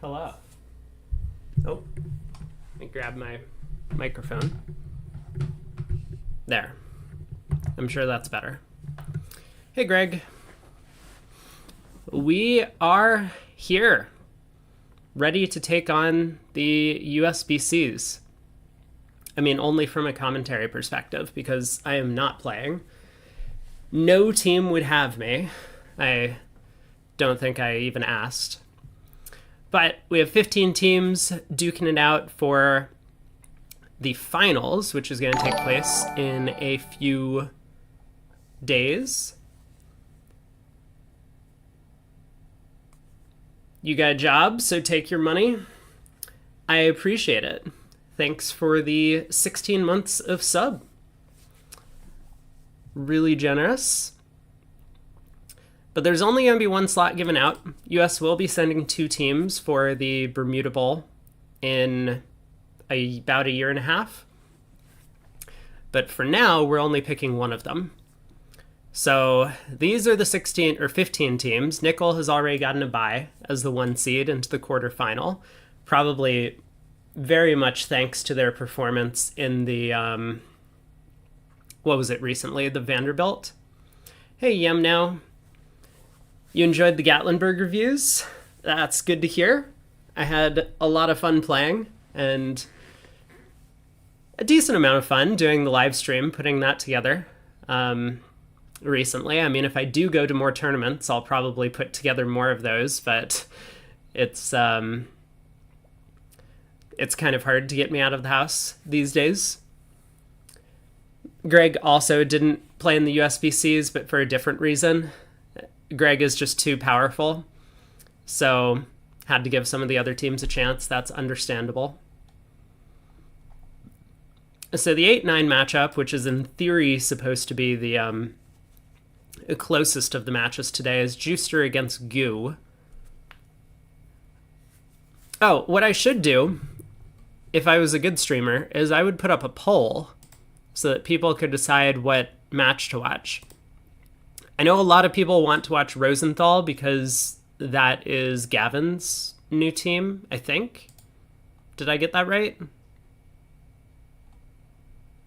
Hello. Oh, let me grab my microphone. There. I'm sure that's better. Hey, Greg. We are here, ready to take on the USBCs. I mean, only from a commentary perspective, because I am not playing. No team would have me. I don't think I even asked. But we have 15 teams duking it out for the finals, which is going to take place in a few days. You got a job, so take your money. I appreciate it. Thanks for the 16 months of sub. Really generous. But there's only going to be one slot given out. US will be sending 2 teams for the Bermuda Bowl in about a year and a half. But for now, we're only picking one of them. So these are the 16 or 15 teams. Nickel has already gotten a bye as the 1 seed into the quarterfinal. Probably very much thanks to their performance in the, what was it recently? The Vanderbilt. Hey, Yem now. You enjoyed the Gatlinburg reviews? That's good to hear. I had a lot of fun playing and a decent amount of fun doing the live stream, putting that together recently. I mean, if I do go to more tournaments, I'll probably put together more of those, but it's kind of hard to get me out of the house these days. Greg also didn't play in the USBCs, but for a different reason. Greg is just too powerful, so had to give some of the other teams a chance. That's understandable. So the 8-9 matchup, which is in theory supposed to be the closest of the matches today, is Juicer against Goo. Oh, what I should do, if I was a good streamer, is I would put up a poll so that people could decide what match to watch. I know a lot of people want to watch Rosenthal because that is Gavin's new team, I think. Did I get that right?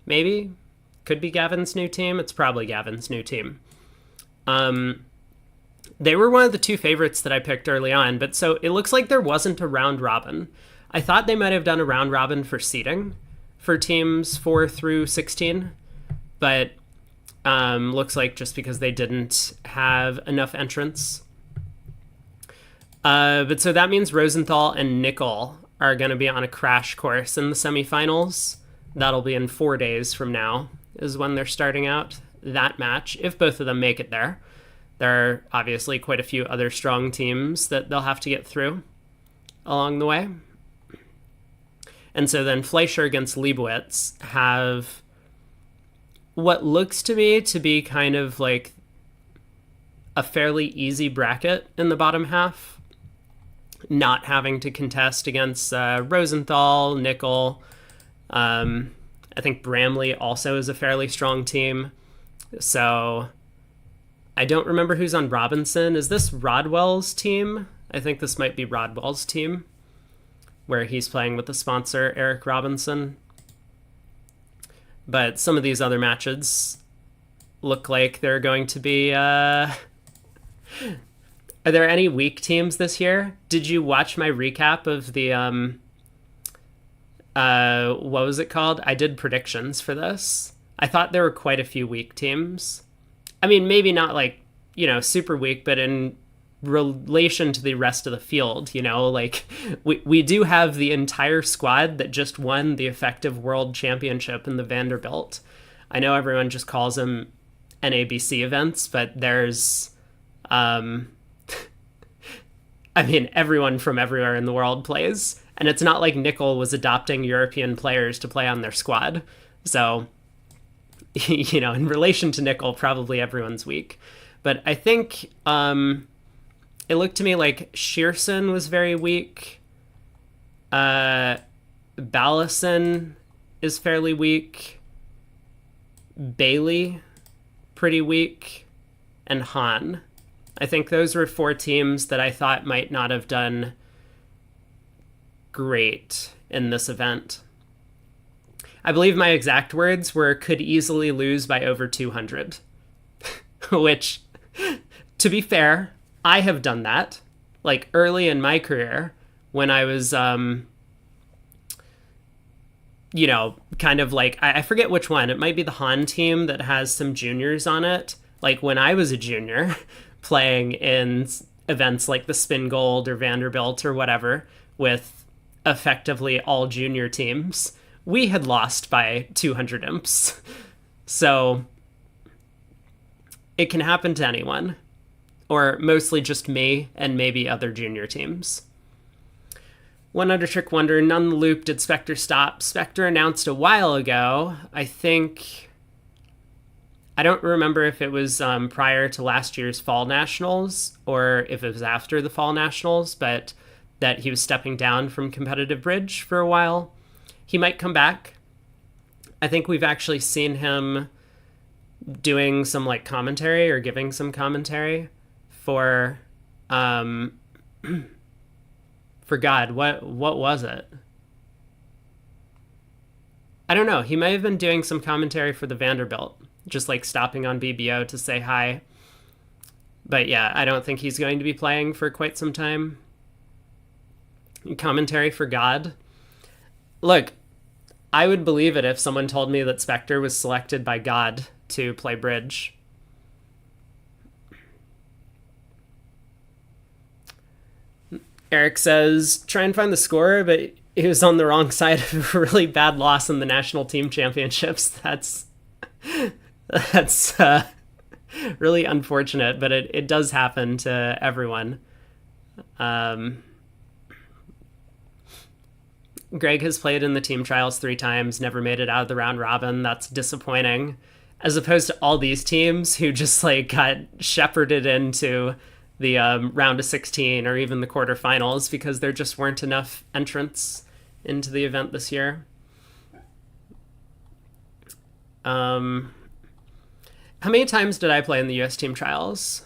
Maybe? Could be Gavin's new team. It's probably Gavin's new team. They were one of the 2 favorites that I picked early on, but so it looks like there wasn't a round robin. I thought they might have done a round robin for seeding for teams 4 through 16, but looks like just because they didn't have enough entrants. But so that means Rosenthal and Nickel are going to be on a crash course in the semifinals. That'll be in 4 days from now is when they're starting out that match, if both of them make it there. There are obviously quite a few other strong teams that they'll have to get through along the way. And so then Fleischer against Leibowitz have what looks to me to be kind of like a fairly easy bracket in the bottom half. Not having to contest against Rosenthal, Nickel. I think Bramley also is a fairly strong team. So I don't remember who's on Robinson. Is this Rodwell's team? I think this might be Rodwell's team, where he's playing with the sponsor, Eric Robinson. But some of these other matches look like they're going to be... Are there any weak teams this year? Did you watch my recap of the... what was it called? I did predictions for this. I thought there were quite a few weak teams. I mean, maybe not like, super weak, but in relation to the rest of the field, like we do have the entire squad that just won the effective world championship in the Vanderbilt. I know everyone just calls them NABC events, but there's, I mean, everyone from everywhere in the world plays, and it's not like Nickel was adopting European players to play on their squad. So, in relation to Nickel, probably everyone's weak. But I think, it looked to me like Shearson was very weak. Ballison is fairly weak. Bailey, pretty weak. And Hahn. I think those were 4 teams that I thought might not have done great in this event. I believe my exact words were could easily lose by over 200, which, to be fair, I have done that, like early in my career when I was, kind of like, I forget which one. It might be the Han team that has some juniors on it. Like when I was a junior playing in events like the Spin Gold or Vanderbilt or whatever with effectively all junior teams, we had lost by 200 imps. So it can happen to anyone, or mostly just me and maybe other junior teams. One Under Trick Wonder, None the Loop, did Spectre stop? Spectre announced a while ago, I don't remember if it was prior to last year's Fall Nationals or if it was after the Fall Nationals, but that he was stepping down from competitive bridge for a while. He might come back. I think we've actually seen him doing some like commentary or giving some commentary for God, what was it? I don't know. He may have been doing some commentary for the Vanderbilt, just like stopping on BBO to say hi. But yeah, I don't think he's going to be playing for quite some time. Commentary for God. Look, I would believe it if someone told me that Spectre was selected by God to play bridge. Eric says, try and find the score, but he was on the wrong side of a really bad loss in the national team championships. That's really unfortunate, but it does happen to everyone. Greg has played in the team trials 3 times, never made it out of the round robin. That's disappointing. As opposed to all these teams who just like got shepherded into the round of 16 or even the quarterfinals because there just weren't enough entrants into the event this year. How many times did I play in the US team trials?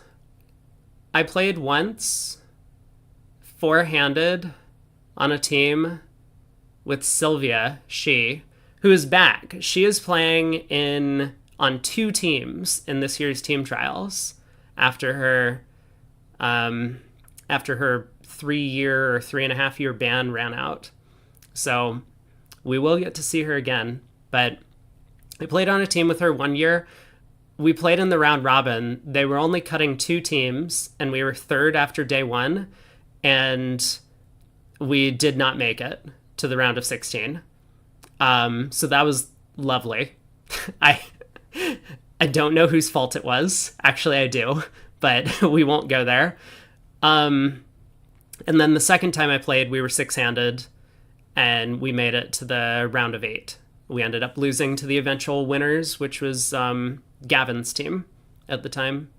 I played once, 4-handed on a team with Sylvia, who is back. She is playing on 2 teams in this year's team trials after her 3-year or 3.5-year ban ran out. So we will get to see her again. But I played on a team with her 1 year. We played in the round robin. They were only cutting 2 teams, and we were 3rd after day 1, and we did not make it to the round of 16. So that was lovely. I don't know whose fault it was. Actually, I do, but we won't go there. And then the second time I played, we were 6-handed, and we made it to the round of 8. We ended up losing to the eventual winners, which was Gavin's team at the time.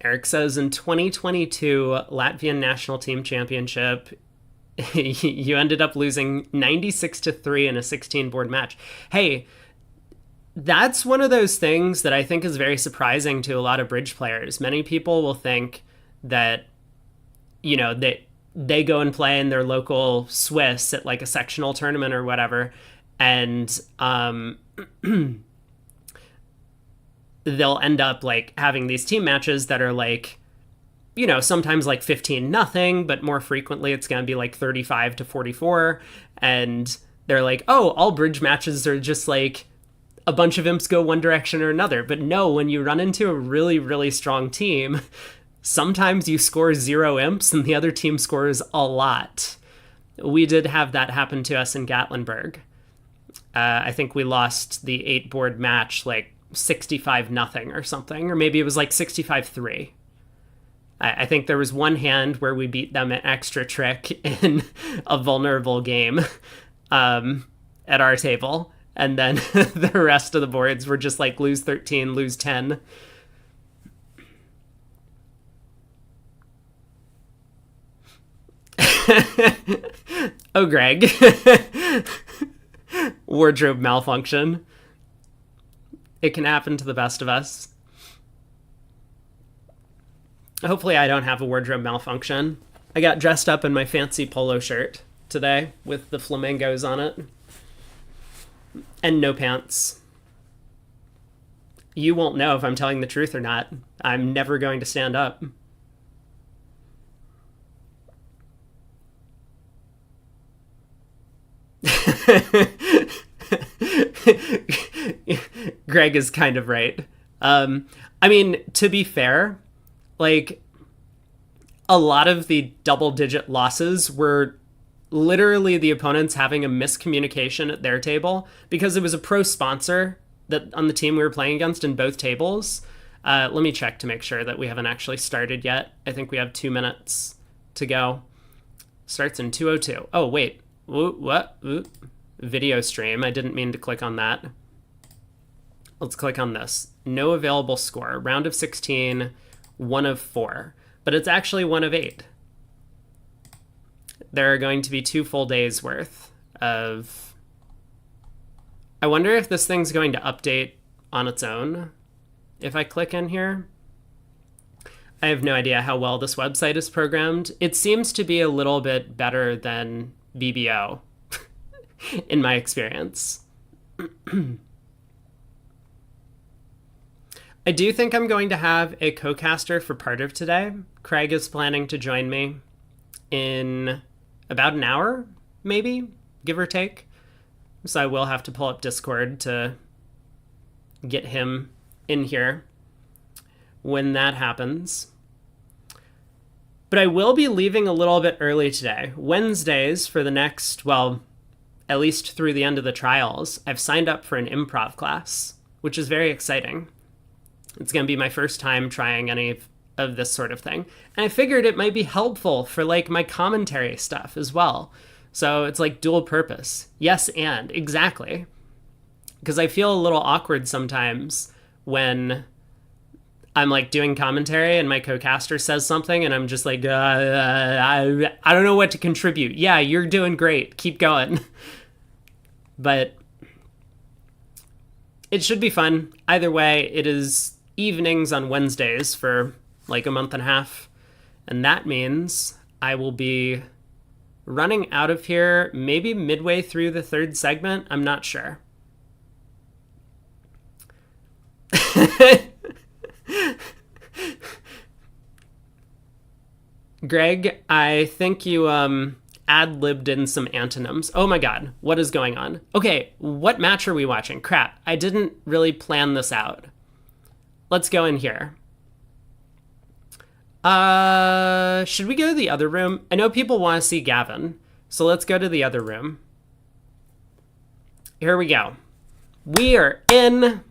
Eric says, in 2022 Latvian National Team Championship, you ended up losing 96-3 in a 16-board match. Hey, that's one of those things that I think is very surprising to a lot of bridge players. Many people will think that, they go and play in their local Swiss at like a sectional tournament or whatever, and they'll end up like having these team matches that are like, sometimes like 15-0, but more frequently it's going to be like 35-44. And they're like, oh, all bridge matches are just like a bunch of imps go one direction or another. But no, when you run into a really, really strong team, sometimes you score 0 imps and the other team scores a lot. We did have that happen to us in Gatlinburg. I think we lost the 8-board match like 65-0 or something, or maybe it was like 65-3. I think there was one hand where we beat them at extra trick in a vulnerable game at our table, and then the rest of the boards were just like lose 13, lose 10. Oh, Greg. Wardrobe malfunction. It can happen to the best of us. Hopefully I don't have a wardrobe malfunction. I got dressed up in my fancy polo shirt today with the flamingos on it. And no pants. You won't know if I'm telling the truth or not. I'm never going to stand up. Greg is kind of right. I mean, to be fair, like, a lot of the double digit losses were literally the opponents having a miscommunication at their table because it was a pro sponsor that on the team we were playing against in both tables. Let me check to make sure that we haven't actually started yet. I think we have 2 minutes to go. Starts in 2:02. Oh, wait. What? Video stream. I didn't mean to click on that. Let's click on this. No available score. Round of 16, 1 of 4. But it's actually 1 of 8. There are going to be 2 full days worth of... I wonder if this thing's going to update on its own. If I click in here, I have no idea how well this website is programmed. It seems to be a little bit better than BBO, in my experience. I do think I'm going to have a co-caster for part of today. Craig is planning to join me in about an hour, maybe, give or take. So I will have to pull up Discord to get him in here when that happens. But I will be leaving a little bit early today. Wednesdays for the next, well, at least through the end of the trials, I've signed up for an improv class, which is very exciting. It's going to be my first time trying any of this sort of thing. And I figured it might be helpful for like my commentary stuff as well. So it's like dual purpose. Yes, and exactly. Because I feel a little awkward sometimes when I'm like doing commentary and my co-caster says something and I'm just like, I don't know what to contribute. Yeah, you're doing great. Keep going. But it should be fun. Either way, it is evenings on Wednesdays for like a month and a half. And that means I will be running out of here maybe midway through the 3rd segment. I'm not sure. Greg, I think you ad-libbed in some antonyms. Oh my god, what is going on? Okay, what match are we watching? Crap, I didn't really plan this out. Let's go in here. Should we go to the other room? I know people want to see Gavin, so let's go to the other room. Here we go. We are in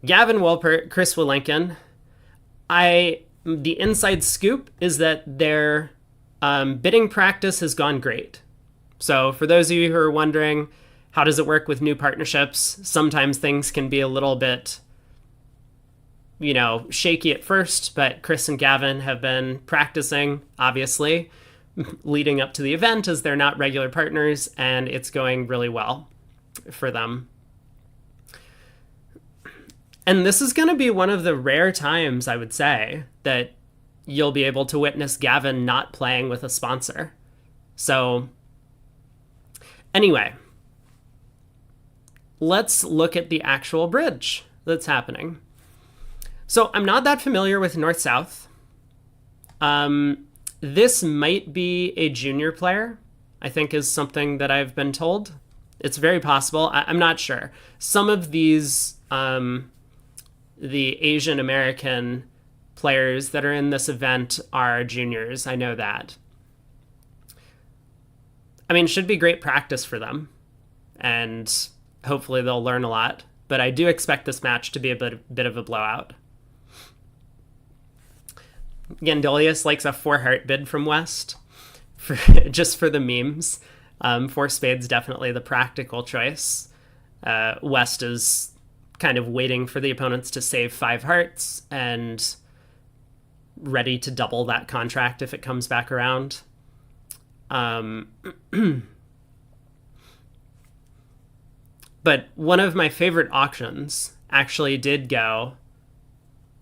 Gavin Wolpert, Chris Willinkin. The inside scoop is that their bidding practice has gone great. So for those of you who are wondering, how does it work with new partnerships? Sometimes things can be a little bit, shaky at first, but Chris and Gavin have been practicing, obviously, leading up to the event as they're not regular partners, and it's going really well for them. And this is going to be one of the rare times, I would say, that you'll be able to witness Gavin not playing with a sponsor. So, anyway, let's look at the actual bridge that's happening. So, I'm not that familiar with North-South. This might be a junior player, I think is something that I've been told. It's very possible. I'm not sure. Some of these... the Asian American players that are in this event are juniors. I know that. I mean, it should be great practice for them, and hopefully they'll learn a lot. But I do expect this match to be a bit of a blowout. Gandolius likes a 4-heart bid from West, just for the memes. 4 spades definitely the practical choice. West is kind of waiting for the opponents to save 5 hearts and ready to double that contract if it comes back around. But one of my favorite auctions actually did go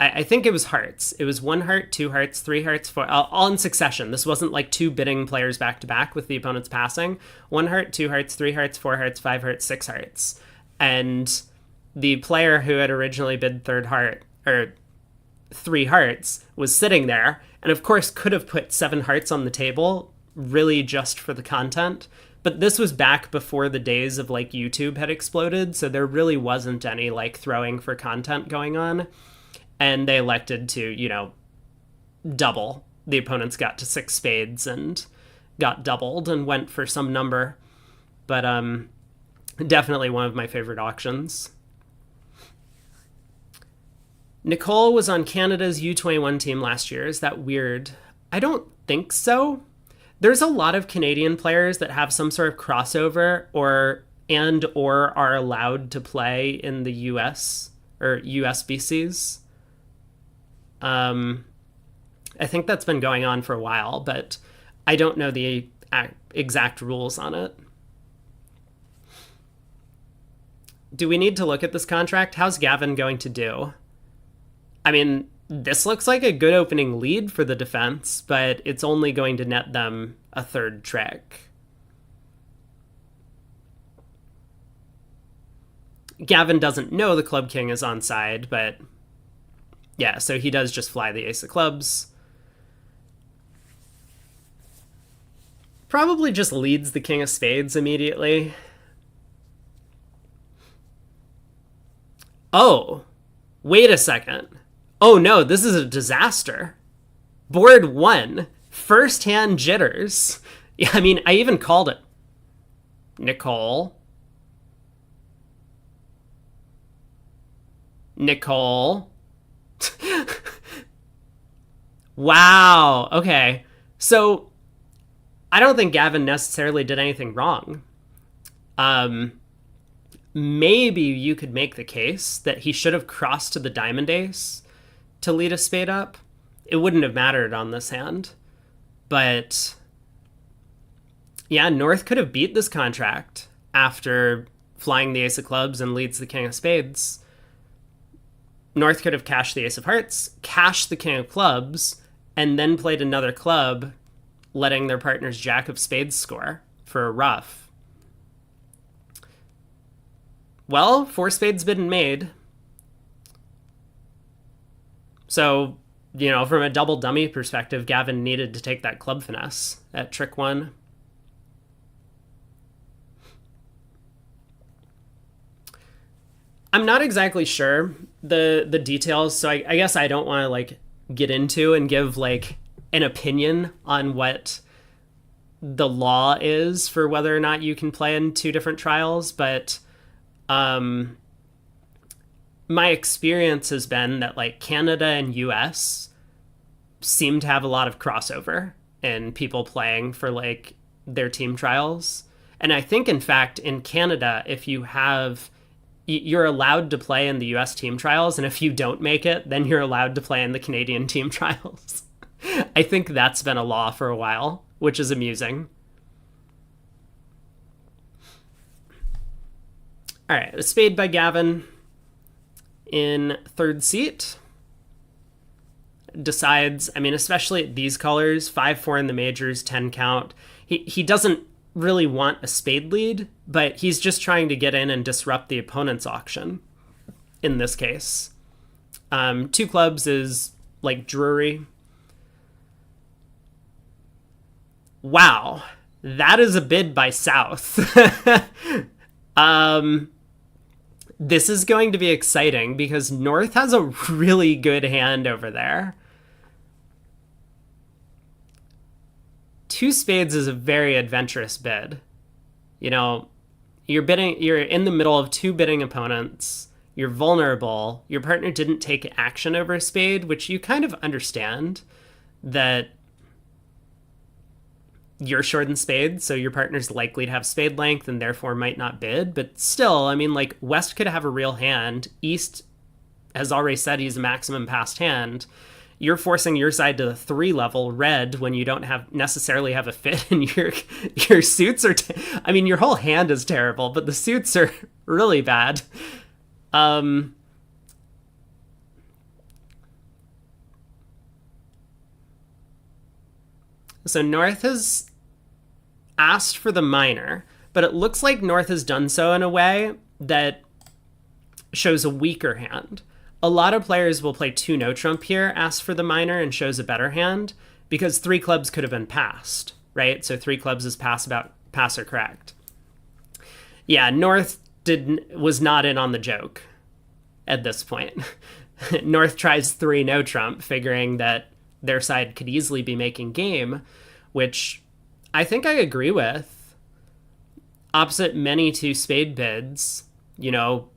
I think it was hearts. It was 1 heart, 2 hearts, 3 hearts, four, all in succession. This wasn't like two bidding players back to back with the opponent's passing. 1 heart, 2 hearts, 3 hearts, 4 hearts, 5 hearts, 6 hearts. And the player who had originally bid third heart, or 3 hearts, was sitting there, and of course could have put 7 hearts on the table, really just for the content. But this was back before the days of like YouTube had exploded, so there really wasn't any like throwing for content going on. And they elected to, double. The opponents got to 6 spades and got doubled and went for some number. But definitely one of my favorite auctions. Nicole was on Canada's U21 team last year. Is that weird? I don't think so. There's a lot of Canadian players that have some sort of crossover or are allowed to play in the US or USBCs. I think that's been going on for a while, but I don't know the exact rules on it. Do we need to look at this contract? How's Gavin going to do? I mean, this looks like a good opening lead for the defense, but it's only going to net them a third trick. Gavin doesn't know the Club King is onside, but yeah, so he does just fly the Ace of Clubs. Probably just leads the King of Spades immediately. Oh, wait a second. Oh no, this is a disaster. Board 1, first hand jitters. Yeah, I mean, I even called it. Nicole. Wow. Okay. So I don't think Gavin necessarily did anything wrong. Maybe you could make the case that he should have crossed to the diamond ace to lead a spade up. It wouldn't have mattered on this hand. But yeah, North could have beat this contract after flying the Ace of Clubs and leads the King of Spades. North could have cashed the Ace of Hearts, cashed the King of Clubs, and then played another club, letting their partner's Jack of Spades score for a ruff. Well, 4 spades bid and made. So, from a double dummy perspective, Gavin needed to take that club finesse at trick 1. I'm not exactly sure the details, so I guess I don't want to get into and give an opinion on what the law is for whether or not you can play in 2 different trials, but my experience has been that Canada and US seem to have a lot of crossover in people playing for their team trials. And I think in fact in Canada, if you're allowed to play in the US team trials, and if you don't make it, then you're allowed to play in the Canadian team trials. I think that's been a law for a while, which is amusing. All right, a spade by Gavin in third seat. Decides, especially at these colors, 5-4 in the majors, 10 count. He doesn't really want a spade lead, but he's just trying to get in and disrupt the opponent's auction in this case. 2 clubs is Drury. Wow, that is a bid by South. This is going to be exciting because North has a really good hand over there. 2 spades is a very adventurous bid. You're in the middle of 2 bidding opponents. You're vulnerable. Your partner didn't take action over a spade, which you kind of understand that you're short in spades, so your partner's likely to have spade length and therefore might not bid. But still, West could have a real hand. East has already said he's a maximum passed hand. You're forcing your side to the 3 level, red, when you don't necessarily have a fit, and your suits are... your whole hand is terrible, but the suits are really bad. So North has asked for the minor, but it looks like North has done so in a way that shows a weaker hand. A lot of players will play 2 no trump here, ask for the minor, and shows a better hand, because 3 clubs could have been passed, right? So 3 clubs is pass or correct. Yeah, North was not in on the joke at this point. North tries 3 no trump, figuring that their side could easily be making game, which I think I agree with. Opposite many 2 spade bids, you know,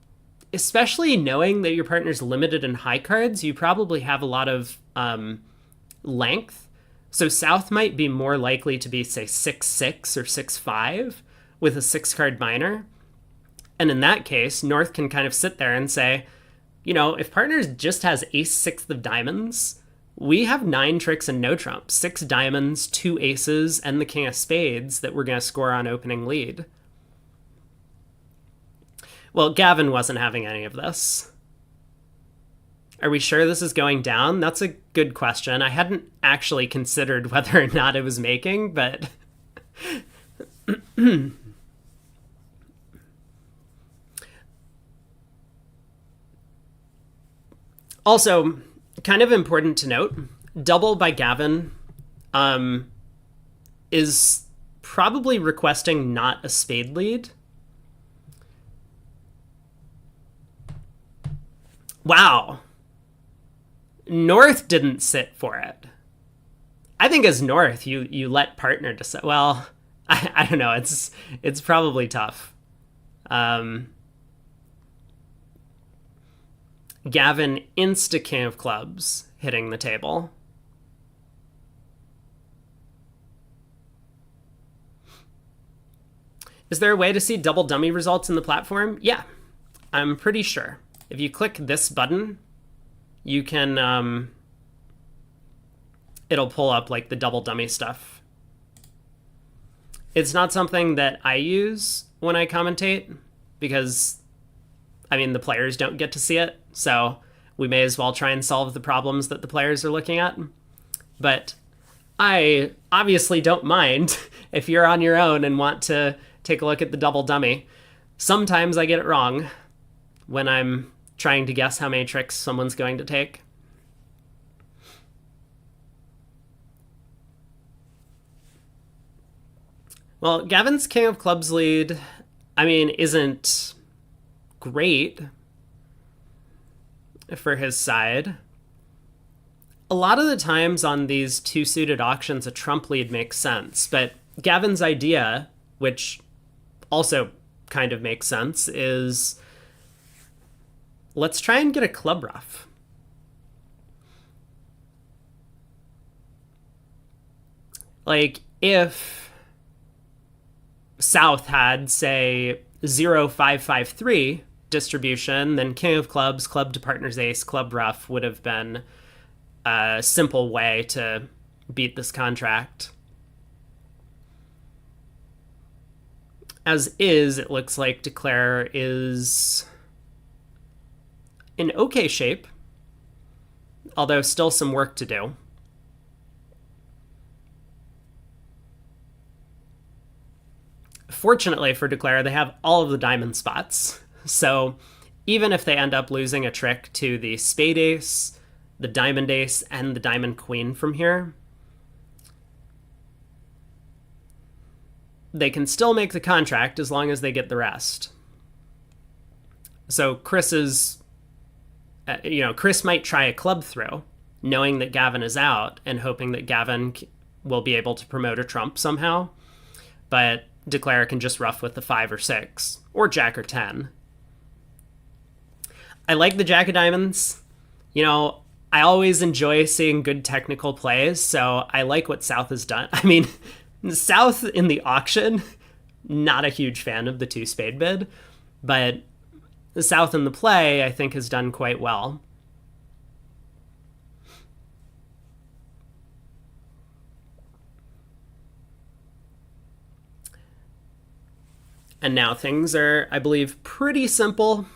especially knowing that your partner's limited in high cards, you probably have a lot of length. So South might be more likely to be, say, 6-6 or 6-5 with a 6-card minor. And in that case, North can kind of sit there and say, you know, if partners just has ace-6 of diamonds, we have 9 tricks and no trump, 6 diamonds, 2 aces, and the king of spades that we're going to score on opening lead. Well, Gavin wasn't having any of this. Are we sure this is going down? That's a good question. I hadn't actually considered whether or not it was making, but... Also, kind of important to note, double by Gavin is probably requesting not a spade lead. Wow. North didn't sit for it. I think as North, you let partner decide. Well, I don't know. It's probably tough. Gavin insta king of clubs hitting the table. Is there a way to see double dummy results in the platform? Yeah, I'm pretty sure. If you click this button, you can, it'll pull up like the double dummy stuff. It's not something that I use when I commentate because, I mean, the players don't get to see it. So we may as well try and solve the problems that the players are looking at. But I obviously don't mind if you're on your own and want to take a look at the double dummy. Sometimes I get it wrong when I'm trying to guess how many tricks someone's going to take. Well, Gavin's king of clubs lead, I mean, isn't great for his side. A lot of the times on these 2 suited auctions, a trump lead makes sense, but Gavin's idea, which also kind of makes sense, is let's try and get a club ruff. Like, if South had, say, 0-5-5-3 distribution, then king of clubs, club to partner's ace, club ruff would have been a simple way to beat this contract. As is, it looks like Declare is in okay shape, although still some work to do. Fortunately for Declare, they have all of the diamond spots. So even if they end up losing a trick to the spade ace, the diamond ace, and the diamond queen from here, they can still make the contract as long as they get the rest. So Chris might try a club throw, knowing that Gavin is out and hoping that Gavin will be able to promote a trump somehow. But Declare can just ruff with the 5 or 6, or jack or 10. I like the jack of diamonds. You know, I always enjoy seeing good technical plays, so I like what South has done. I mean, South in the auction, not a huge fan of the 2 spade bid, but the South in the play, I think, has done quite well. And now things are, I believe, pretty simple.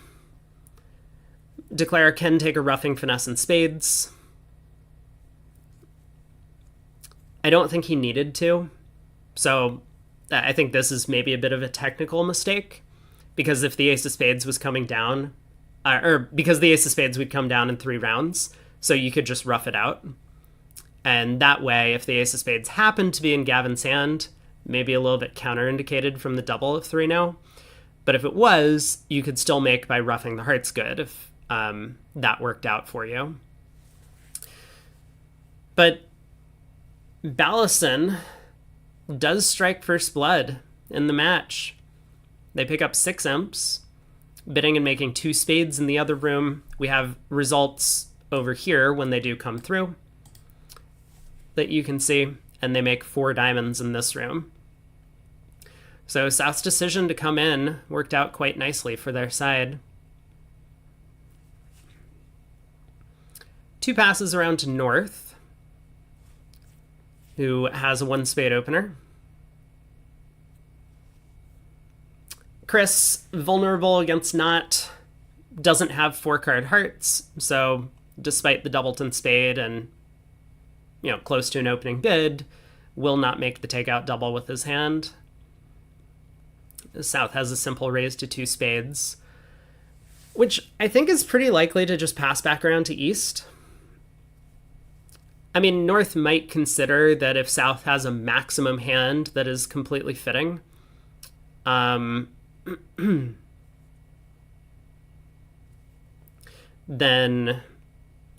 Declare can take a ruffing, finesse, and spades. I don't think he needed to. So I think this is maybe a bit of a technical mistake, because if the ace of spades was coming down, or because the ace of spades would come down in 3 rounds, so you could just rough it out. And that way, if the ace of spades happened to be in Gavin's hand, maybe a little bit counterindicated from the double of 3-0. But if it was, you could still make by roughing the hearts good if that worked out for you. But Ballison does strike first blood in the match. They pick up 6 imps, bidding and making 2 spades in the other room. We have results over here when they do come through that you can see, and they make 4 diamonds in this room. So South's decision to come in worked out quite nicely for their side. 2 passes around to North, who has a 1 spade opener. Chris, vulnerable against Knot, doesn't have 4-card hearts, so despite the doubleton spade and, close to an opening bid, will not make the takeout double with his hand. South has a simple raise to 2 spades, which I think is pretty likely to just pass back around to East. I mean, North might consider that if South has a maximum hand that is completely fitting, then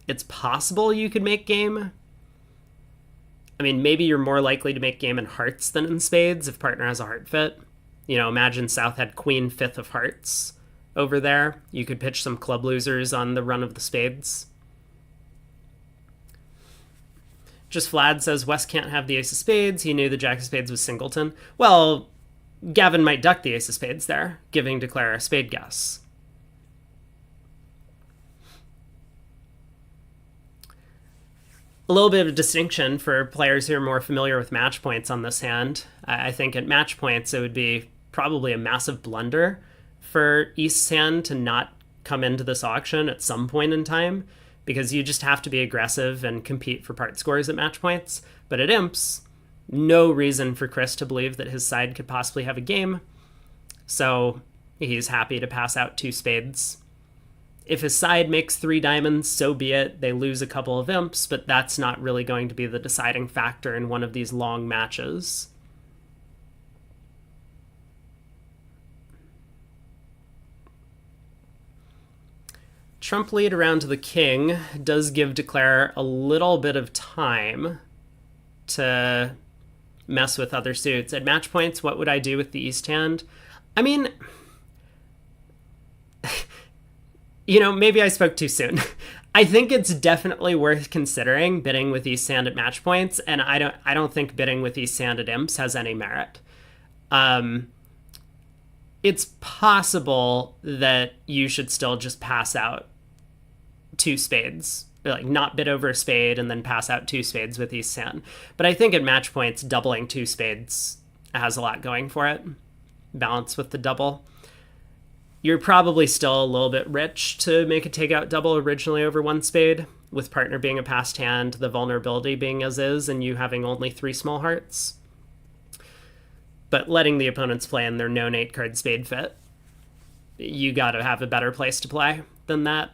it's possible you could make game. I mean, maybe you're more likely to make game in hearts than in spades if partner has a heart fit. Imagine South had queen 5th of hearts over there. You could pitch some club losers on the run of the spades. Just Vlad says West can't have the ace of spades. He knew the jack of spades was singleton. Well, Gavin might duck the ace of spades there, giving Declare a spade guess. A little bit of a distinction for players who are more familiar with match points on this hand. I think at match points it would be probably a massive blunder for East's hand to not come into this auction at some point in time, because you just have to be aggressive and compete for part scores at match points. But at imps, no reason for Chris to believe that his side could possibly have a game, so he's happy to pass out 2 spades. If his side makes 3 diamonds, so be it. They lose a couple of imps, but that's not really going to be the deciding factor in one of these long matches. Trump lead around to the king does give Declare a little bit of time to mess with other suits. At match points, what would I do with the East hand? I mean, maybe I spoke too soon. I think it's definitely worth considering bidding with East hand at match points, and I don't think bidding with East hand at imps has any merit. It's possible that you should still just pass out 2 spades, like not bid over a spade and then pass out 2 spades with East hand. But I think at match points, doubling 2 spades has a lot going for it. Balance with the double. You're probably still a little bit rich to make a takeout double originally over 1 spade, with partner being a passed hand, the vulnerability being as is, and you having only 3 small hearts. But letting the opponents play in their known 8-card spade fit, you gotta have a better place to play than that.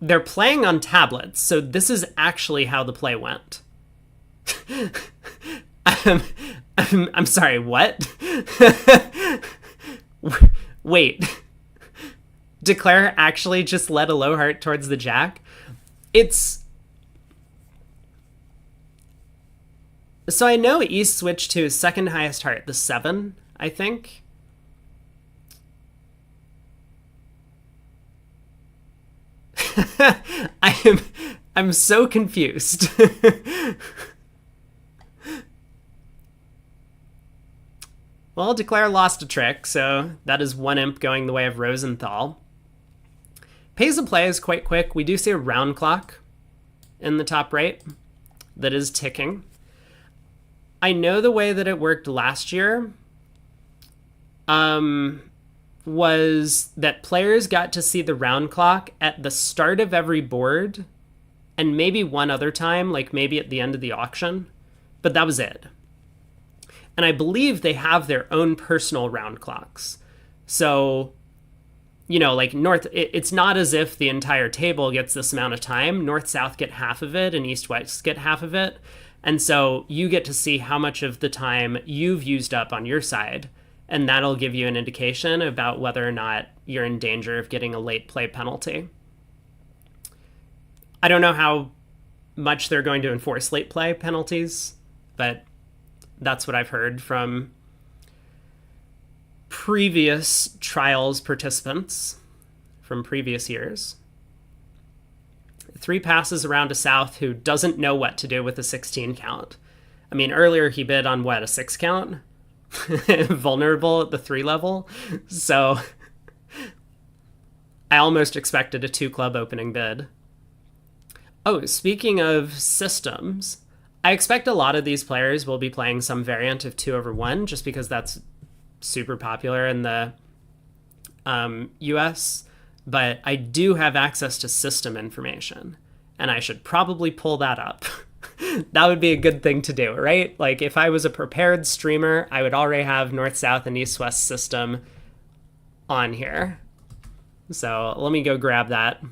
They're playing on tablets, so this is actually how the play went. I'm sorry, what? Wait. Declare actually just led a low heart towards the jack? So I know East switched to his second highest heart, the 7, I think. I'm so confused. Well, Declare lost a trick, so that is 1 imp going the way of Rosenthal. Pace of play is quite quick. We do see a round clock in the top right that is ticking. I know the way that it worked last year. was that players got to see the round clock at the start of every board and maybe one other time, like maybe at the end of the auction, but that was it. And I believe they have their own personal round clocks. So, like North, it's not as if the entire table gets this amount of time. North-South get half of it and East-West get half of it. And so you get to see how much of the time you've used up on your side. And that'll give you an indication about whether or not you're in danger of getting a late play penalty. I don't know how much they're going to enforce late play penalties, but that's what I've heard from previous trials participants from previous years. 3 passes around to South who doesn't know what to do with a 16 count. I mean, earlier he bid on what, a 6 count? Vulnerable at the 3 level. So I almost expected a 2 club opening bid. Oh, speaking of systems, I expect a lot of these players will be playing some variant of 2/1 just because that's super popular in the US. But I do have access to system information, and I should probably pull that up. That would be a good thing to do, right? Like if I was a prepared streamer, I would already have North, South, and East, West system on here. So let me go grab that.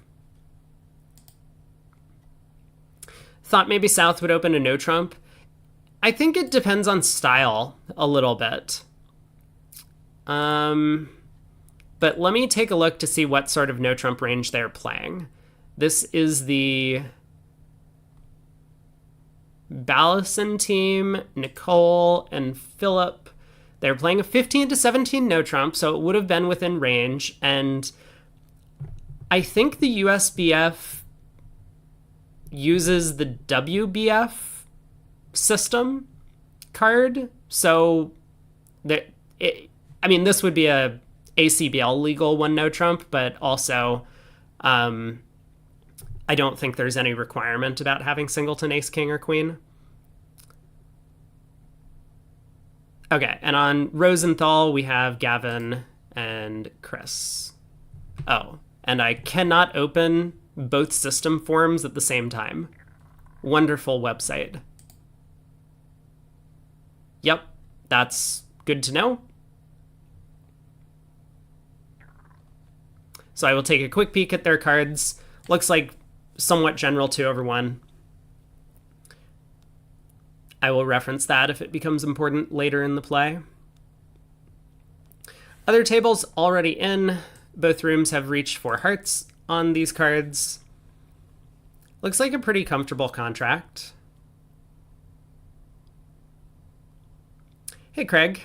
Thought maybe South would open a no trump. I think it depends on style a little bit. But let me take a look to see what sort of no trump range they're playing. This is the Ballison team, Nicole and Philip. They're playing a 15 to 17 no trump, so it would have been within range. And I think the USBF uses the WBF system card, so that this would be a ACBL legal 1 no trump, but also I don't think there's any requirement about having singleton ace king or queen. Okay, and on Rosenthal we have Gavin and Chris. Oh, and I cannot open both system forms at the same time. Wonderful website. Yep, that's good to know. So I will take a quick peek at their cards. Looks like somewhat general 2/1. I will reference that if it becomes important later in the play. Other tables already in. Both rooms have reached 4 hearts on these cards. Looks like a pretty comfortable contract. Hey, Craig.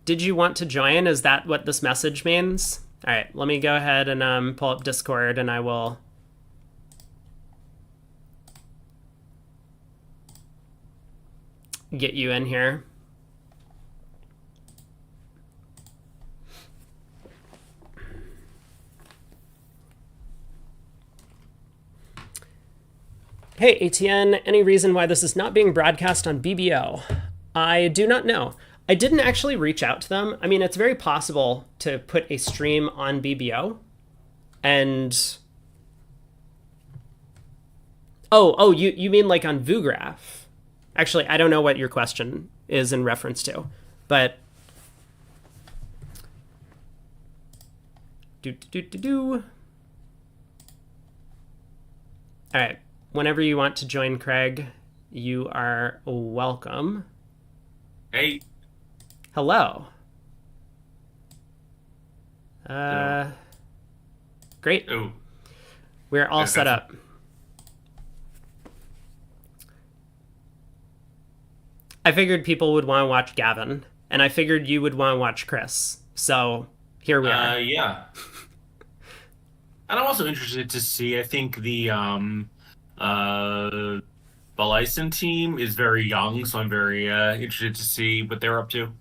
Did you want to join? Is that what this message means? All right, let me go ahead and pull up Discord, and I will get you in here. Hey, ATN, any reason why this is not being broadcast on BBO? I do not know. I didn't actually reach out to them. I mean, it's very possible to put a stream on BBO and... Oh, you mean like on VooGraph? Actually, I don't know what your question is in reference to, but... All right. Whenever you want to join, Craig, you are welcome. Hey. Hello. Great. Oh. We're all set up. I figured people would want to watch Gavin, and I figured you would want to watch Chris. So here we are. Yeah. And I'm also interested to see, I think the Ballison team is very young, so I'm very interested to see what they're up to.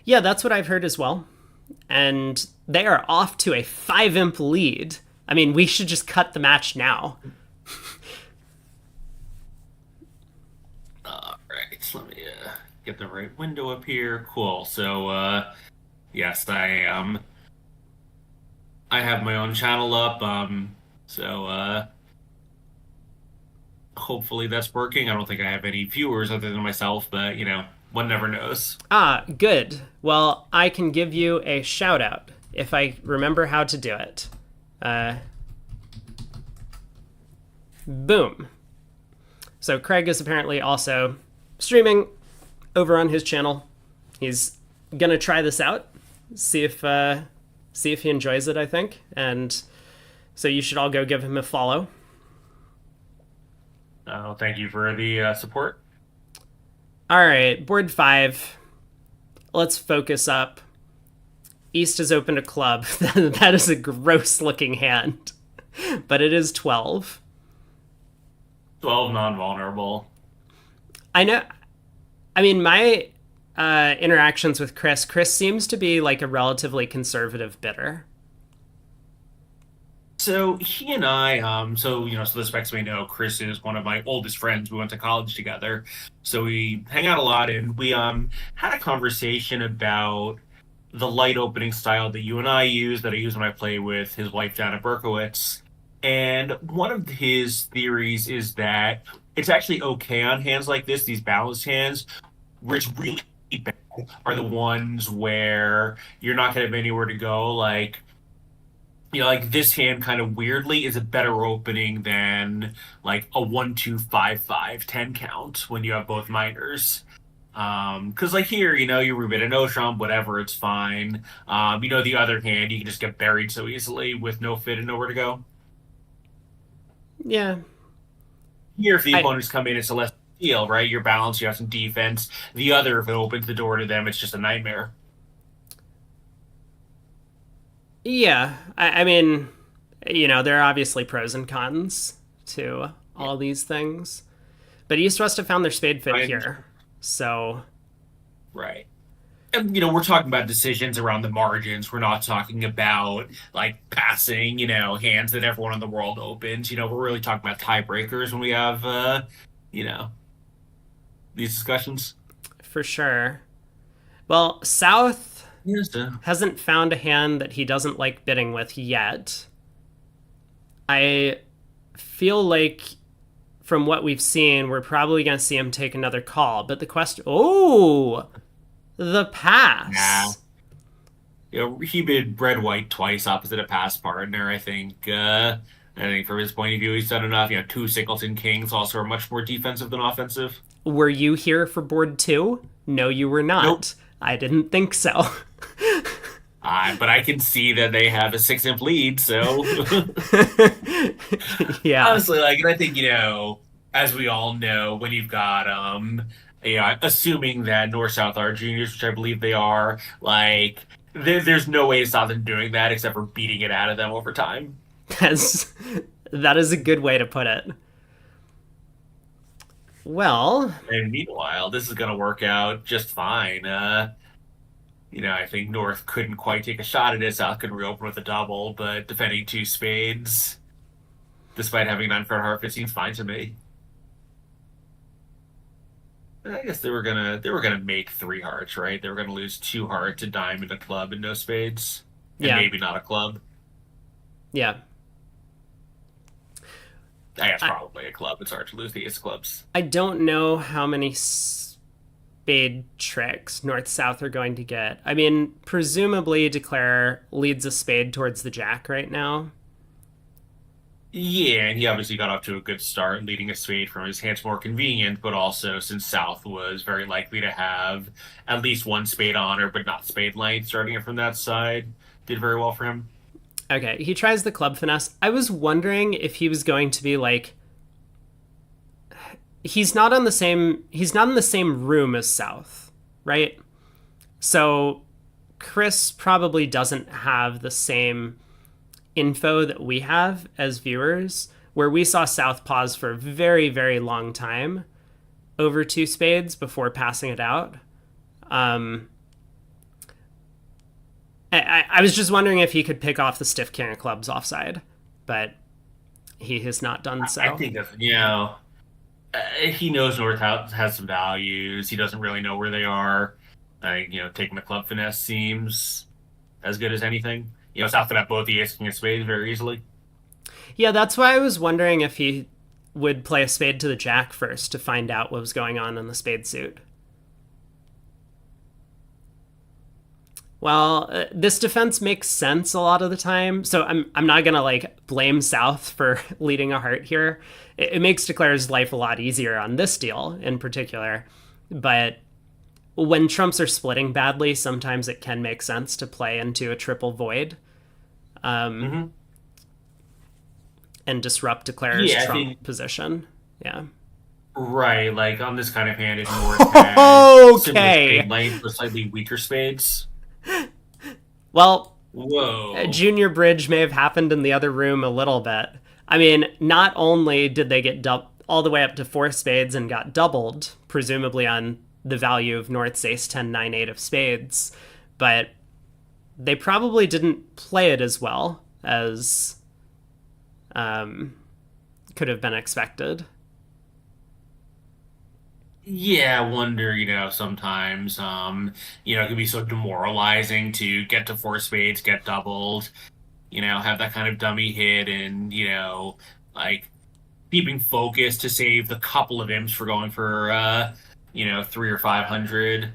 Yeah, that's what I've heard as well. And they are off to a 5-imp lead. I mean, we should just cut the match now. All right, let me get the right window up here. Cool. So Yes, I have my own channel up. So hopefully that's working. I don't think I have any viewers other than myself, but one never knows. Ah, good. Well, I can give you a shout out if I remember how to do it. Uh, Boom. So Craig is apparently also streaming over on his channel. He's gonna try this out, see if he enjoys it. I think, and so you should all go give him a follow. Thank you for the support. All right, board 5. Let's focus up. East has opened a club. That is a gross looking hand, but it is 12. 12 non-vulnerable. I know. I mean, my interactions with Chris seems to be like a relatively conservative bidder. So he and I, so the specs may know, Chris is one of my oldest friends. We went to college together, so we hang out a lot, and we had a conversation about the light opening style that you and I use, that I use when I play with his wife down at Berkowitz. And one of his theories is that it's actually okay on hands like this, these balanced hands, which really bad are the ones where you're not going to have anywhere to go. Like, like this hand kind of weirdly is a better opening than like a 1 2 5 5 10 count when you have both minors. Because like here, you Rubin and Osham, whatever, it's fine. The other hand, you can just get buried so easily with no fit and nowhere to go. Yeah, Here, if the I opponents come in, it's a less deal, right? You're balanced, you have some defense. The other, if it opens the door to them, it's just a nightmare. yeah. I mean, there are obviously pros and cons to Yeah. all these things, but East West have found their spade fit Right. here. So Right. And we're talking about decisions around the margins. We're not talking about like passing, hands that everyone in the world opens. We're really talking about tiebreakers when we have you know, these discussions. for sure. Well, South Yes. hasn't found a hand that he doesn't like bidding with yet. I feel like from what we've seen, we're probably going to see him take another call. But the question, oh, the Nah. pass. He bid red white twice opposite a pass partner. I think from his point of view, he's done enough. Two Singleton Kings also are much more defensive than offensive. Were you here for board 2? No, you were Nope. not. I didn't think so. But I can see that they have a 6 imp lead, so Yeah, honestly, like, and I think, as we all know, when you've got assuming that North South are juniors, which I believe they are, like there's no way to stop them doing that except for beating it out of them over time. that's, that is a good way to put it. Well, And meanwhile, this is gonna work out just fine. I think North couldn't quite take a shot at it. South could reopen with a double, but defending 2 spades, despite having an unfair heart, it seems fine to me. I guess they were gonna make 3 hearts, right? They were gonna lose 2 hearts, a dime, and a club, and no spades, and yeah, maybe not a club. yeah. I guess I, probably a club. It's hard to lose the ace of clubs. I don't know how many spade tricks North South are going to get. I mean, presumably Declare leads a spade towards the jack right now. Yeah, and he obviously got off to a good start, leading a spade from his hands more convenient, but also since South was very likely to have at least one spade honor, but not spade length, starting it from that side, did very well for him. Okay, he tries the club finesse. I was wondering if he was going to be like he's not in the same room as South, right? So Chris probably doesn't have the same info that we have as viewers, where we saw South pause for a very, very long time over 2 spades before passing it out. Um, I was just wondering if he could pick off the stiff king of clubs offside, but he has not done I so. think that, he knows North has some values. He doesn't really know where they are. I think, taking the club finesse seems as good as anything. It's after that both the ace king of spades very easily. Yeah, that's why I was wondering if he would play a spade to the jack first to find out what was going on in the spade suit. Well, this defense makes sense a lot of the time, so I'm not gonna like blame South for leading a heart here. It makes Declare's life a lot easier on this deal in particular, but when trumps are splitting badly, sometimes it can make sense to play into a triple void Hmm. and disrupt Declare's Yeah, I trump think position. Yeah. right. Like on this kind of hand, if North had similar Okay. spade length but slightly weaker spades. Well, a Whoa. junior bridge may have happened in the other room a little bit. I mean, not only did they get all the way up to four spades and got doubled, presumably on the value of North's ace 10 9 8 of spades, but they probably didn't play it as well as um, could have been expected. Yeah, I wonder, sometimes, it can be so demoralizing to get to four spades, get doubled, have that kind of dummy hit and, like keeping focus to save the couple of imps for going for, three or 500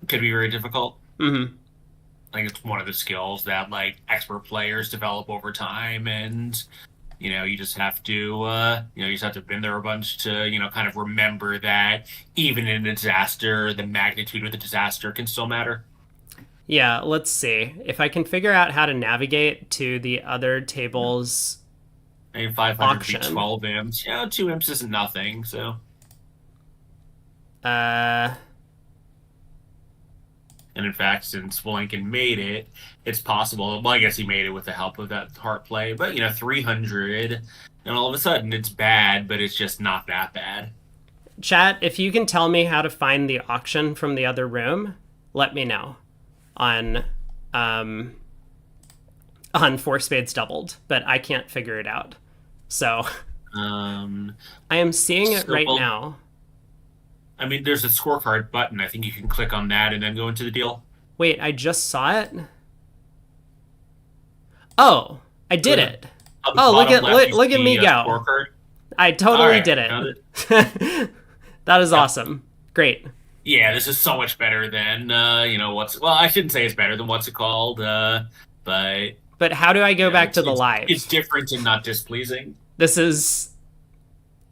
could be very difficult. Mm-hmm. Like it's one of the skills that like expert players develop over time and you just have to you just have to been there a bunch to kind of remember that even in a disaster the magnitude of the disaster can still matter. Yeah, let's see. If I can figure out how to navigate to the other table's And 500 be auction. 12 imps, 2 imps isn't nothing, so. Uh, And in fact, since Blanken made it, it's possible. Well, I guess he made it with the help of that heart play, but 300, and all of a sudden it's bad, but it's just not that bad. Chat, if you can tell me how to find the auction from the other room, let me know on um, on four spades doubled, but I can't figure it out. So Um, I am seeing it so right well, now. I mean, there's a scorecard button. I think you can click on that and then go into the deal. Wait, I just saw it. Oh, I So did it. on the Oh, bottom left, you look at me see a go. scorecard. I All totally right, did found it. it. That is Yep. awesome. Great. Yeah, this is so much better than well, I shouldn't say it's better than what's it called, but But how do I go back it's to the it's live? different and not displeasing. This is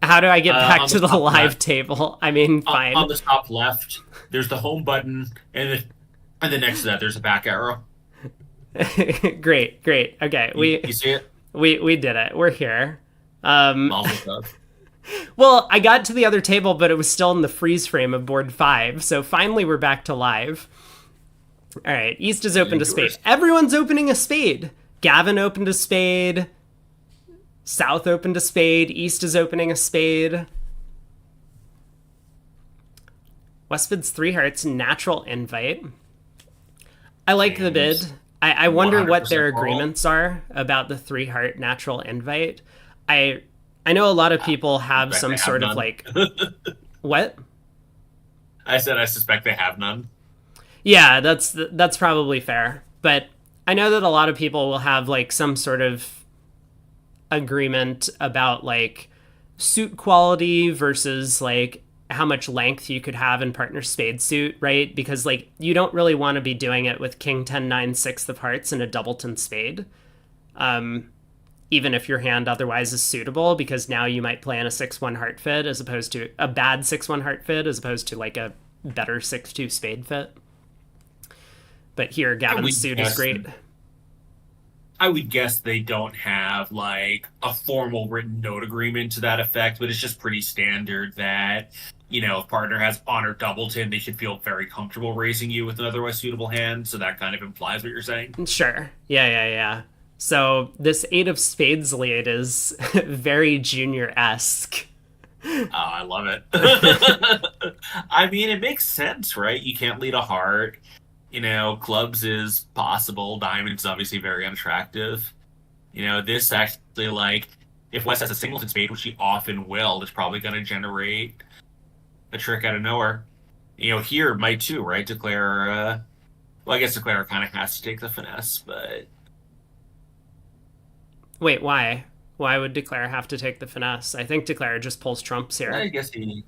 how do I get back On the to the top live left, table? I mean, on fine. the top left, there's the home button, and then next to that, there's a back arrow. Great, great. Okay, You see it? we did it. We're here. Um, Mazel tov. well, I got to the other table, but it was still in the freeze frame of board five. So finally, we're back to live. All right, East has opened a spade. Yours. Everyone's opening a spade. Gavin opened a spade. South opened a spade. East is opening a spade. Westford's three hearts, natural invite. I like the bid. James, I wonder what their 100% roll. agreements are about the three heart natural invite. I I know a lot of people I have suspect some they have sort of none. like what? I said I suspect they have none. Yeah, that's probably fair. But I know that a lot of people will have like some sort of agreement about like suit quality versus like how much length you could have in partner spade suit, right? Because like you don't really want to be doing it with king 10 9 6 of hearts and a doubleton spade. Um Even if your hand otherwise is suitable, because now you might play in a 6-1 heart fit as opposed to a bad 6-1 heart fit as opposed to like a better 6-2 spade fit. But here, I Gavin's would suit is guess great. I would guess they don't have like a formal written note agreement to that effect, but it's just pretty standard that, if partner has honor doubleton, they should feel very comfortable raising you with an otherwise suitable hand. So that kind of implies what you're saying. Sure. Yeah, yeah, yeah. So this 8 of spades lead is very junior esque. Oh, I love it. I mean, it makes sense, right? You can't lead a heart. Clubs is possible. Diamonds obviously very unattractive. This actually, like, if West has a singleton spade, which he often will, it's probably going to generate a trick out of nowhere. Here might too, right? Declare, well, I guess Declare kind of has to take the finesse, but Wait, why? Why would Declare have to take the finesse? I think Declare just pulls trumps I here. guess he.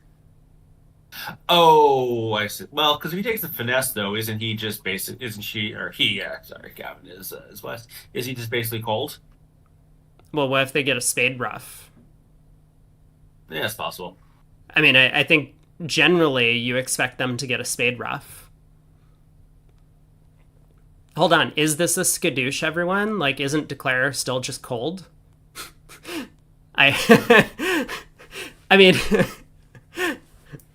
Oh, I see. Well, because if he takes the finesse, though, isn't he just basic? Isn't she or he? Yeah, sorry, Gavin is West. Is he just basically cold? Well, what if they get a spade ruff? Yeah, it's possible. I mean, I think generally you expect them to get a spade ruff. Hold on, is this a skadoosh, everyone? Like, isn't Declare still just cold? I, I mean,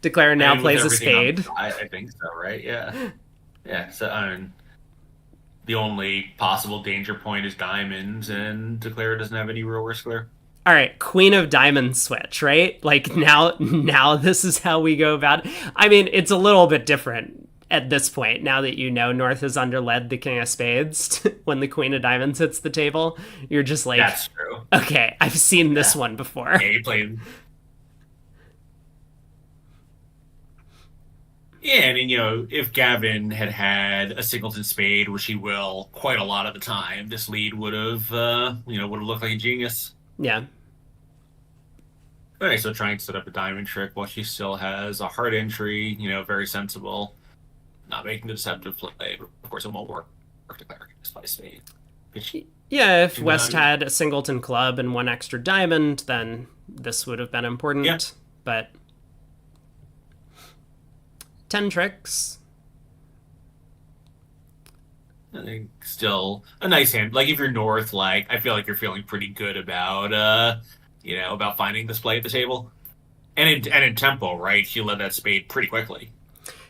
Declare I now mean, with plays a everything on the spade. side, I think so, right? Yeah, yeah. So I mean, the only possible danger point is diamonds, and Declare doesn't have any real risk there. All right, Queen of Diamonds switch, right? Like now this is how we go about it. I mean, it's a little bit different at this point. Now that you know North has underled the King of Spades when the Queen of Diamonds hits the table, you're just like, That's true. okay, I've seen this Yeah, one before. yeah. He played. Yeah, I mean, if Gavin had had a singleton spade, which he will quite a lot of the time, this lead would have looked like a genius. Yeah. Okay, so trying to set up a diamond trick while she still has a hard entry, very sensible, not making the deceptive play, but of course it won't work to Cleric just by spade. Which, Yeah, if West um, had a singleton club and one extra diamond, then this would have been yeah, important. But 10 tricks. I think still a nice hand. Like if you're North, like I feel like you're feeling pretty good about finding this play at the table. And in tempo, right? She led that spade pretty quickly.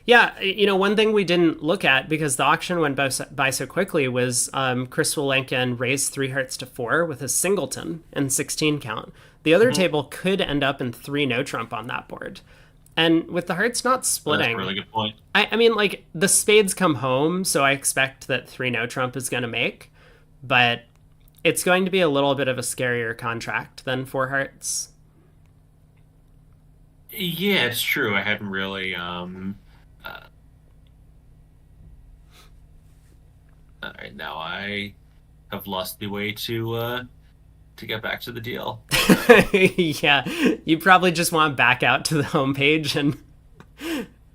Yeah, one thing we didn't look at because the auction went by so quickly was Chris Wolenkin raised three hearts to four with a singleton and 16 count. The other Mhm. table could end up in three no trump on that board. And with the hearts not That's a splitting, really good point. I mean, like, the spades come home, so I expect that three no trump is going to make, but it's going to be a little bit of a scarier contract than four hearts. Yeah, it's true. I hadn't really uh, all right, now I have lost the way to get back to the deal. Yeah, you probably just want back out to the homepage and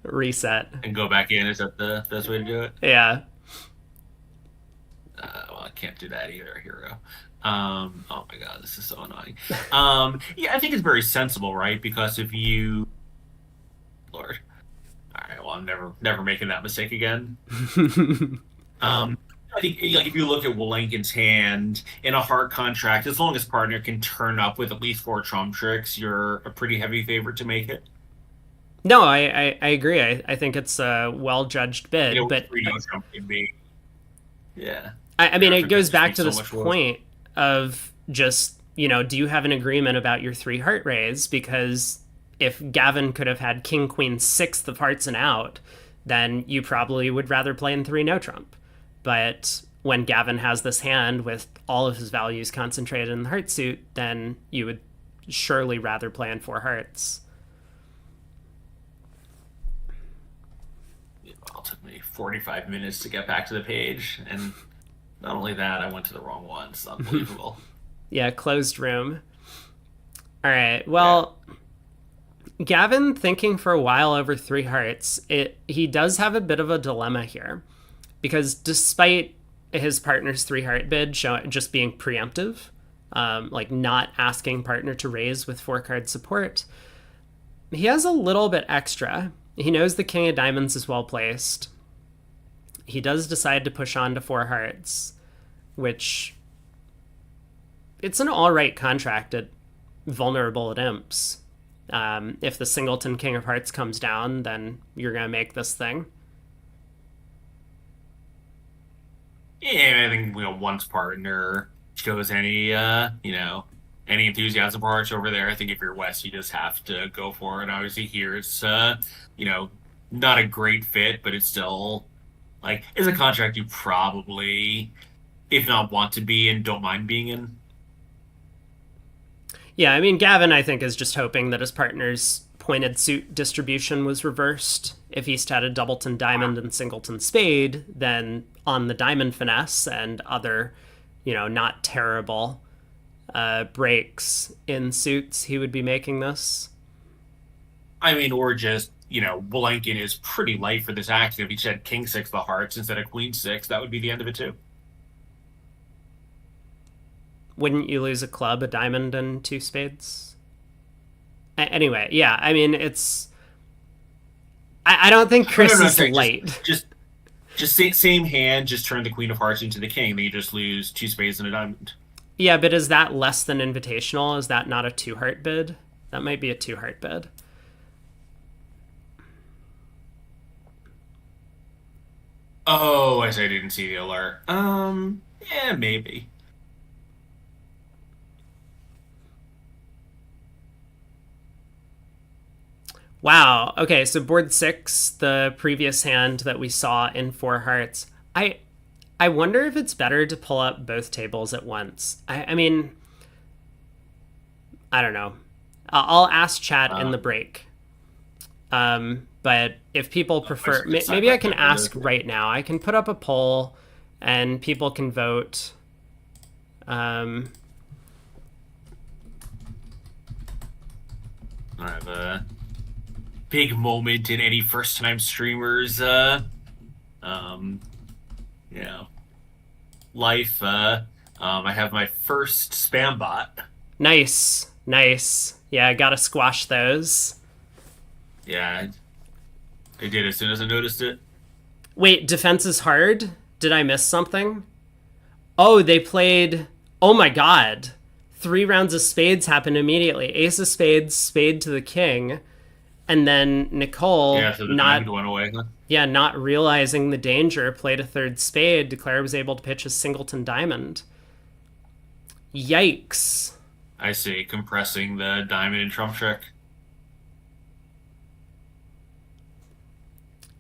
reset. And go back in. Is that the best way to do it? Yeah. Well, I can't do that either, hero. Oh my God, this is so annoying. Yeah, I think it's very sensible, right? Because if you, Lord, all right, well, I'm never making that mistake again. Um, I think like if you look at Wolenkin's hand in a hard contract, as long as partner can turn up with at least four trump tricks, you're a pretty heavy favorite to make it. No, I agree. I think it's a well judged bid, but Three no trump can be, yeah. I mean, I it think that goes just back makes to so this much worse. point of just, do you have an agreement about your three heart raise? Because if Gavin could have had King, Queen, sixth of hearts and out, then you probably would rather play in three no trump. But when Gavin has this hand with all of his values concentrated in the heart suit, then you would surely rather play in four hearts. Well, it took me 45 minutes to get back to the page, and not only that, I went to the wrong one. It's unbelievable. Yeah, closed room. All right. Yeah. Well, Gavin thinking for a while over three hearts, he does have a bit of a dilemma here because despite his partner's three heart bid just being preemptive, like not asking partner to raise with four card support, he has a little bit extra. He knows the King of Diamonds is well placed. He does decide to push on to four hearts, which it's an all right contract at vulnerable at imps. If the singleton King of Hearts comes down, then you're gonna make this thing. Yeah, I think once partner shows any enthusiasm for Arch over there, I think if you're West, you just have to go for it. Obviously, here it's you know not a great fit, but it's still like it's a contract you probably, if not want to be in, don't mind being in. Yeah, I mean Gavin, I think is just hoping that his partner's pointed suit distribution was reversed. If East had a doubleton diamond and singleton spade, then on the diamond finesse and other, not terrible breaks in suits, he would be making this. I mean, or just, blanking is pretty light for this action. If he said king six the hearts instead of queen six, that would be the end of it too. Wouldn't you lose a club, a diamond, and two spades? Anyway, yeah, I mean, it's... I don't think Chris No, is sorry, light. Just same hand, just turn the queen of hearts into the king, then you just lose two spades and a diamond. Yeah, but is that less than invitational? Is that not a two-heart bid? That might be a two-heart bid. Oh, I didn't see the alert. Yeah, maybe. Wow. Okay, so board 6, the previous hand that we saw in four hearts. I wonder if it's better to pull up both tables at once. I mean, I don't know. I'll ask chat in the break. But if people prefer, maybe I can ask right now. I can put up a poll, and people can vote. I have a big moment in any first-time streamers, life. I have my first spam bot. Nice. Yeah, I gotta squash those. Yeah, I did as soon as I noticed it. Wait, defense is hard? Did I miss something? Oh, they played... Oh my god. 3 rounds of spades happened immediately. Ace of spades, spade to the king. And then Nicole, so the diamond went away. Yeah, not realizing the danger, played a third spade. Declare was able to pitch a singleton diamond. Yikes. I see. Compressing the diamond in trump trick.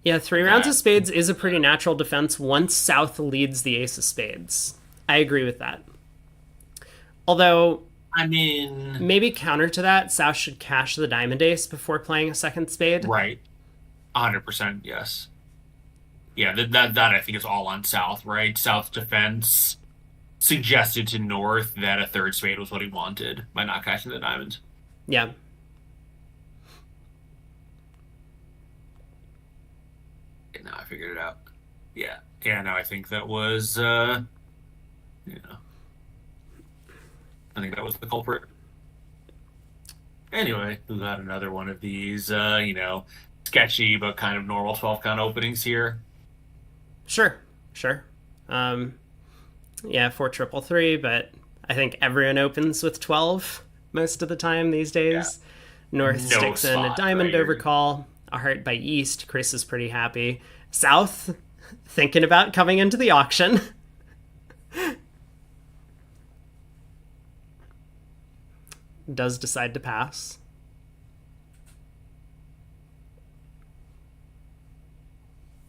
Yeah, 3 rounds of spades is a pretty natural defense once South leads the ace of spades. I agree with that. Although, I mean... maybe counter to that, South should cash the diamond ace before playing a second spade. Right. 100%, yes. Yeah, that I think is all on South, right? South defense suggested to North that a third spade was what he wanted by not cashing the diamond. Yeah. Now I figured it out. Yeah. Yeah, no, I think that was, I think that was the culprit. Anyway, we got another one of these, sketchy but kind of normal 12 count openings here. Sure. Yeah, 4 triple 3, but I think everyone opens with 12 most of the time these days. Yeah. North sticks in a diamond overcall, a heart by East. Chris is pretty happy. South, thinking about coming into the auction. Does decide to pass.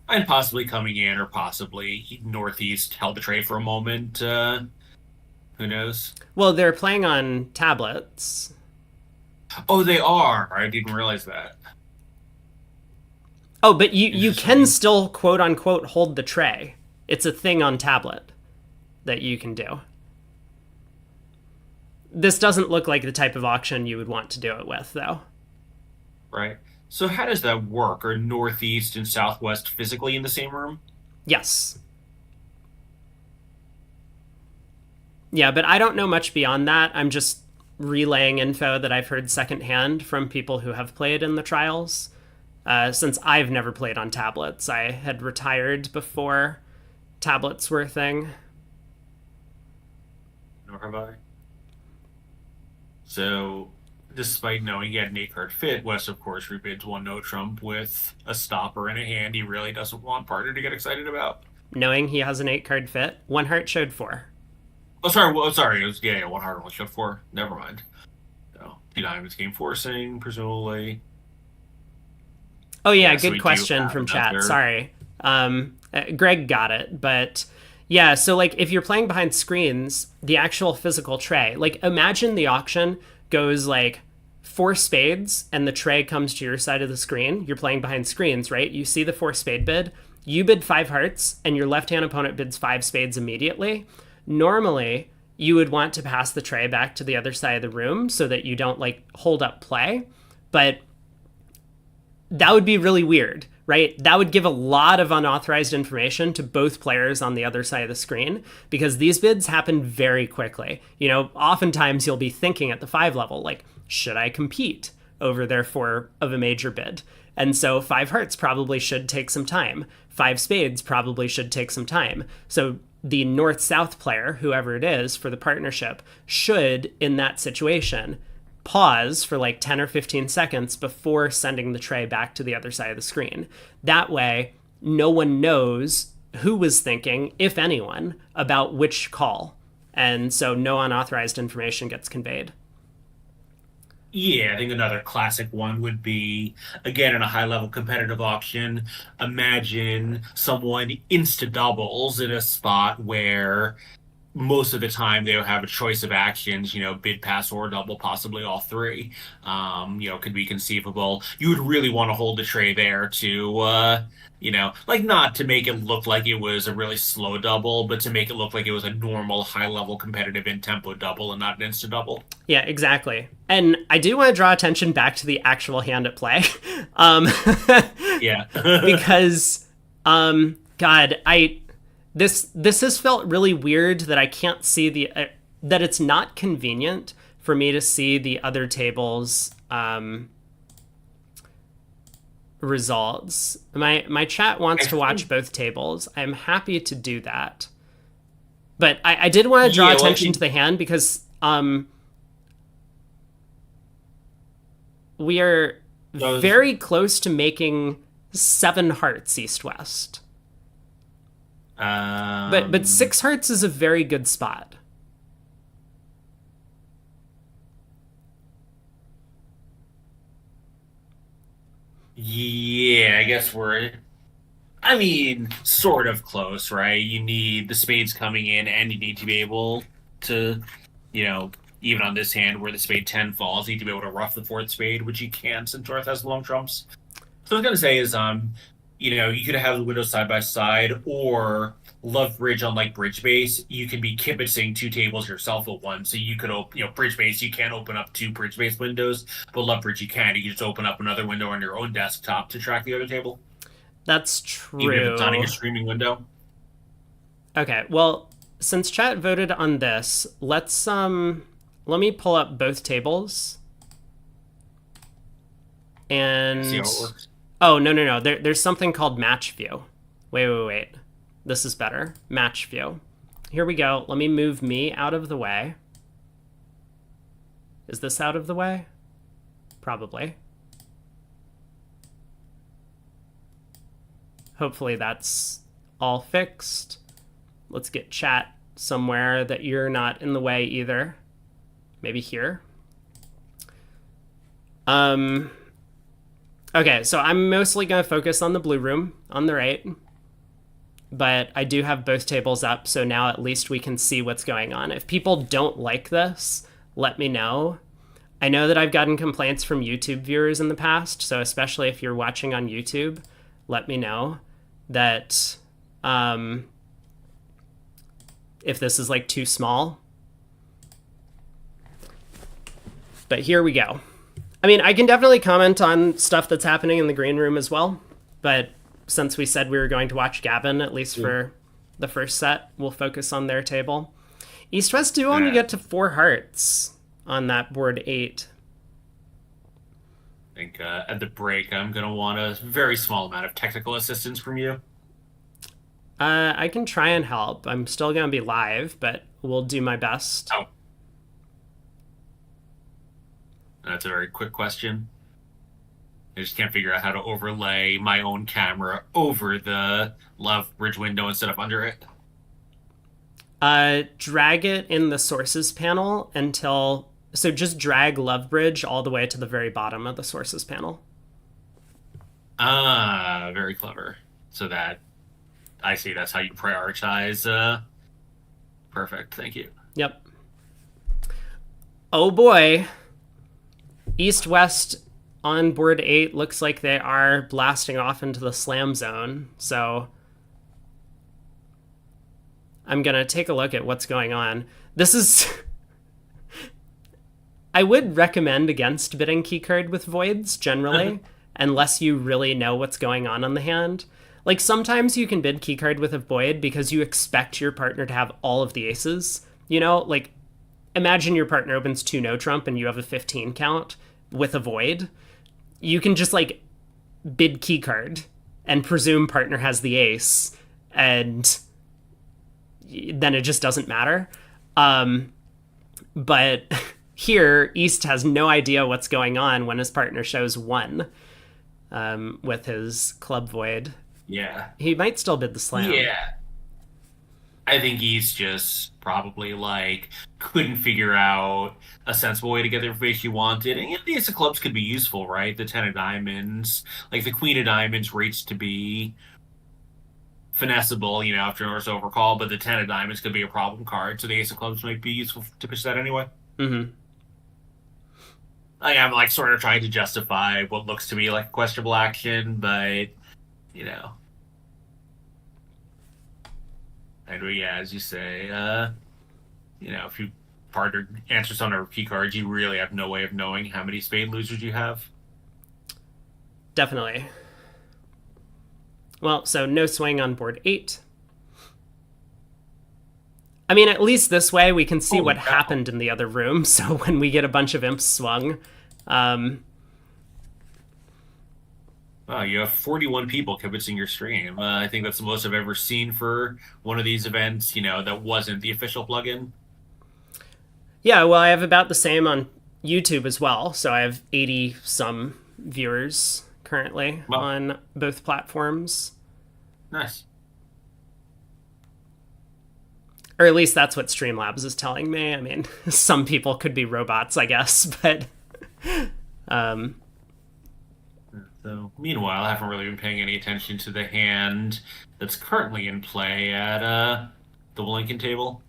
And possibly coming in, or possibly Northeast held the tray for a moment. Who knows? Well, they're playing on tablets. Oh, they are. I didn't realize that. Oh, but you can still, quote-unquote, hold the tray. It's a thing on tablet that you can do. This doesn't look like the type of auction you would want to do it with, though. Right. So how does that work? Are Northeast and Southwest physically in the same room? Yes. Yeah, but I don't know much beyond that. I'm just relaying info that I've heard secondhand from people who have played in the trials. Since I've never played on tablets. I had retired before tablets were a thing. Nor have I. So, despite knowing he had an 8-card fit, West, of course, rebids 1 no trump with a stopper in a hand he really doesn't want partner to get excited about. Knowing he has an 8-card fit, 1 heart showed 4. Oh, sorry. It was, 1 heart only showed 4. Never mind. So, 2 diamonds game forcing, presumably. Oh, yeah, good question from chat. Sorry. Greg got it, but... Yeah, so, like, if you're playing behind screens, the actual physical tray... Like, imagine the auction goes, like, four spades and the tray comes to your side of the screen, you're playing behind screens, right? You see the four spade bid, you bid five hearts, and your left hand opponent bids five spades immediately. Normally, you would want to pass the tray back to the other side of the room so that you don't like hold up play. But that would be really weird, right? That would give a lot of unauthorized information to both players on the other side of the screen because these bids happen very quickly. You know, oftentimes you'll be thinking at the 5 level, like, should I compete over their 4 of a major bid? And so 5 hearts probably should take some time. 5 spades probably should take some time. So the north-south player, whoever it is for the partnership, should, in that situation, pause for like 10 or 15 seconds before sending the tray back to the other side of the screen. That way, no one knows who was thinking, if anyone, about which call. And so no unauthorized information gets conveyed. Yeah, I think another classic one would be, again, in a high level competitive auction, imagine someone insta doubles in a spot where most of the time they'll have a choice of actions, bid, pass, or double, possibly all three. Could be conceivable. You would really want to hold the tray there to, like not to make it look like it was a really slow double, but to make it look like it was a normal, high level competitive in tempo double and not an instant double. Yeah, exactly. And I do want to draw attention back to the actual hand at play. um, Yeah. because, God, this has felt really weird that I can't see that it's not convenient for me to see the other tables results. My chat wants to watch both tables. I'm happy to do that, but I did want to draw attention to the hand because we are very close to making 7 hearts east west. But 6 hearts is a very good spot. Yeah, I guess sort of close, right? You need the spades coming in, and you need to be able to, even on this hand where the spade 10 falls, you need to be able to ruff the fourth spade, which you can't since North has the long trumps. So what I was going to say is, you could have the windows side by side, or Love Bridge on like Bridge Base. You can be kibitzing 2 tables yourself at once. So you could open, Bridge Base, you can't open up 2 Bridge Base windows, but Love Bridge you can. You can just open up another window on your own desktop to track the other table. That's true. Even if it's not in your streaming window. Okay, well, since chat voted on this, let me pull up both tables. And see how it works. Oh, no. There's something called match view. Wait. This is better. Match view. Here we go. Let me move me out of the way. Is this out of the way? Probably. Hopefully that's all fixed. Let's get chat somewhere that you're not in the way either. Maybe here. Okay, so I'm mostly going to focus on the blue room on the right. But I do have both tables up, so now at least we can see what's going on. If people don't like this, let me know. I know that I've gotten complaints from YouTube viewers in the past, so especially if you're watching on YouTube, let me know that if this is like too small. But here we go. I mean, I can definitely comment on stuff that's happening in the green room as well, but since we said we were going to watch Gavin, at least for the first set, we'll focus on their table. East-West do only get to 4 hearts on that board 8. I think at the break, I'm going to want a very small amount of technical assistance from you. I can try and help. I'm still going to be live, but we'll do my best. Oh. That's a very quick question. I just can't figure out how to overlay my own camera over the Love Bridge window instead of under it. Drag it in the sources panel so just drag Love Bridge all the way to the very bottom of the sources panel. Ah, very clever. So that, I see, that's how you prioritize. Perfect, thank you. Yep. Oh boy. East West on board 8 looks like they are blasting off into the slam zone. So I'm going to take a look at what's going on. This is. I would recommend against bidding keycard with voids generally, unless you really know what's going on the hand. Like sometimes you can bid keycard with a void because you expect your partner to have all of the aces. You know, like imagine your partner opens 2 no trump and you have a 15 count with a void. You can just like bid keycard and presume partner has the ace, and then it just doesn't matter. But here, East has no idea what's going on when his partner shows 1 with his club void. Yeah. He might still bid the slam. Yeah. I think he's just probably like couldn't figure out a sensible way to get the information he wanted. And the ace of clubs could be useful, right? The 10 of diamonds, like the queen of diamonds rates to be finessable, after Norse overcall, but the 10 of diamonds could be a problem card, so the ace of clubs might be useful to pitch that anyway. Mm-hmm. I'm like sort of trying to justify what looks to me like a questionable action, but and yeah, as you say, if you partner answers on a key card, you really have no way of knowing how many spade losers you have. Definitely. Well, so no swing on board 8. I mean, at least this way we can see what happened in the other room. So when we get a bunch of imps swung, wow, you have 41 people kibitzing your stream. I think that's the most I've ever seen for one of these events, that wasn't the official plugin. Yeah, well, I have about the same on YouTube as well. So I have 80 some viewers currently on both platforms. Nice. Or at least that's what Streamlabs is telling me. I mean, some people could be robots, I guess, but So, meanwhile, I haven't really been paying any attention to the hand that's currently in play at the Lincoln table.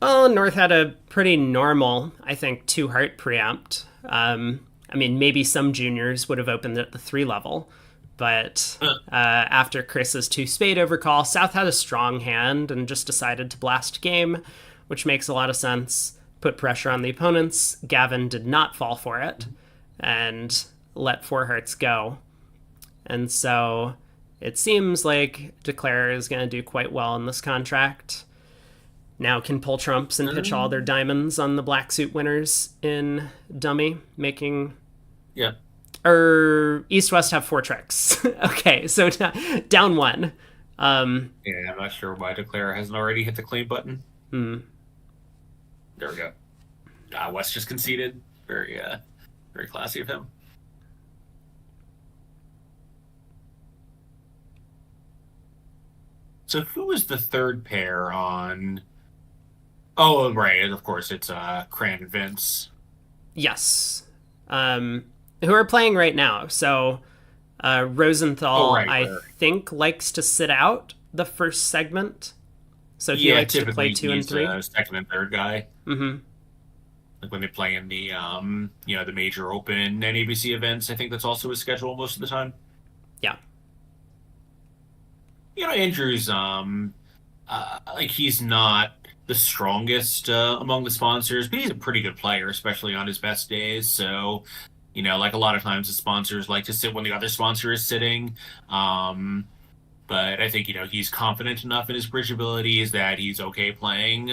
Well, North had a pretty normal, I think, 2-heart preempt. I mean, maybe some juniors would have opened at the 3 level, but after Chris's 2-spade overcall, South had a strong hand and just decided to blast game, which makes a lot of sense. Put pressure on the opponents. Gavin did not fall for it and let 4 hearts go. And so it seems like Declare is going to do quite well in this contract. Now can pull trumps and pitch all their diamonds on the black suit winners in dummy, making... Yeah. Or East-West have 4 tricks. Okay, so down 1. Yeah, I'm not sure why Declare hasn't already hit the claim button. There we go. West just conceded. Very, very classy of him. So who was the third pair on... Oh, right, of course, it's Cran and Vince. Yes. Who are playing right now. So Rosenthal, I think, likes to sit out the first segment. So he likes to play 2 and 3. Second and third guy. Mm-hmm. Like when they play in the the major open and ABC events, I think that's also his schedule most of the time. Yeah. Andrew's he's not the strongest among the sponsors, but he's a pretty good player, especially on his best days. So, like a lot of times the sponsors like to sit when the other sponsor is sitting. But I think, he's confident enough in his bridge abilities that he's okay playing,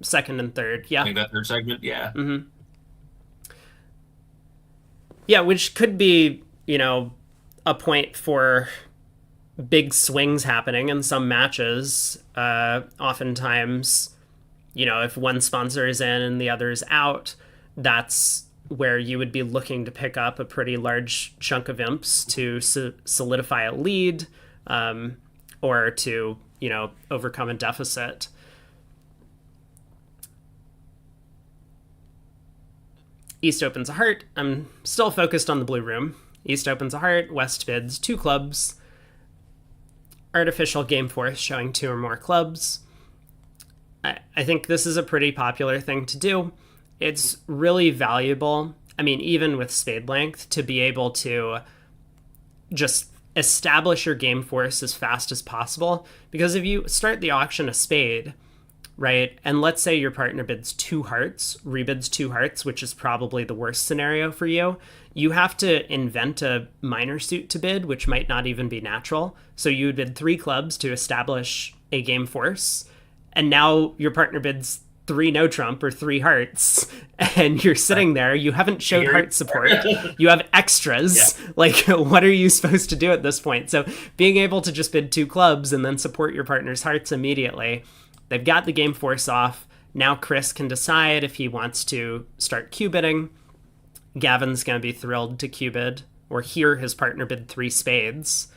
second and third, yeah. I think that third segment, yeah. Mm-hmm. Yeah, which could be, a point for big swings happening in some matches. Oftentimes, if one sponsor is in and the other is out, that's where you would be looking to pick up a pretty large chunk of imps to solidify a lead, or to, overcome a deficit. East opens a heart. I'm still focused on the blue room. East opens a heart. West bids 2 clubs. Artificial game force showing 2 or more clubs. I think this is a pretty popular thing to do. it's really valuable. I mean, even with spade length, to be able to just establish your game force as fast as possible. Because if you start the auction a spade, right, and let's say your partner bids two hearts, rebids two hearts, which is probably the worst scenario for you, you have to invent a minor suit to bid, which might not even be natural. So you would bid three clubs to establish a game force, and now your partner bids three no trump or three hearts, and you're sitting there, you haven't showed heart support, you have extras. Yeah. Like, what are you supposed to do at this point? So being able to just bid two clubs and then support your partner's hearts immediately, they've got the game force off. Now Chris can decide if he wants to start Q-bidding. Gavin's going to be thrilled to Q-bid or hear his partner bid three spades,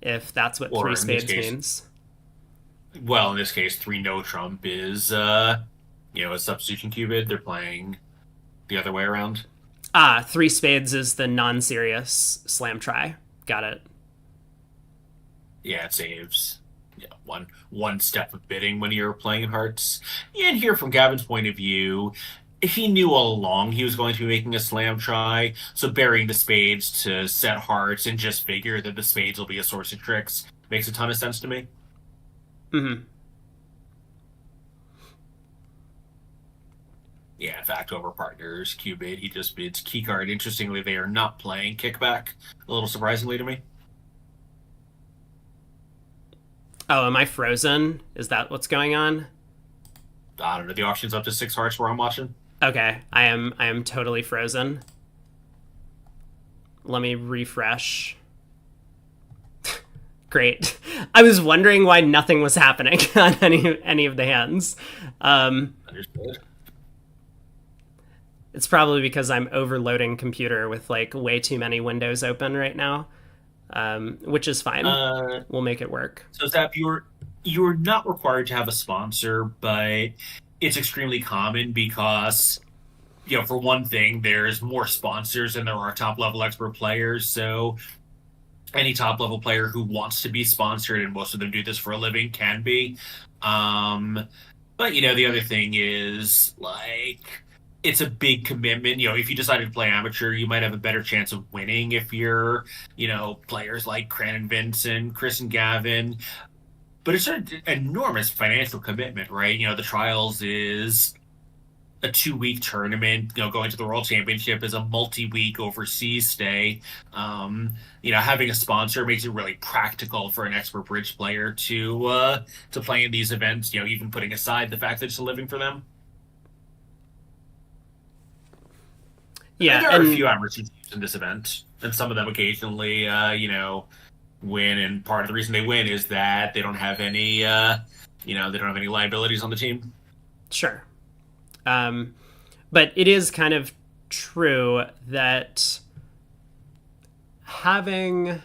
if that's what three spades means. Well, in this case, three no trump is, a substitution Q-bid. They're playing the other way around. Three spades is the non-serious slam try. Got it. Yeah, it saves one step of bidding when you're playing in hearts. And here, from Gavin's point of view, he knew all along he was going to be making a slam try, so burying the spades to set hearts and just figure that the spades will be a source of tricks makes a ton of sense to me. Mm-hmm. Yeah, in fact, over partners, Q-bid, he just bids keycard. Interestingly, they are not playing kickback, a little surprisingly to me. Oh, am I frozen? Is that what's going on? I don't know, the auction's up to six hearts where I'm watching. Okay, I am totally frozen. Let me refresh. Great. I was wondering why nothing was happening on any of the hands. Understood. It's probably because I'm overloading computer with like way too many windows open right now, which is fine. We'll make it work. So Zap, you're not required to have a sponsor, but it's extremely common because, for one thing, there's more sponsors than there are top level expert players. So any top level player who wants to be sponsored, and most of them do this for a living, can be. But the other thing is, like, it's a big commitment. If you decided to play amateur, you might have a better chance of winning if you're, players like Cran and Vincent, Chris and Gavin. But it's an enormous financial commitment, right? The trials is a 2-week tournament. Going to the World Championship is a multi-week overseas stay. Having a sponsor makes it really practical for an expert bridge player to play in these events. Even putting aside the fact that it's a living for them. Yeah, there are a few amateur teams in this event, and some of them occasionally, win. And part of the reason they win is that they don't have any, they don't have any liabilities on the team. Sure. But it is kind of true that having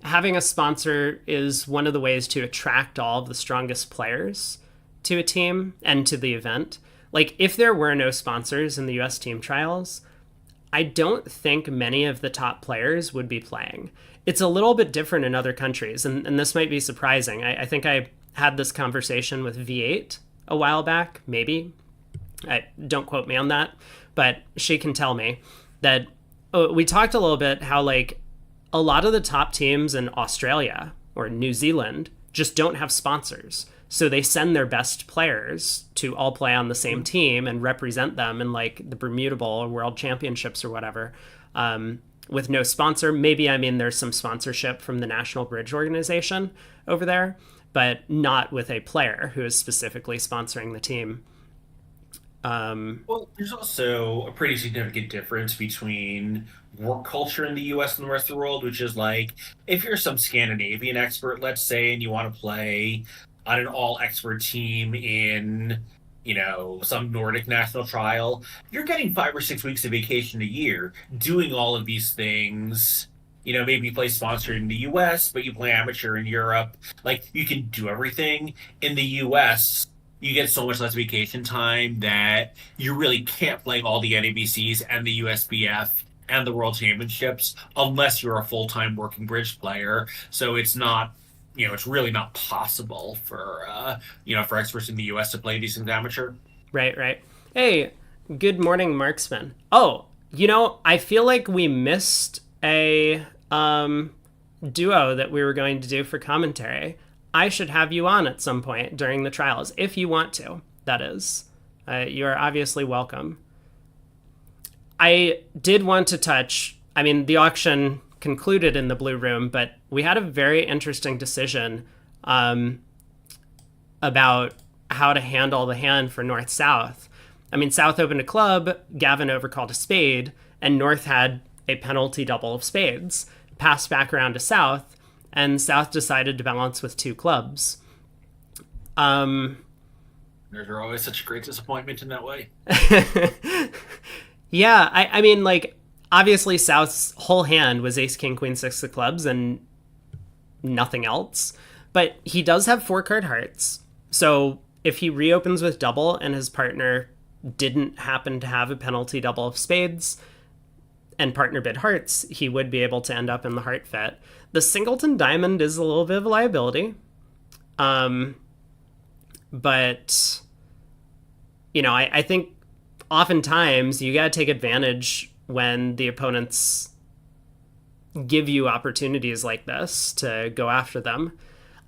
a sponsor is one of the ways to attract all of the strongest players to a team and to the event. Like, if there were no sponsors in the US team trials, I don't think many of the top players would be playing. It's a little bit different in other countries, and this might be surprising. I think I had this conversation with V8 a while back, maybe. Don't quote me on that, but she can tell me that we talked a little bit how, like, a lot of the top teams in Australia or New Zealand just don't have sponsors. So they send their best players to all play on the same team and represent them in, like, the Bermuda Bowl or World Championships or whatever, with no sponsor. Maybe, there's some sponsorship from the National Bridge Organization over there, but not with a player who is specifically sponsoring the team. Well, there's also a pretty significant difference between work culture in the US and the rest of the world, which is like, if you're some Scandinavian expert, let's say, and you want to play on an all-expert team in, some Nordic national trial, you're getting 5 or 6 weeks of vacation a year, doing all of these things. Maybe you play sponsored in the US, but you play amateur in Europe. Like, you can do everything. In the US, you get so much less vacation time that you really can't play all the NABCs and the USBF and the World Championships unless you're a full-time working bridge player. So it's not, it's really not possible for, for experts in the US to play these things amateur. Right. Hey, Good morning, marksman. Oh, I feel like we missed a duo that we were going to do for commentary. I should have you on at some point during the trials, if you want to, that is. You are obviously welcome. I did want to touch, I mean, the auction concluded in the blue room, but we had a very interesting decision about how to handle the hand for North South. I mean, South opened a club, Gavin overcalled a spade, and North had a penalty double of spades. Passed back around to South, and South decided to balance with two clubs. There's always such a great disappointment in that way. Yeah, I mean, like, obviously South's whole hand was ace, king, queen, six of clubs, and nothing else. But he does have four card hearts. So if he reopens with double and his partner didn't happen to have a penalty double of spades and partner bid hearts, he would be able to end up in the heart fit. The singleton diamond is a little bit of a liability. But, I think oftentimes you got to take advantage when the opponents give you opportunities like this to go after them.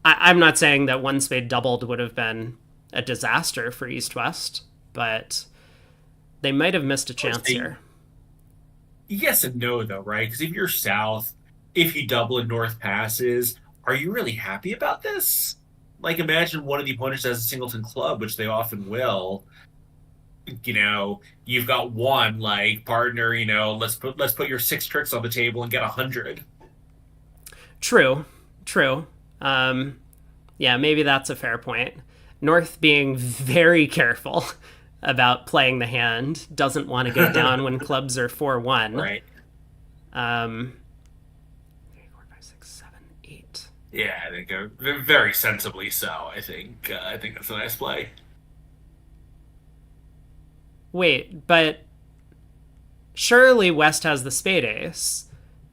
I'm not saying that one spade doubled would have been a disaster for East West, but they might have missed a chance here. Yes and no, though, right? Because if you're South, if you double and North passes, are you really happy about this? Like, imagine one of the opponents has a singleton club, which they often will. You've got one like partner. Let's put your six tricks on the table and get 100. True. Yeah, maybe that's a fair point. North being very careful about playing the hand, doesn't want to go down when clubs are 4-1. Right. 3, 4, 5, 6, 7, 8. Yeah, I think very sensibly so. I think that's a nice play. Wait, but surely West has the spade ace.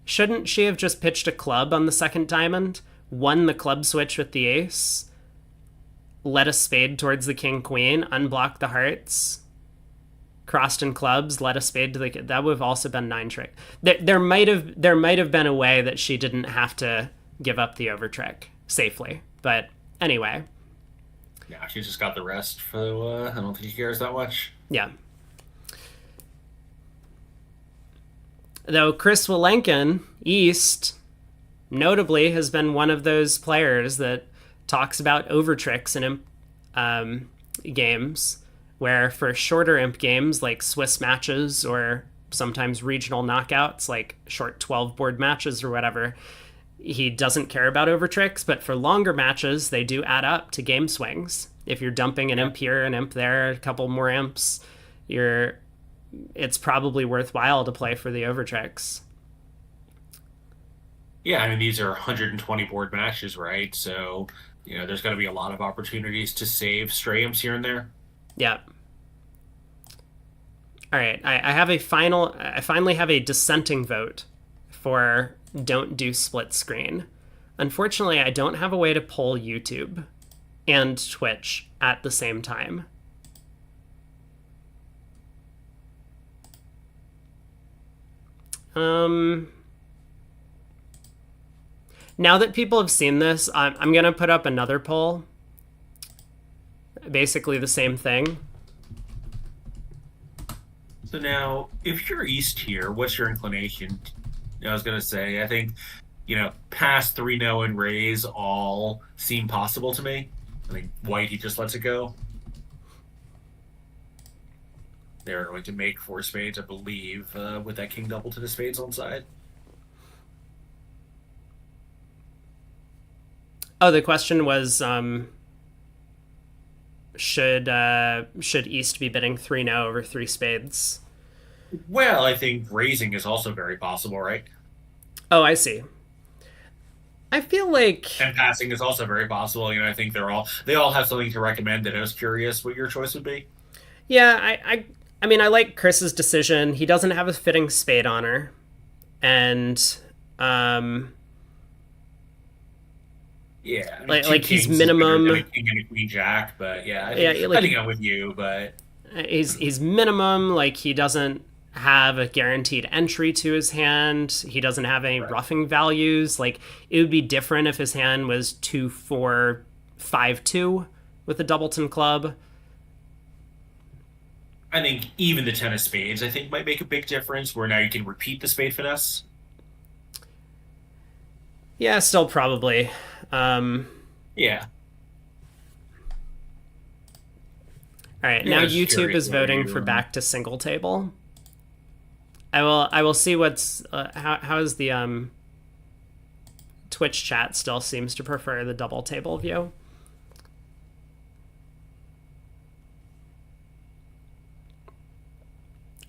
Shouldn't she have just pitched a club on the second diamond, won the club switch with the ace, led a spade towards the king queen, unblocked the hearts, crossed in clubs, led a spade to the that would have also been 9 trick. There might have been a way that she didn't have to give up the over trick safely. But anyway. Yeah, she's just got the rest, so I don't think she cares that much. Yeah. Though Chris Walenkin, East, notably has been one of those players that talks about over tricks in games, where for shorter imp games like Swiss matches or sometimes regional knockouts like short 12 board matches or whatever, he doesn't care about over tricks, but for longer matches they do add up to game swings. If you're dumping an imp here, an imp there, a couple more imps, it's probably worthwhile to play for the over tricks. Yeah, I mean, these are 120 board matches, right? So, there's going to be a lot of opportunities to save stray imps here and there. Yeah. All right, I finally have a dissenting vote for don't do split screen. Unfortunately, I don't have a way to poll YouTube and Twitch at the same time. Now that people have seen this, I'm going to put up another poll. Basically the same thing. So now, if you're East here, what's your inclination? I was going to say, I think, pass 3-0 and raise all seem possible to me. I think White, he just lets it go. They're going to make 4 spades, I believe, with that king double to the spades on side. Oh, the question was, should East be bidding 3-0 over 3 spades? Well, I think raising is also very possible, right? Oh, I see. I feel like... And passing is also very possible. I think they all have something to recommend, and I was curious what your choice would be. Yeah, I mean, I like Chris's decision. He doesn't have a fitting spade on her. And, yeah, like he's minimum king and a queen jack, but yeah, I think I'm with you. But he's minimum. Like, he doesn't have a guaranteed entry to his hand. He doesn't have any Right. roughing values. Like, it would be different if his hand was 2-4-5-2 with a doubleton club. I think even the ten of spades, I think, might make a big difference. Where now you can repeat the spade finesse. Yeah, still probably. Um, Yeah. all right, Yeah, now I was just YouTube curious is where voting you. for back to single table. I will see what's how is the Twitch chat still seems to prefer the double table view.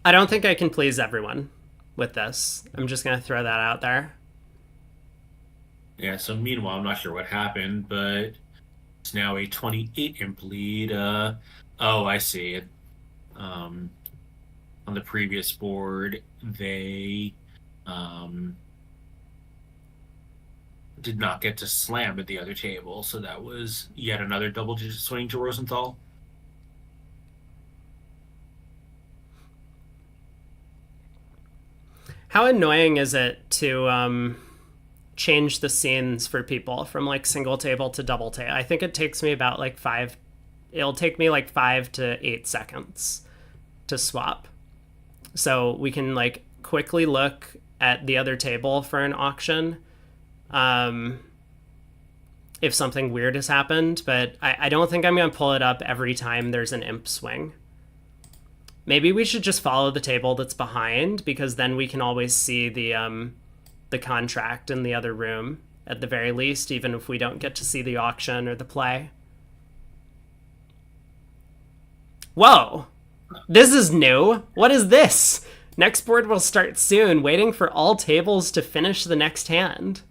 I don't think I can please everyone with this. I'm just gonna throw that out there. Yeah. So meanwhile, I'm not sure what happened, but it's now a 28 imp lead. Oh, I see it. Um, on the previous board, they um did not get to slam at the other table, so that was yet another double-digit swing to Rosenthal. How annoying is it to change the scenes for people from like single table to double table? I think it takes me about like five. It'll take me like 5 to 8 seconds to swap. So we can like quickly look at the other table for an auction. Um, if something weird has happened, but I don't think I'm going to pull it up every time there's an imp swing. Maybe we should just follow the table that's behind, because then we can always see the contract in the other room at the very least, even if we don't get to see the auction or the play. Whoa! This is new. What is this? Next board will start soon, waiting for all tables to finish the next hand.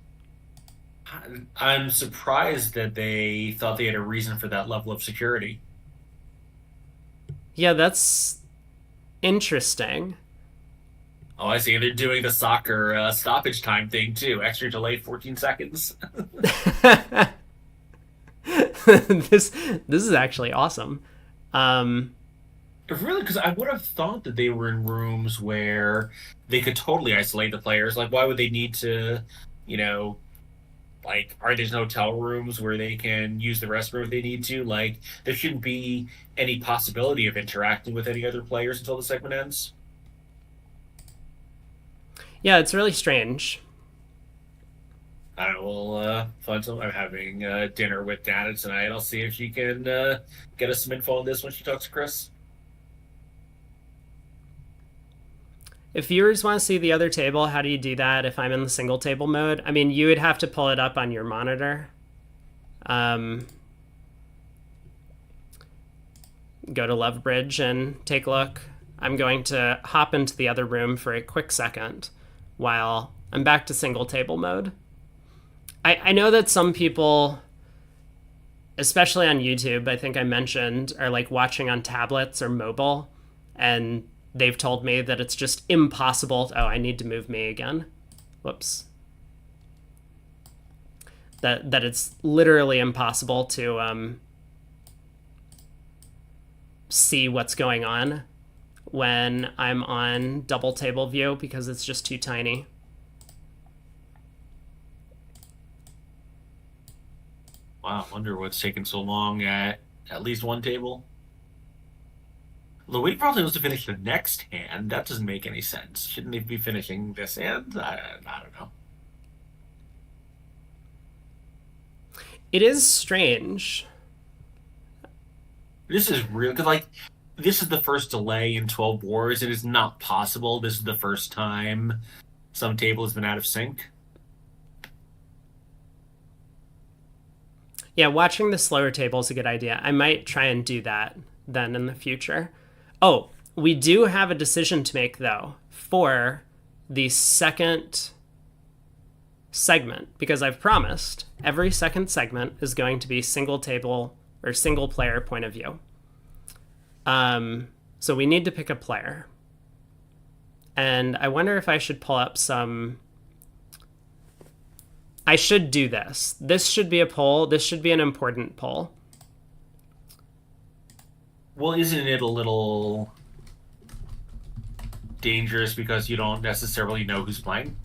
I'm surprised that they thought they had a reason for that level of security. Yeah, that's interesting. Oh, I see. They're doing the soccer stoppage time thing too. Extra delay, 14 seconds. This is actually awesome. Um, Really, because I would have thought that they were in rooms where they could totally isolate the players. Like, why would they need to, you know, like, are there hotel rooms where they can use the restroom if they need to? Like, there shouldn't be any possibility of interacting with any other players until the segment ends. yeah, it's really strange. I don't know. We'll find some. I'm having dinner with Dana tonight. I'll see if she can get us some info on this when she talks to Chris. If viewers want to see the other table, how do you do that if I'm in the single table mode? I mean, you would have to pull it up on your monitor. Um, go to Lovebridge and take a look. I'm going to hop into the other room for a quick second while I'm back to single table mode. I know that some people, especially on YouTube, I think I mentioned, are like watching on tablets or mobile, and they've told me that it's just impossible. Oh, I need to move me again. Whoops. That it's literally impossible to see what's going on when I'm on double table view because it's just too tiny. Wow, I wonder what's taking so long at least one table. The wait probably was to finish the next hand. That doesn't make any sense. Shouldn't they be finishing this hand? I don't know. It is strange. This is real because like this is the first delay in 12 wars. It is not possible. This is the first time some table has been out of sync. Yeah, watching the slower table is a good idea. I might try and do that then in the future. Oh, we do have a decision to make, though, for the second segment, because I've promised every second segment is going to be single table or single player point of view. So we need to pick a player. And I wonder if I should pull up some... I should do this. This should be a poll. This should be an important poll. Well, isn't it a little dangerous because you don't necessarily know who's playing?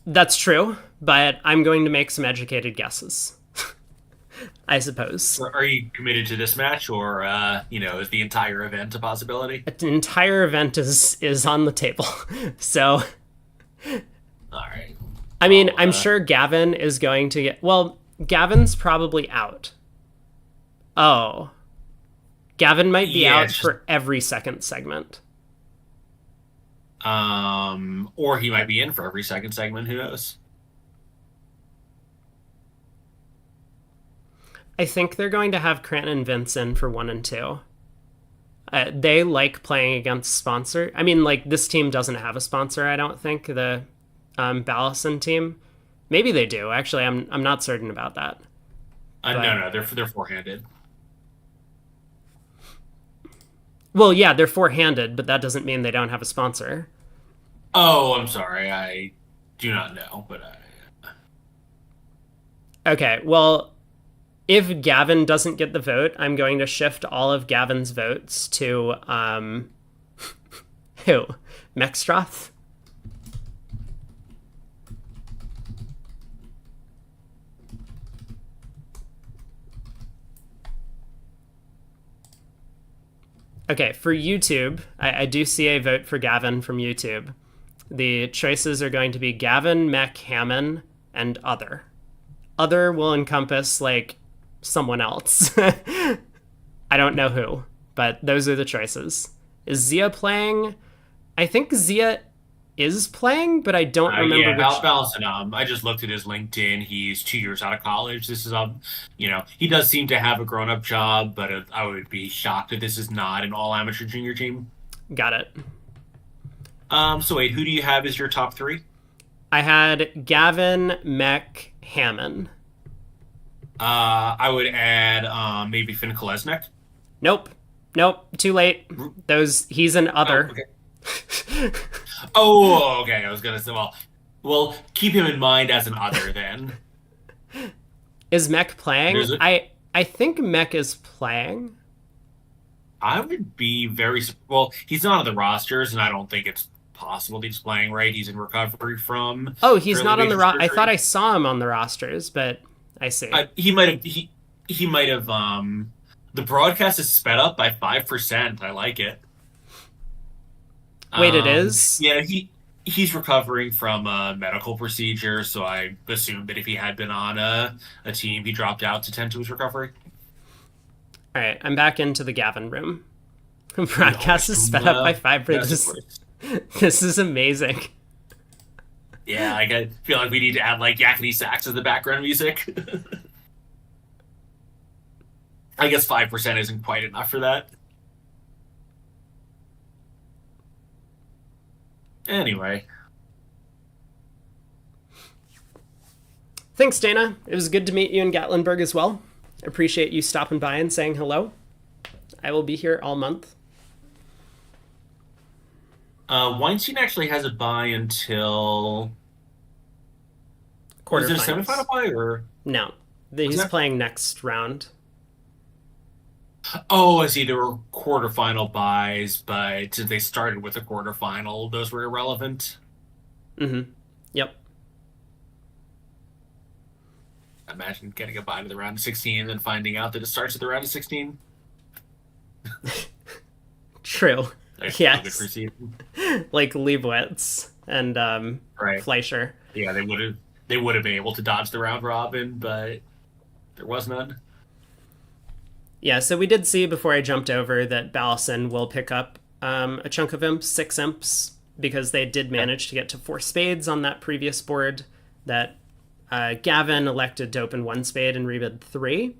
That's true, but I'm going to make some educated guesses, I suppose. Are you committed to this match, or is the entire event a possibility? An entire event is on the table. So, All right. I mean, Well, I'm sure Gavin is going to get. Well, Gavin's probably out. Oh, Gavin might be yeah, out it's just for every second segment. or he might be in for every second segment. Who knows? I think they're going to have Cranton and Vince in for 1 and 2. They like playing against sponsor. I mean, like this team doesn't have a sponsor. I don't think the Ballison team. Maybe they do. Actually, I'm not certain about that. No, But no, they're four-handed. well, yeah, they're four-handed, but that doesn't mean they don't have a sponsor. Oh, I'm sorry, I do not know, but Okay, well, if Gavin doesn't get the vote, I'm going to shift all of Gavin's votes to who? Mextroth? Okay, for YouTube, I do see a vote for Gavin from YouTube. The choices are going to be Gavin, Mech, Hammond, and other. Other will encompass, like, someone else. I don't know who, but those are the choices. Is Zia playing? I think Zia is playing, but I don't remember yeah, which. Ballison. I just looked at his LinkedIn. He's 2 years out of college. This is he does seem to have a grown-up job, but I would be shocked that this is not an all-amateur junior team. Got it. So wait, who do you have as your top three? I had Gavin, Mech, Hammond. I would add maybe Finn Kolesnik. Nope. Nope. Too late. He's an Oh, other. okay. Oh, okay. I was gonna say, well, keep him in mind as an other then. Is Mech playing? There's a, I think Mech is playing. I would be well. He's not on the rosters, and I don't think it's possible that he's playing. Right? He's in recovery from Oh, he's fairly not on the major I thought surgery. I saw him on the rosters, but I see. He might have he might have the broadcast is sped up by 5%. I like it. Wait, it is? Yeah, he's recovering from a medical procedure, so I assumed that if he had been on a team, he dropped out to tend to his recovery. All right, I'm back into the Gavin room. No, Broadcast is sped up by 5 for yes, of this. course. This is amazing. Yeah, I feel like we need to add like yakety sax as the background music. I guess 5% isn't quite enough for that. Anyway, Thanks, Dana. It was good to meet you in Gatlinburg as well. Appreciate you stopping by and saying hello. I will be here all month. Weinstein actually has a bye until. Was it a Quarterfinals. semifinal bye or No, was he's that? playing next round. Oh, I see. There were quarterfinal buys, but since they started with a quarterfinal, those were irrelevant. Mm-hmm. Yep. Imagine getting a bye to the round of 16 and then finding out that it starts at the round of 16. True. That's not good for Yes. season. Like Leibowitz and Right. Fleischer. Yeah, they would have been able to dodge the round robin, but there was none. Yeah, so we did see before I jumped over that Ballison will pick up a chunk of imps, 6 imps, because they did Yeah. manage to get to 4 spades on that previous board that Gavin elected to open 1 spade and rebid 3.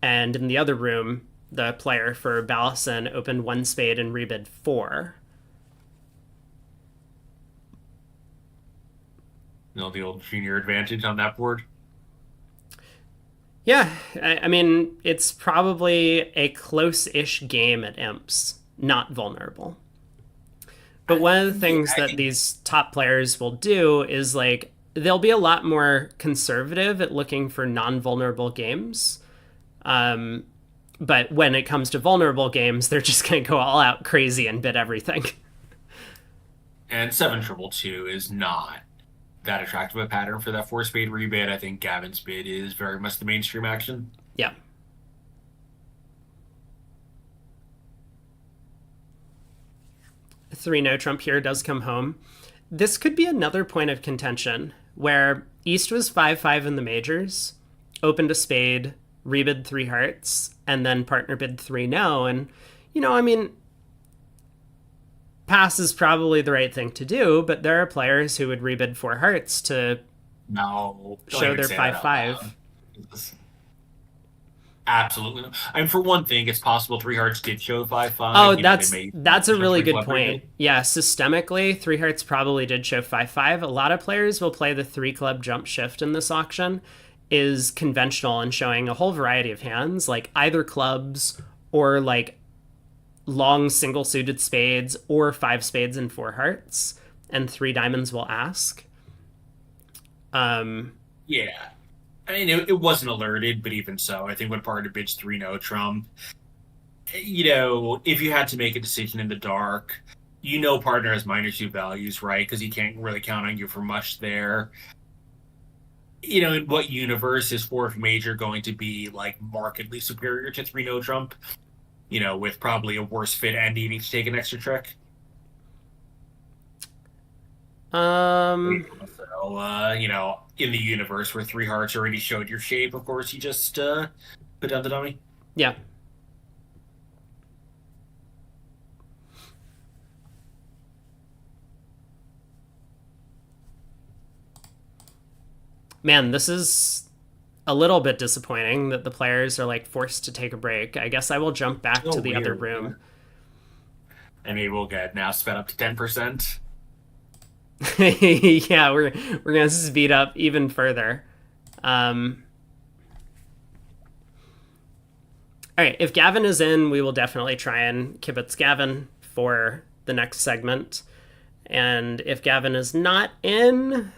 And in the other room, the player for Ballison opened 1 spade and rebid 4. The old junior advantage on that board. Yeah, I mean, it's probably a close-ish game at imps, not vulnerable. But one of the things I that think these top players will do is like they'll be a lot more conservative at looking for non-vulnerable games. Um, But when it comes to vulnerable games, they're just going to go all out crazy and bid everything. And 7 2 is not that attractive a pattern for that 4 spade rebid. I think Gavin's bid is very much the mainstream action. Yeah. Three no trump here does come home. This could be another point of contention where East was 5-5 in the majors, opened a spade, rebid 3 hearts, and then partner bid 3 no. And, I mean, pass is probably the right thing to do, but there are players who would rebid 4 hearts to No, don't show even their say that out 5-5. loud. Absolutely. No. I mean, for one thing, it's possible 3 hearts did show 5-5. Oh, They that's may that's a show really three good club point. rebid. Yeah, systemically, 3 hearts probably did show 5-5. A lot of players will play the 3 club jump shift in this auction, is conventional and showing a whole variety of hands, like either clubs or like long single suited spades or 5 spades and 4 hearts, and 3 diamonds will ask. Yeah. I mean, it wasn't alerted, but even so, I think when partner bids 3 no trump, if you had to make a decision in the dark, partner has -2 values, right? Because he can't really count on you for much there. In what universe is fourth major going to be like markedly superior to 3 no trump? With probably a worse fit and needing to take an extra trick. Um, So, in the universe where 3 hearts already showed your shape, of course, you just put down the dummy. yeah. Man, this is a little bit disappointing that the players are like forced to take a break. I guess I will jump back So to the other weird. room. And maybe we'll get now sped up to 10%. Yeah, we're gonna speed up even further. Um, all right, if Gavin is in, we will definitely try and kibitz Gavin for the next segment. And if Gavin is not in,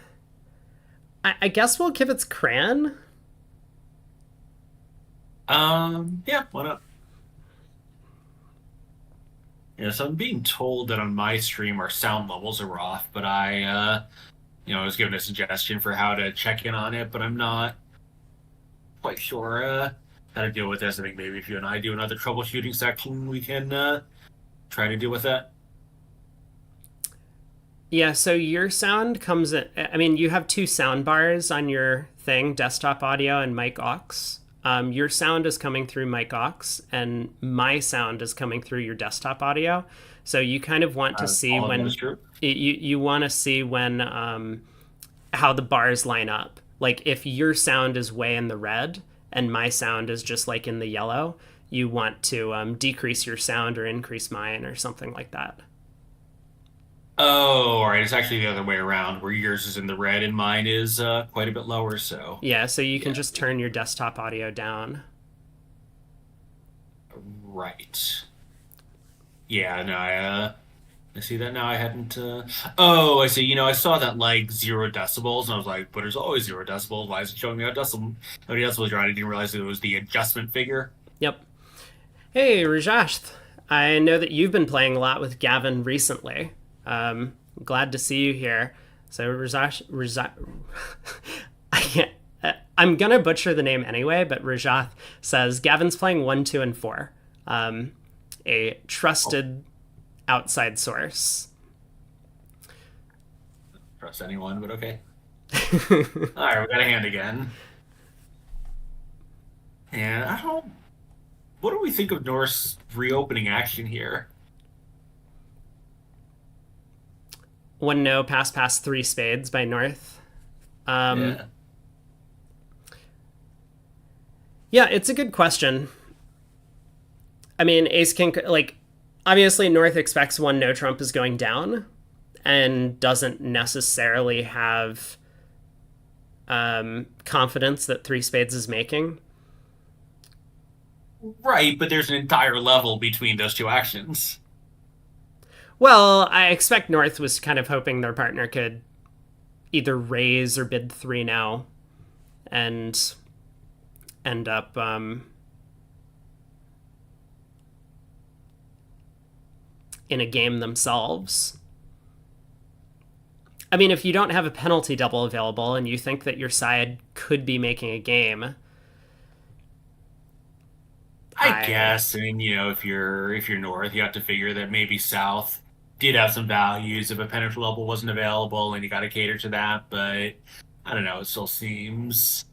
I guess we'll kibitz Cran. Yeah, why not? So I'm being told that on my stream our sound levels are off, but I was given a suggestion for how to check in on it, but I'm not quite sure how to deal with this. I think maybe if you and I do another troubleshooting section, we can try to deal with that. Yeah, so your sound comes in. I mean, you have 2 sound bars on your thing, desktop audio and mic aux. Your sound is coming through mic aux, and my sound is coming through your desktop audio. So you kind of want to see All of that when is true. you want to see when how the bars line up. Like if your sound is way in the red and my sound is just like in the yellow, you want to decrease your sound or increase mine or something like that. Oh, all right. It's actually the other way around, where yours is in the red and mine is quite a bit lower. So, Yeah, so you can yeah, just turn your desktop audio down. right. Yeah, no, I see that now. I hadn't. Oh, I see. I saw that like 0 decibels, and I was like, but there's always 0 decibels. Why is it showing me how many decibels you're on? I didn't realize it was the adjustment figure. Yep. Hey, Rajash. I know that you've been playing a lot with Gavin recently. Glad to see you here. So, I can't. I'm gonna butcher the name anyway, but Rajath says Gavin's playing 1, 2, and 4. A trusted outside source. Trust anyone, but okay. All right, we got a hand again. And I don't. What do we think of Norse reopening action here? 1 no, pass 3 spades by North. Yeah. Yeah, it's a good question. I mean, Ace King, like, obviously North expects 1 no trump is going down and doesn't necessarily have confidence that 3 spades is making. Right, but there's an entire level between those two actions. Well, I expect North was kind of hoping their partner could either raise or bid 3 now and end up in a game themselves. I mean, if you don't have a penalty double available and you think that your side could be making a game, I I guess, and if you're north, you have to figure that maybe south did have some values if a penalty level wasn't available, and you got to cater to that. But I don't know. It still seems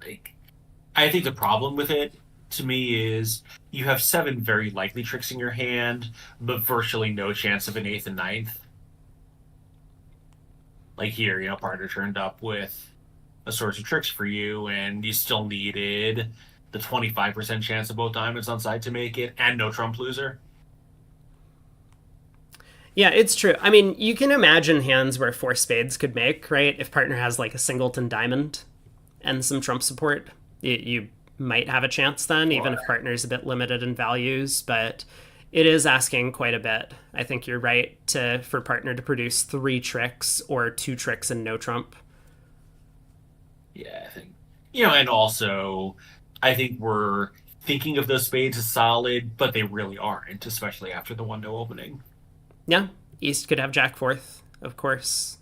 like I think the problem with it to me is you have seven very likely tricks in your hand, but virtually no chance of an eighth and ninth. Like here, partner turned up with a source of tricks for you, and you still needed the 25% chance of both diamonds on side to make it, and no trump loser. Yeah, it's true. I mean, you can imagine hands where four spades could make, right? If partner has like a singleton diamond and some trump support, you might have a chance then, even if Or partner's a bit limited in values. But it is asking quite a bit. I think you're right to for partner to produce three tricks or two tricks and no trump. yeah, I think and also I think we're thinking of those spades as solid, but they really aren't, especially after the 1-no opening. Yeah, East could have Jack fourth, of course.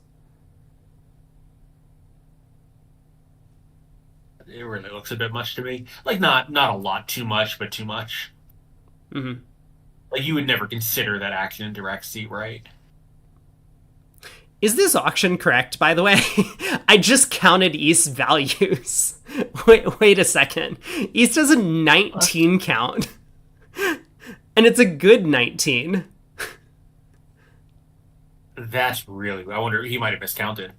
It really looks a bit much to me. Like not a lot too much, but too much. Hmm. Like you would never consider that action in direct seat, right? Is this auction correct, by the way? I just counted East's values. Wait a second. East has a What? 19 count, and it's a good 19. That's really. I wonder he might have miscounted.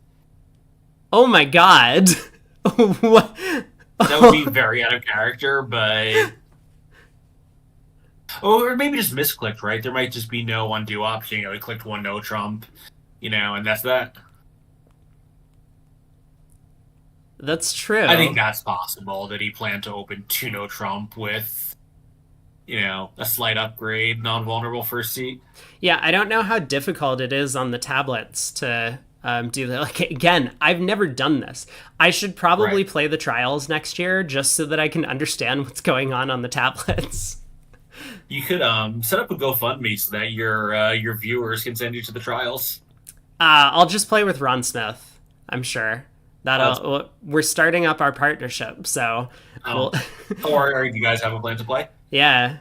Oh my god. What? That would be very out of character, but or maybe just misclicked, right? There might just be no undo option. He clicked 1-no trump, and that's that. That's I think true. that's possible that he planned to open 2-no trump with, a slight upgrade, non-vulnerable first seat. Yeah, I don't know how difficult it is on the tablets to do that. Like, again, I've never done this. I should probably Right. play the trials next year just so that I can understand what's going on the tablets. You could set up a GoFundMe so that your viewers can send you to the trials. I'll just play with Ron Smith. I'm sure Uh, that'll. We're starting up our partnership, so we'll. um, or do you guys have a plan to play? Yeah,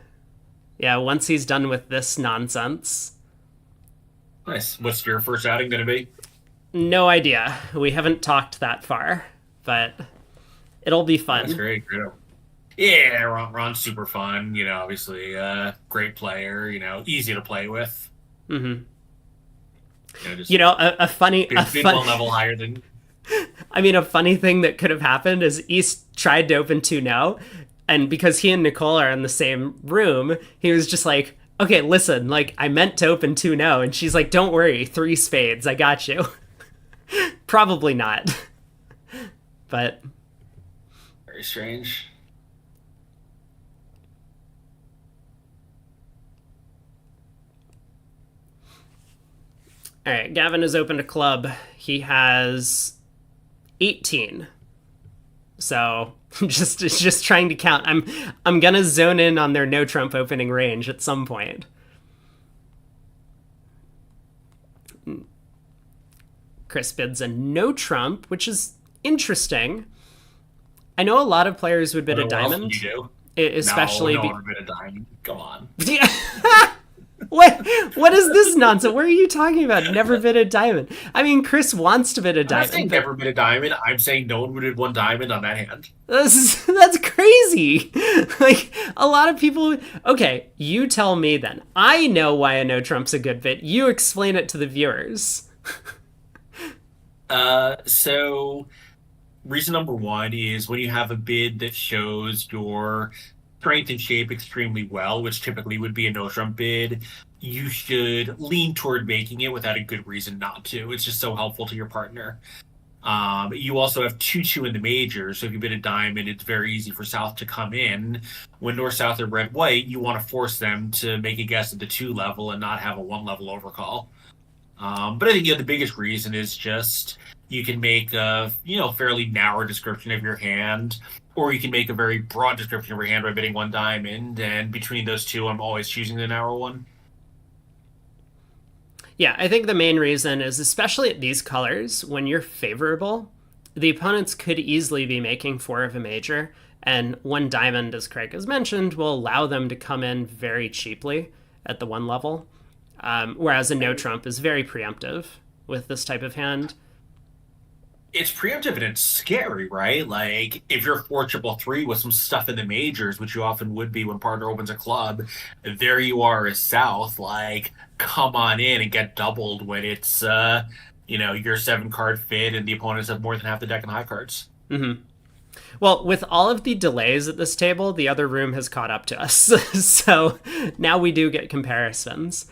yeah. Once he's done with this nonsense, Nice. What's your first outing going to be? no idea. We haven't talked that far, but it'll be That's fun. great. Great. Yeah, Ron's super fun. Obviously, great player. Easy to play with. Hmm. Just You know, a funny, a been fun. one level higher than. I mean, a funny thing that could have happened is East tried to open 2-0, and because he and Nicole are in the same room, he was just like, "Okay, listen, like I meant to open 2-0," and she's like, "Don't worry, three spades, I got you." Probably not, but Very strange. all right. Gavin has opened a club. He has 18. So just trying to count. I'm gonna zone in on their no trump opening range at some point. Chris bids a no trump, which is interesting. I know a lot of players would bid a What else would diamond, you do? No, especially no one would bid a dime. Come on. what is this nonsense? What are you talking about? Never bid a diamond. I mean, Chris wants to bid a I'm not diamond, saying but never bid a diamond. I'm saying no one would bid one diamond on that hand. that's crazy. Like a lot of people. Okay, you tell me then. I know why a no trump's a good bid. You explain it to the viewers. So reason number one is when you have a bid that shows your strength and shape extremely well, which typically would be a no trump bid, you should lean toward making it without a good reason not to. It's just so helpful to your partner. You also have 2-2 in the majors, so if you bid a diamond, it's very easy for South to come in. When North, South, or Red, White, you want to force them to make a guess at the 2 level and not have a 1 level overcall. But I think the biggest reason is just you can make a fairly narrow description of your hand, or you can make a very broad description of your hand by bidding one diamond. And between those two, I'm always choosing the narrow one. Yeah, I think the main reason is, especially at these colors, when you're favorable, the opponents could easily be making four of a major, and one diamond, as Craig has mentioned, will allow them to come in very cheaply at the one level. Whereas a no trump is very preemptive with this type of hand. It's preemptive and it's scary, right? Like if you're 4-3 with some stuff in the majors, which you often would be when partner opens a club, there you are as South. Like, come on in and get doubled when it's your 7 card fit and the opponents have more than half the deck in high cards. Mm-hmm. Well, with all of the delays at this table, the other room has caught up to us. So now we do get comparisons.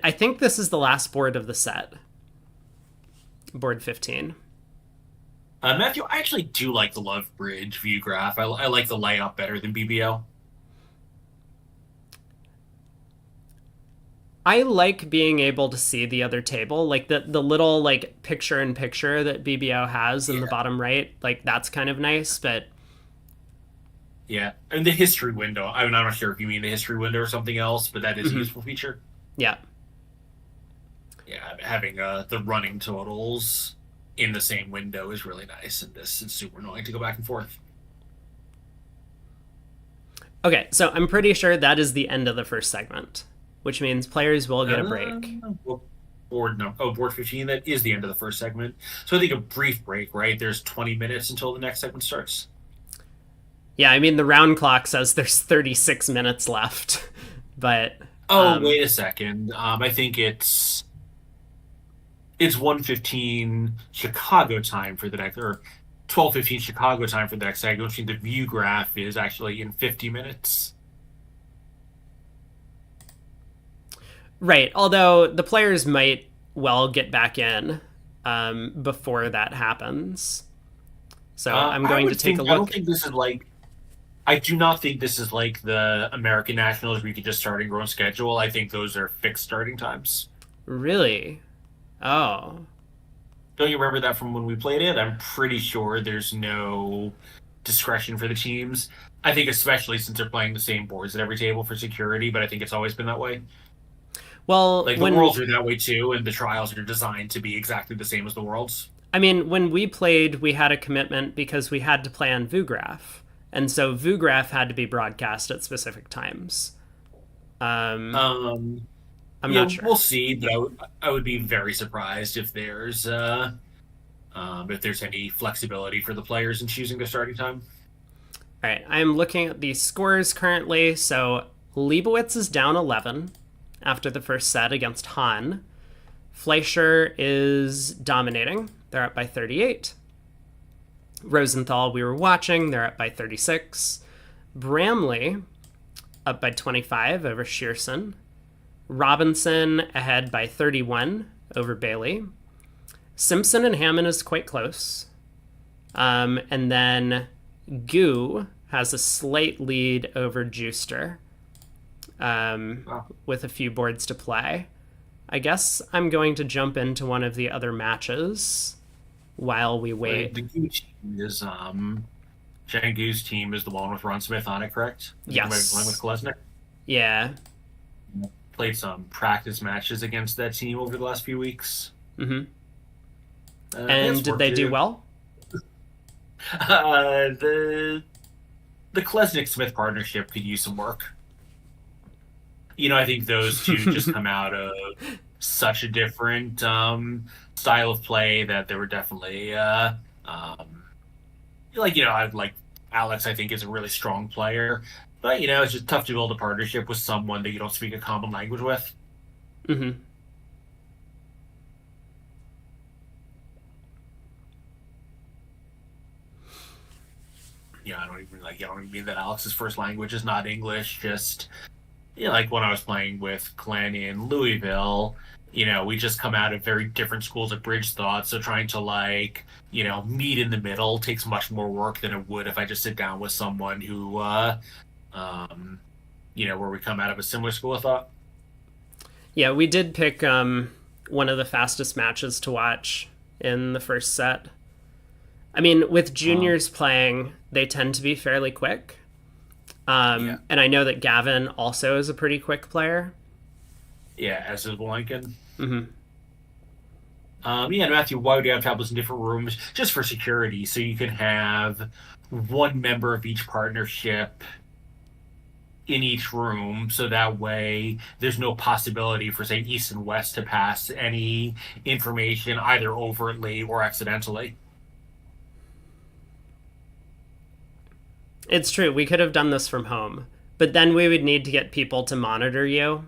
I think this is the last board of the set, board 15. Matthew, I actually do like the Love Bridge view graph. I like the layout better than BBO. I like being able to see the other table, like the little like picture in picture that BBO has in the Yeah. bottom right. Like that's kind of nice, but Yeah. And the history window. I'm not sure if you mean the history window or something else, but that is a mhm. useful feature. Yeah. Yeah, having the running totals in the same window is really nice, and this is super annoying to go back and forth. Okay, so I'm pretty sure that is the end of the first segment, which means players will get a break. What board no? Oh, board 15. That is the end of the first segment. So I think a brief break, right? There's 20 minutes until the next segment starts. Yeah, I mean the round clock says there's 36 minutes left, but Oh, wait a second. I think it's 1:15 Chicago time for the next, or 12:15 Chicago time for the next segment, which means the view graph is actually in 50 minutes. right. Although the players might well get back in before that happens. So I'm I going to would take a think, I don't look. think this is like, I do not think this is like the American Nationals where you can just start and your own schedule. I think those are fixed starting times. Really? Oh, Don't you remember that from when we played it? I'm pretty sure there's no discretion for the teams. I think especially since they're playing the same boards at every table for security, but I think it's always been that way. well, Like the when worlds are that way too, and the trials are designed to be exactly the same as the worlds. I mean, when we played, we had a commitment because we had to play on VuGraph. And so VuGraph had to be broadcast at specific times. Um, Um, I'm yeah, not sure. we'll see, but I would be very surprised if there's any flexibility for the players in choosing their starting time. All right, I'm looking at the scores currently. So Leibowitz is down 11 after the first set against Hahn. Fleischer is dominating. They're up by 38. Rosenthal, we were watching. They're up by 36. Bramley up by 25 over Shearson. Robinson ahead by 31 over Bailey. Simpson and Hammond is quite close. And then Goo has a slight lead over Juicer Wow. with a few boards to play. I guess I'm going to jump into one of the other matches while we Right, wait. the Goo team is Jen Goo's team is the one with Ron Smith on it, correct? I think he might be playing with Yes. Kolesnik. Yeah. Played some practice matches against that team over the last few weeks. Hmm. They have And some did work they to do do. well? The Kolesnik Smith partnership could use some work. I think those two just come out of such a different style of play that they were definitely um, I like Alex. I think is a really strong player, but it's just tough to build a partnership with someone that you don't speak a common language with. Hmm. I don't even mean that Alex's first language is not English. Just like when I was playing with Glenn in Louisville, we just come out of very different schools of bridge thought. So trying to meet in the middle takes much more work than it would if I just sit down with someone who, um, where we come out of a similar school of thought. Yeah, we did pick one of the fastest matches to watch in the first set. I mean, with Um, juniors playing, they tend to be fairly quick. yeah, And I know that Gavin also is a pretty quick player. yeah, as is Blanken. Hmm. Yeah, Matthew, why would you have tablets in different rooms? Just for security, so you can have one member of each partnership in each room, so that way there's no possibility for, say, East and West to pass any information either overtly or accidentally. It's true. We could have done this from home, but then we would need to get people to monitor you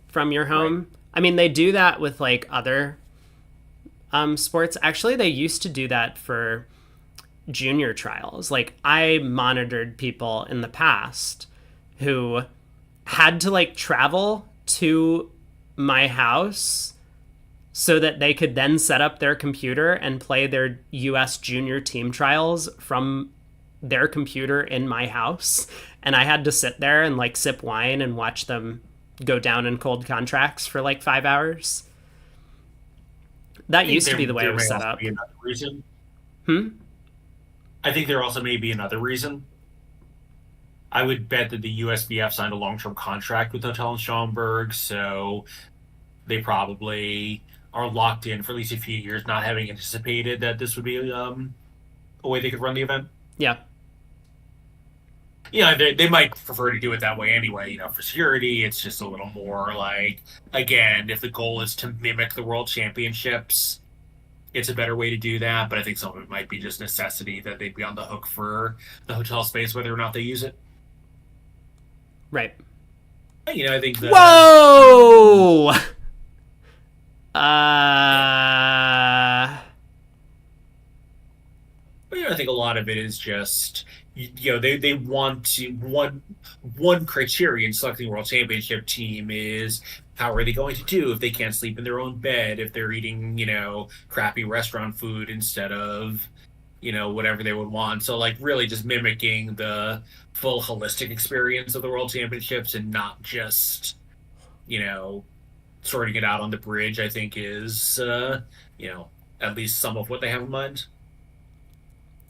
from your Right. home. I mean, they do that with like other sports. Actually, they used to do that for junior trials. Like, I monitored people in the past who had to like travel to my house so that they could then set up their computer and play their US junior team trials from their computer in my house. And I had to sit there and like sip wine and watch them go down in cold contracts for like 5 hours. I That think used to be the way it there was may set also up. be another reason. Hmm? I think there also may be another reason. I would bet that the USBF signed a long-term contract with Hotel in Schaumburg, so they probably are locked in for at least a few years, not having anticipated that this would be a way they could run the event. Yeah. They might prefer to do it that way anyway. For security, it's just a little more like, again, if the goal is to mimic the World Championships, it's a better way to do that. But I think some of it might be just necessity that they'd be on the hook for the hotel space, whether or not they use it. Right. I think Whoa! yeah, I think a lot of it is just they want to one criterion in selecting a world championship team is how are they going to do if they can't sleep in their own bed, if they're eating crappy restaurant food instead of whatever they would want. So like really just mimicking the full holistic experience of the world championships and not just you know sorting it out on the bridge, I think is you know at least some of what they have in mind.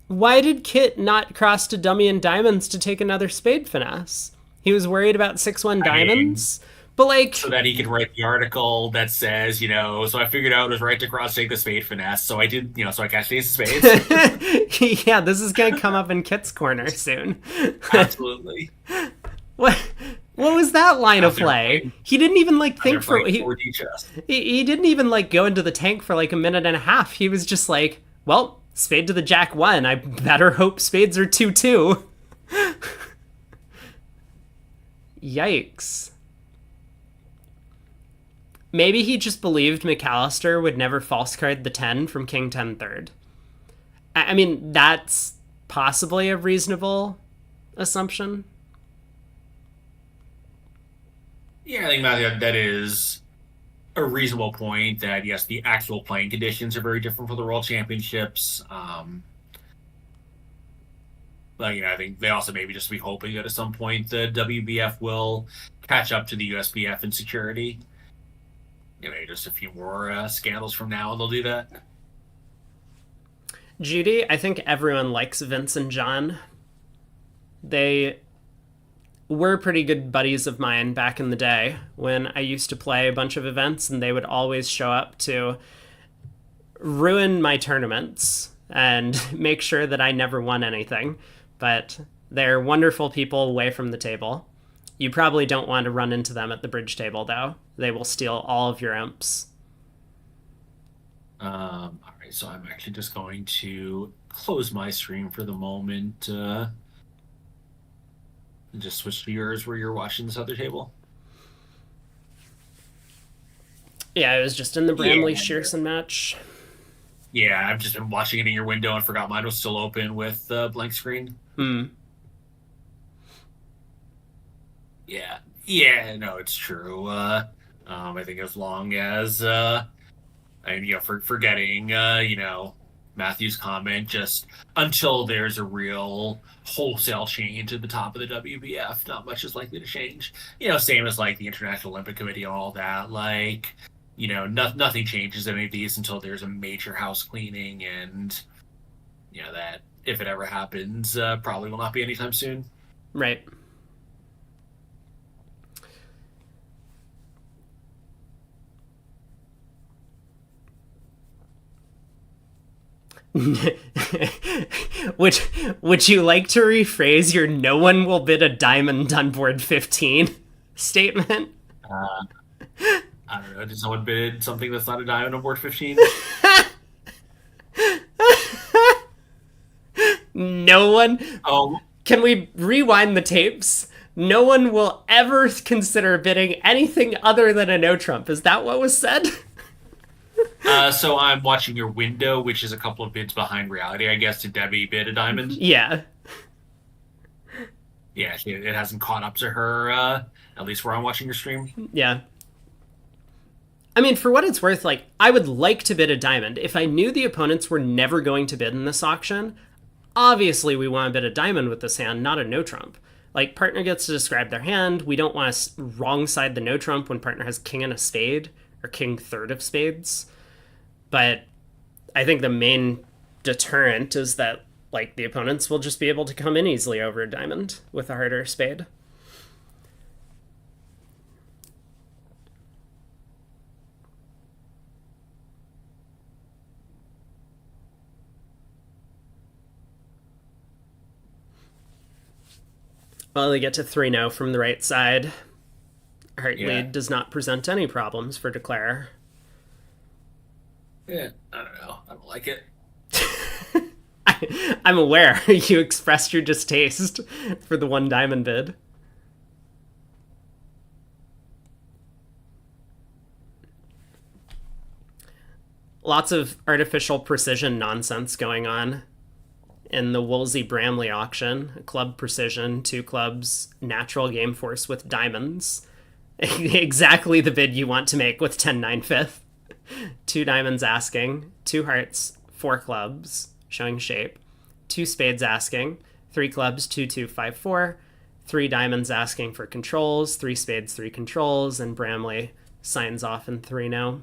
Why did Kit not cross to dummy and diamonds to take another spade finesse? He was worried about 6-1 I mean, diamonds? But so like, that he could write the article that says, so I figured out it was right to cross take the spade finesse. So I did, so I cashed the ace of spades. yeah, this is gonna come up in Kit's corner soon. Absolutely. what? What was that line of Out there play? playing, He didn't even like out there think for playing 4D chess. he didn't even like go into the tank for like a minute and a half. He was just like, well, spade to the jack one. I better hope spades are 2-2. Yikes. Maybe he just believed McAllister would never false card the 10 from King 10 third. I mean, that's possibly a reasonable assumption. Yeah, I think that is a reasonable point that, yes, the actual playing conditions are very different for the World Championships. But, I think they also maybe just be hoping that at some point the WBF will catch up to the USBF in security. Maybe just a few more scandals from now, and they'll do that. Judy, I think everyone likes Vince and John. They were pretty good buddies of mine back in the day when I used to play a bunch of events, and they would always show up to ruin my tournaments and make sure that I never won anything. But they're wonderful people away from the table. You probably don't want to run into them at the bridge table, though. They will steal all of your imps. All right, so I'm actually just going to close my stream for the moment. And just switch to yours where you're watching this other table. Yeah, I was just in the Yeah, Bramley Shearson match. yeah. I've just been watching it in your window and forgot mine was still open with blank screen. Hmm. Yeah, yeah. No, it's true. I think as long as and for forgetting Matthew's comment, just until there's a real wholesale change at the top of the WBF, not much is likely to change. Same as like the International Olympic Committee and all that. Like, nothing changes in any of these until there's a major house cleaning, and that if it ever happens, probably will not be anytime soon. Right. Would would you like to rephrase your "no one will bid a diamond on board 15" statement? Uh, I don't know. Did someone bid something that's not a diamond on board 15? No one. Oh, Can we rewind the tapes? No one will ever consider bidding anything other than a no trump. Is that what was said? so I'm watching your window, which is a couple of bids behind reality, I guess. Did Debbie bid a diamond? Yeah. Yeah, it hasn't caught up to her, at least where I'm watching your stream. Yeah. I mean, for what it's worth, like, I would like to bid a diamond. If I knew the opponents were never going to bid in this auction, obviously we want to bid a diamond with this hand, not a no trump. Like, partner gets to describe their hand. We don't want to wrong side the no trump when partner has king and a spade, or king third of spades. But I think the main deterrent is that, like, the opponents will just be able to come in easily over a diamond with a harder spade. Well, they get to 3-0 from the right side. Heart Yeah. lead does not present any problems for Declare. Yeah, I don't know. I don't like it. I'm aware you expressed your distaste for the one diamond bid. Lots of artificial precision nonsense going on in the Woolsey Bramley auction. Club precision, two clubs, natural game force with diamonds. Exactly the bid you want to make with 10-9 fifth. Two diamonds asking, two hearts, four clubs, showing shape, two spades asking, three clubs, 2-2-5-4, three diamonds asking for controls, three spades, three controls, and Bramley signs off in 3-0.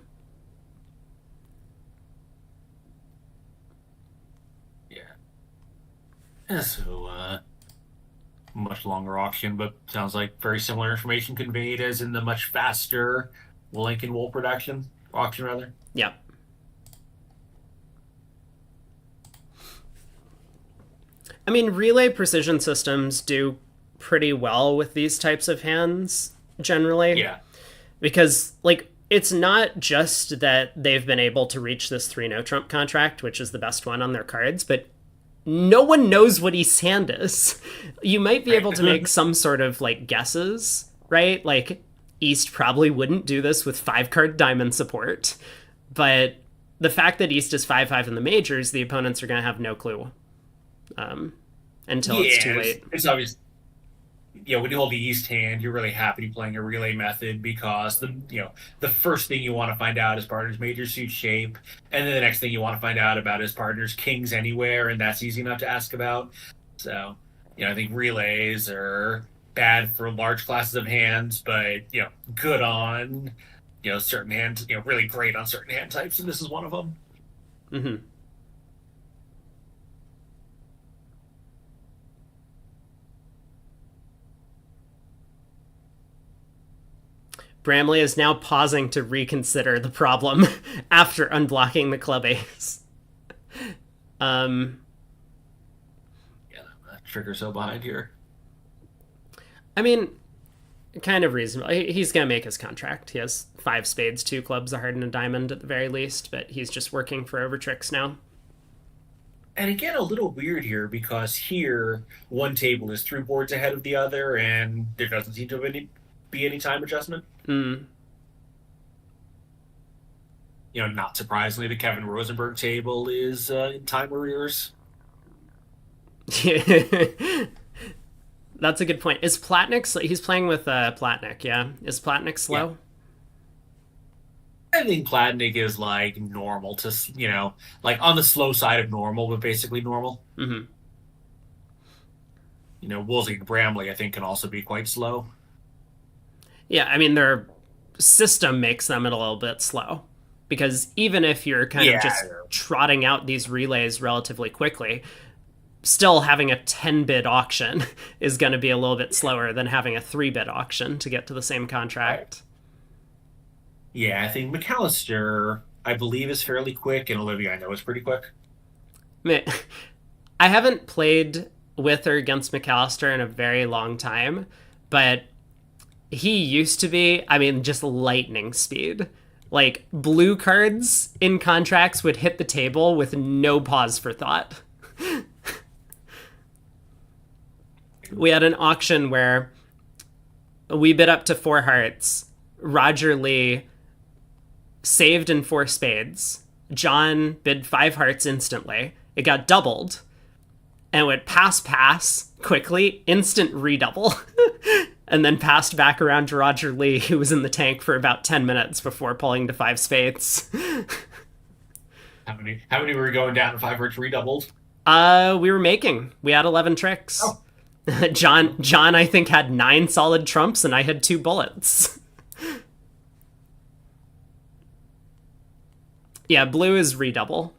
Yeah, so, much longer auction, but sounds like very similar information conveyed as in the much faster Lincoln Wool production auction, rather. Yep. I mean, relay precision systems do pretty well with these types of hands generally. Yeah. Because, like, it's not just that they've been able to reach this 3-no trump contract, which is the best one on their cards, but no one knows what East's hand is. You might be able to make some sort of, like, guesses, right? Like, East probably wouldn't do this with 5-card diamond support, but the fact that East is 5-5 in the majors, the opponents are going to have no clue until it's too late. It's obvious. When you hold the East hand, you're really happy to be playing a relay method because the first thing you want to find out is partner's major suit shape, and then the next thing you want to find out about is partner's kings anywhere, and that's easy enough to ask about. So, I think relays are bad for large classes of hands, but good on certain hands. Really great on certain hand types, and this is one of them. Mm-hmm. Bramley is now pausing to reconsider the problem after unblocking the club ace. Yeah, trigger so behind here. I mean, kind of reasonable. He's going to make his contract. He has 5 spades, 2 clubs, a heart, and a diamond at the very least, but he's just working for over tricks now. And again, a little weird here because here one table is 3 boards ahead of the other, and there doesn't seem to be any time adjustment. Mm. Not surprisingly, the Kevin Rosenberg table is in time arrears. That's a good point. Is Platnik... He's playing with Platnik, yeah? Is Platnik slow? Yeah. I think Platnik is like normal to, like on the slow side of normal, but basically normal. Mm-hmm. Woolsey and Bramley, I think, can also be quite slow. Yeah, I mean, their system makes them a little bit slow. Because even if you're kind of just trotting out these relays relatively quickly, still having a 10-bid auction is going to be a little bit slower than having a 3-bid auction to get to the same contract. Yeah, I think McAllister, I believe, is fairly quick, and Olivia, I know, is pretty quick. I haven't played with or against McAllister in a very long time, but he used to be, I mean, just lightning speed. Like, blue cards in contracts would hit the table with no pause for thought. We had an auction where we bid up to four hearts. Roger Lee saved in four spades. John bid five hearts instantly. It got doubled. And it went pass quickly, instant redouble. And then passed back around to Roger Lee, who was in the tank for about 10 minutes before pulling to five spades. How many were going down and five were redoubled? We were making. We had 11 tricks. Oh, John, I think, had 9 solid trumps, and I had 2 bullets. Yeah, blue is redouble.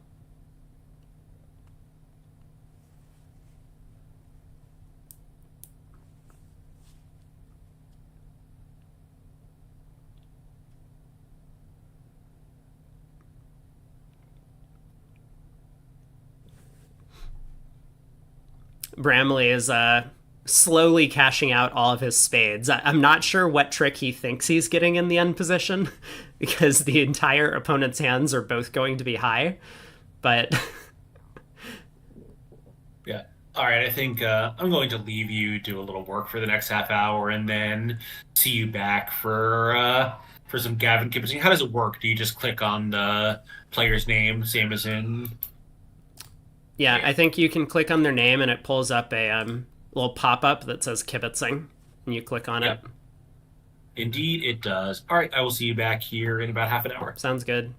Bramley is slowly cashing out all of his spades. I'm not sure what trick he thinks he's getting in the end position because the entire opponent's hands are both going to be high. But yeah. All right, I think I'm going to leave you do a little work for the next half hour, and then see you back for some Gavin Kipling. How does it work? Do you just click on the player's name, same as in? yeah, I think you can click on their name and it pulls up a little pop-up that says kibitzing, and you click on it. Yep. Indeed, it does. All right, I will see you back here in about half an hour. Sounds good.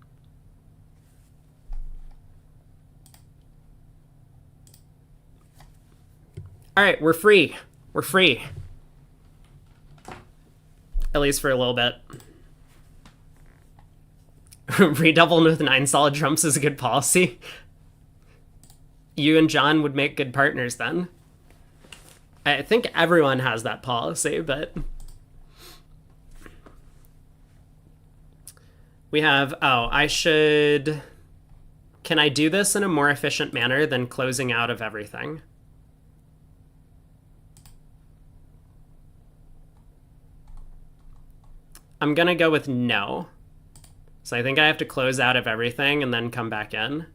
All right, we're free. We're free. At least for a little bit. Redouble with 9 solid trumps is a good policy. You and John would make good partners then. I think everyone has that policy, but we have, I should, can I do this in a more efficient manner than closing out of everything? I'm gonna go with no. So I think I have to close out of everything and then come back in.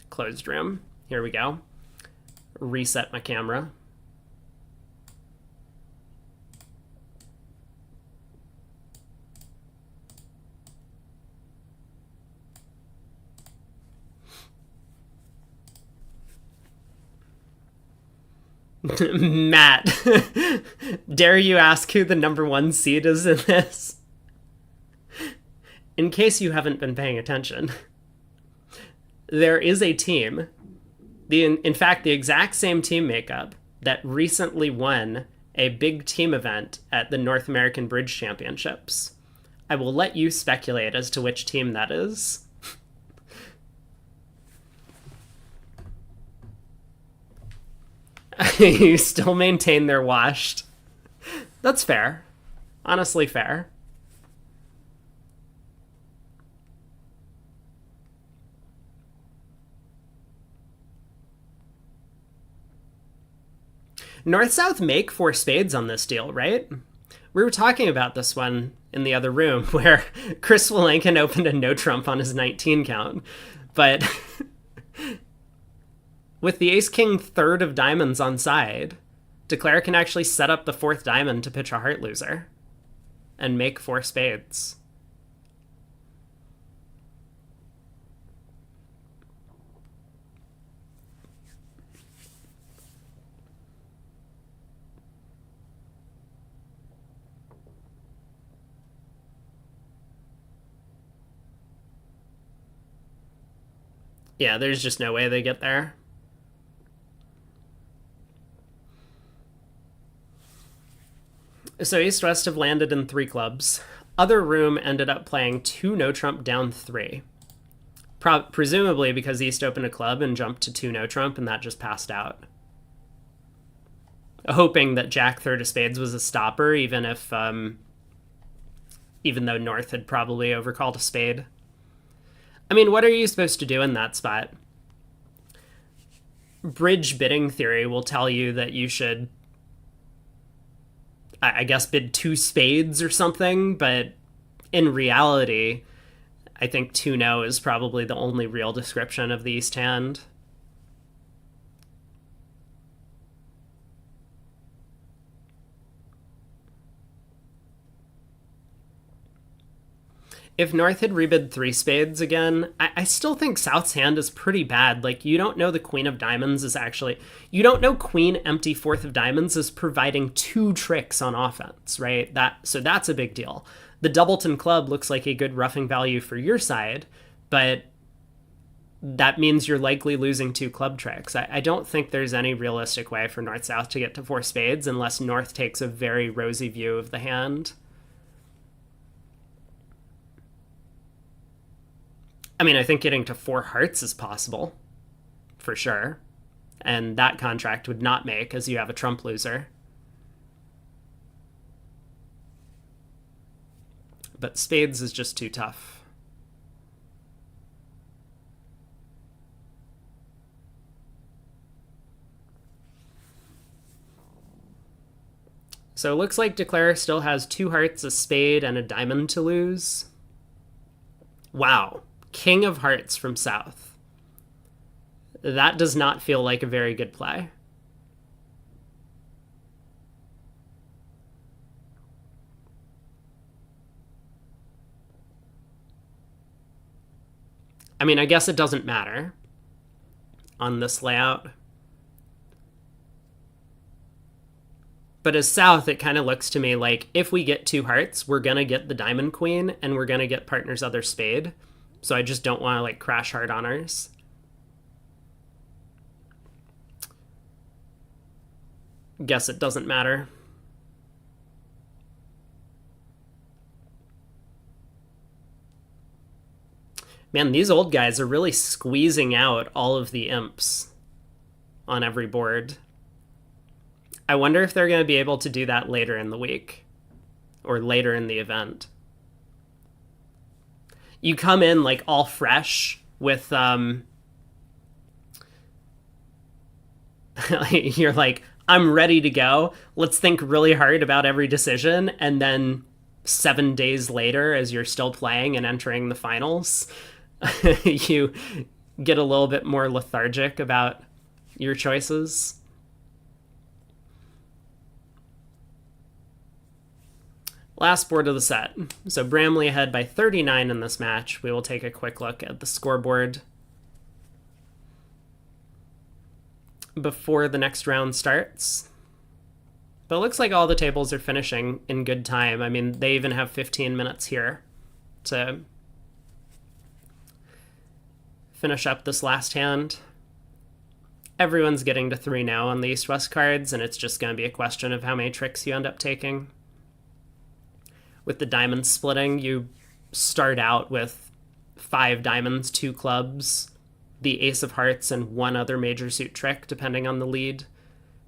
Closed room. Here we go. Reset my camera. Matt, dare you ask who the number 1 seed is in this? In case you haven't been paying attention, there is a team, in fact, the exact same team makeup that recently won a big team event at the North American Bridge Championships. I will let you speculate as to which team that is. You still maintain they're washed. That's fair. Honestly fair. North-South make 4 spades on this deal, right? We were talking about this one in the other room where Chris Walenkin opened a no trump on his 19 count. But with the ace-king third of diamonds on side, Declare can actually set up the 4th diamond to pitch a heart loser and make 4 spades. Yeah, there's just no way they get there. So East-West have landed in 3 clubs. Other room ended up playing 2 no-trump down 3. Presumably because East opened a club and jumped to 2 no-trump, and that just passed out. Hoping that Jack third of spades was a stopper, even though North had probably overcalled a spade. I mean, what are you supposed to do in that spot? Bridge bidding theory will tell you that you should, I guess, bid two spades or something, but in reality, I think 2-no is probably the only real description of the East hand. If North had rebid three spades again, I still think South's hand is pretty bad. Like, you don't know the Queen of Diamonds is actually. You don't know Queen empty fourth of Diamonds is providing two tricks on offense, right? So that's a big deal. The Doubleton Club looks like a good roughing value for your side, but that means you're likely losing two club tricks. I don't think there's any realistic way for North-South to get to four spades unless North takes a very rosy view of the hand. I mean, I think getting to four hearts is possible, for sure. And that contract would not make, as you have a trump loser. But spades is just too tough. So it looks like Declare still has two hearts, a spade, and a diamond to lose. Wow. King of Hearts from South. That does not feel like a very good play. I mean, I guess it doesn't matter on this layout. But as South, it kind of looks to me like if we get two hearts, we're going to get the diamond queen and we're going to get partner's other spade. So I just don't want to like crash hard honors. Guess it doesn't matter. Man, these old guys are really squeezing out all of the imps on every board. I wonder if they're going to be able to do that later in the week or later in the event. You come in like all fresh with you're like, I'm ready to go. Let's think really hard about every decision. And then 7 days later, as you're still playing and entering the finals, you get a little bit more lethargic about your choices. Last board of the set. So Bramley ahead by 39 in this match. We will take a quick look at the scoreboard before the next round starts. But it looks like all the tables are finishing in good time. I mean, they even have 15 minutes here to finish up this last hand. Everyone's getting to 3 now on the East-West cards, and it's just going to be a question of how many tricks you end up taking. With the diamond splitting, you start out with 5 diamonds, 2 clubs, the ace of hearts, and 1 other major suit trick, depending on the lead.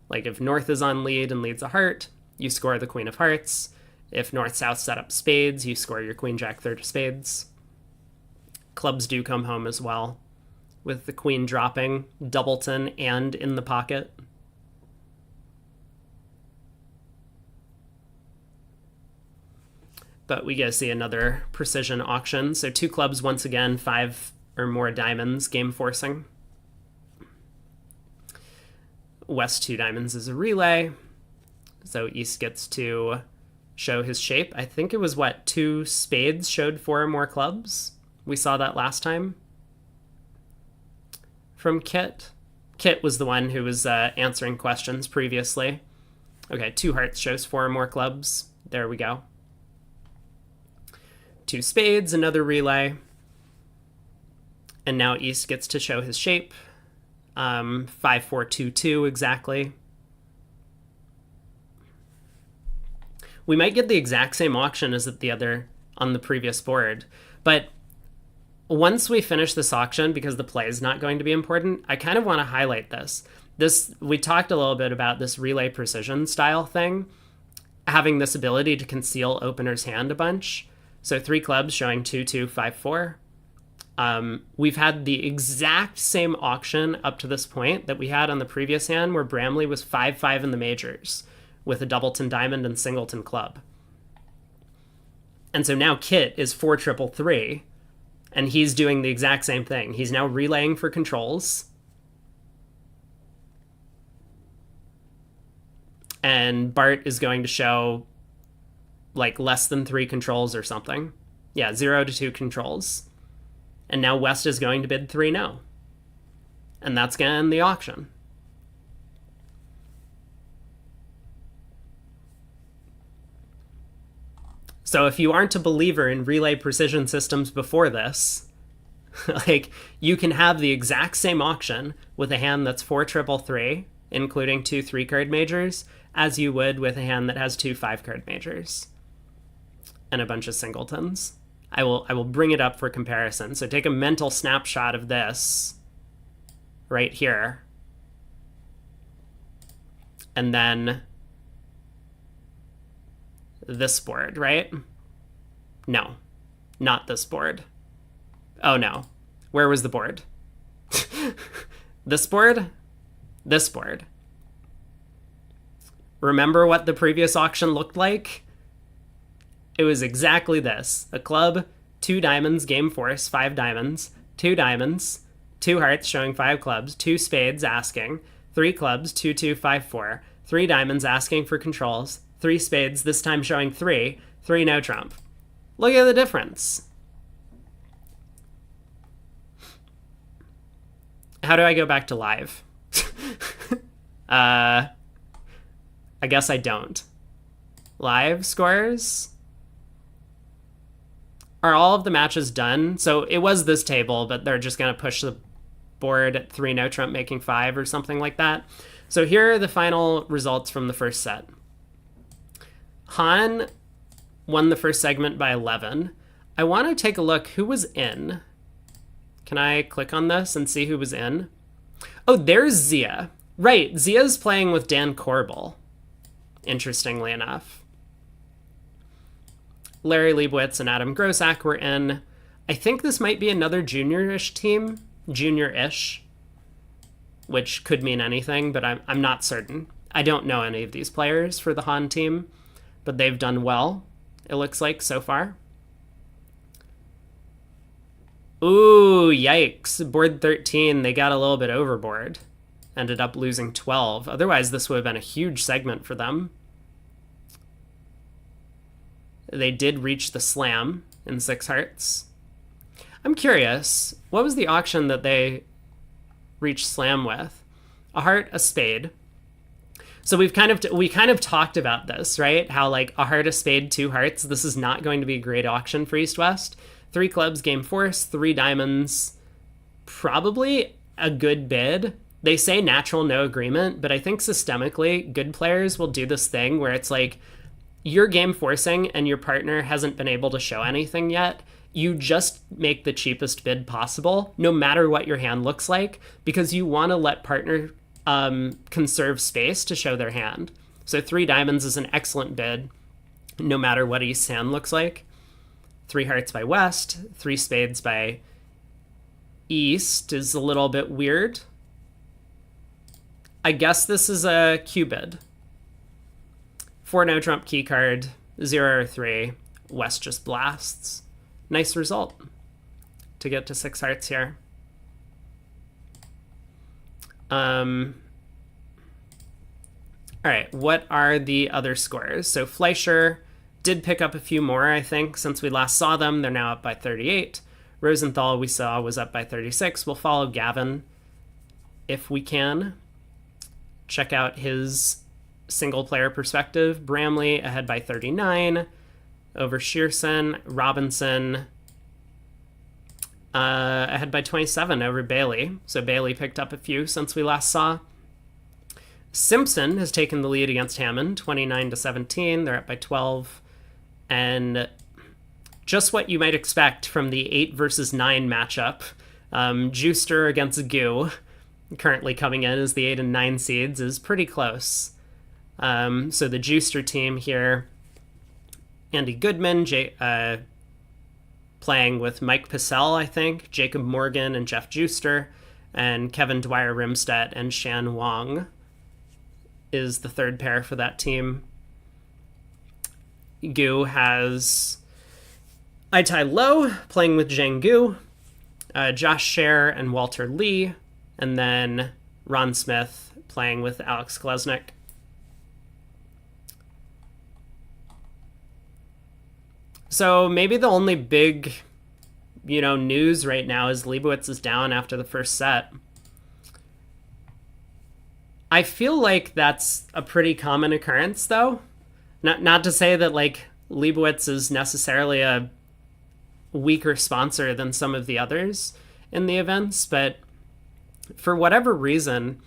Like if North is on lead and leads a heart, you score the queen of hearts. If North-South set up spades, you score your queen, jack, third of spades. Clubs do come home as well, with the queen dropping, doubleton, and in the pocket. But we get to see another precision auction. So 2 clubs once again, 5 or more diamonds, game forcing. West 2 diamonds is a relay. So East gets to show his shape. I think it was 2 spades showed 4 or more clubs. We saw that last time from Kit. Kit was the one who was answering questions previously. Okay, 2 hearts shows 4 or more clubs. There we go. 2 spades, another relay. And now East gets to show his shape. 5-4-2-2 exactly. We might get the exact same auction as at the other on the previous board. But once we finish this auction, because the play is not going to be important, I kind of want to highlight this. We talked a little bit about this relay precision style thing, having this ability to conceal opener's hand a bunch. So 3 clubs showing 2-2-5-4. We've had the exact same auction up to this point that we had on the previous hand where Bramley was 5-5 in the majors with a doubleton diamond and singleton club. And so now Kit is 4-3-3, and he's doing the exact same thing. He's now relaying for controls. And Bart is going to show like less than 3 controls or something. Yeah, 0 to 2 controls. And now West is going to bid 3 no. And that's going to end the auction. So if you aren't a believer in relay precision systems before this, like, you can have the exact same auction with a hand that's 4-3-3, including 2 3-card majors, as you would with a hand that has 2 5-card majors and a bunch of singletons. I will bring it up for comparison. So take a mental snapshot of this right here. And then this board, right? No, not this board. Oh no. Where was the board? This board? This board. Remember what the previous auction looked like? It was exactly this. A club, 2 diamonds, game force, 5 diamonds, 2 diamonds, 2 hearts showing 5 clubs, 2 spades asking, 3 clubs, 2-2-5-4, 3 diamonds asking for controls, 3 spades, this time showing 3, 3 no trump. Look at the difference. How do I go back to live? I guess I don't. Live scores? Are all of the matches done? So it was this table, but they're just going to push the board at 3 no trump, making 5 or something like that. So here are the final results from the first set. Han won the first segment by 11. I want to take a look who was in. Can I click on this and see who was in? Oh, there's Zia. Right, Zia's playing with Dan Corbel, interestingly enough. Larry Leibowitz and Adam Grossack were in. I think this might be another junior-ish team. Junior-ish. Which could mean anything, but I'm not certain. I don't know any of these players for the Han team, but they've done well, it looks like, so far. Ooh, yikes. Board 13, they got a little bit overboard. Ended up losing 12. Otherwise, this would have been a huge segment for them. They did reach the slam in 6 hearts. I'm curious, what was the auction that they reached slam with? A heart, a spade. So we kind of talked about this, right? How like a heart, a spade, 2 hearts. This is not going to be a great auction for East-West. 3 clubs, game force, 3 diamonds. Probably a good bid. They say natural, no agreement, but I think systemically, good players will do this thing where it's like, you're game forcing and your partner hasn't been able to show anything yet. You just make the cheapest bid possible, no matter what your hand looks like, because you want to let partner conserve space to show their hand. So 3 diamonds is an excellent bid, no matter what East's hand looks like. 3 hearts by West, 3 spades by East is a little bit weird. I guess this is a Q bid. 4 no trump key card, 0 or 3. West just blasts. Nice result to get to 6 hearts here. All right, what are the other scores? So Fleischer did pick up a few more, I think, since we last saw them. They're now up by 38. Rosenthal, we saw, was up by 36. We'll follow Gavin if we can. Check out his single-player perspective. Bramley ahead by 39 over Shearson. Robinson ahead by 27 over Bailey. So Bailey picked up a few since we last saw. Simpson has taken the lead against Hammond, 29-17. They're up by 12. And just what you might expect from the 8 versus 9 matchup. Juicer against Goo, currently coming in as the 8 and 9 seeds, is pretty close. So the Juicer team here, Andy Goodman, playing with Mike Pissell, I think, Jacob Morgan and Jeff Juster, and Kevin Dwyer-Rimstedt and Shan Wang is the third pair for that team. Gu has Aitai Lo playing with Zhang Gu, Josh Scher and Walter Lee, and then Ron Smith playing with Alex Glesnick. So maybe the only big, news right now is Leibowitz is down after the first set. I feel like that's a pretty common occurrence, though. Not to say that, like, Leibowitz is necessarily a weaker sponsor than some of the others in the events, but for whatever reason,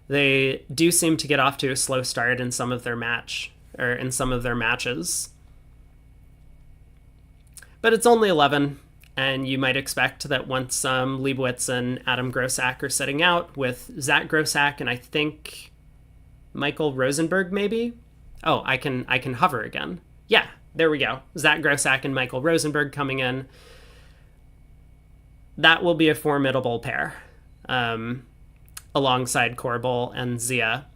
they do seem to get off to a slow start in some of their matches. But it's only 11, and you might expect that once Leibowitz and Adam Grossack are sitting out with Zach Grossack and I think Michael Rosenberg, maybe? Oh, I can hover again. Yeah, there we go. Zach Grossack and Michael Rosenberg coming in. That will be a formidable pair, alongside Corbel and Zia.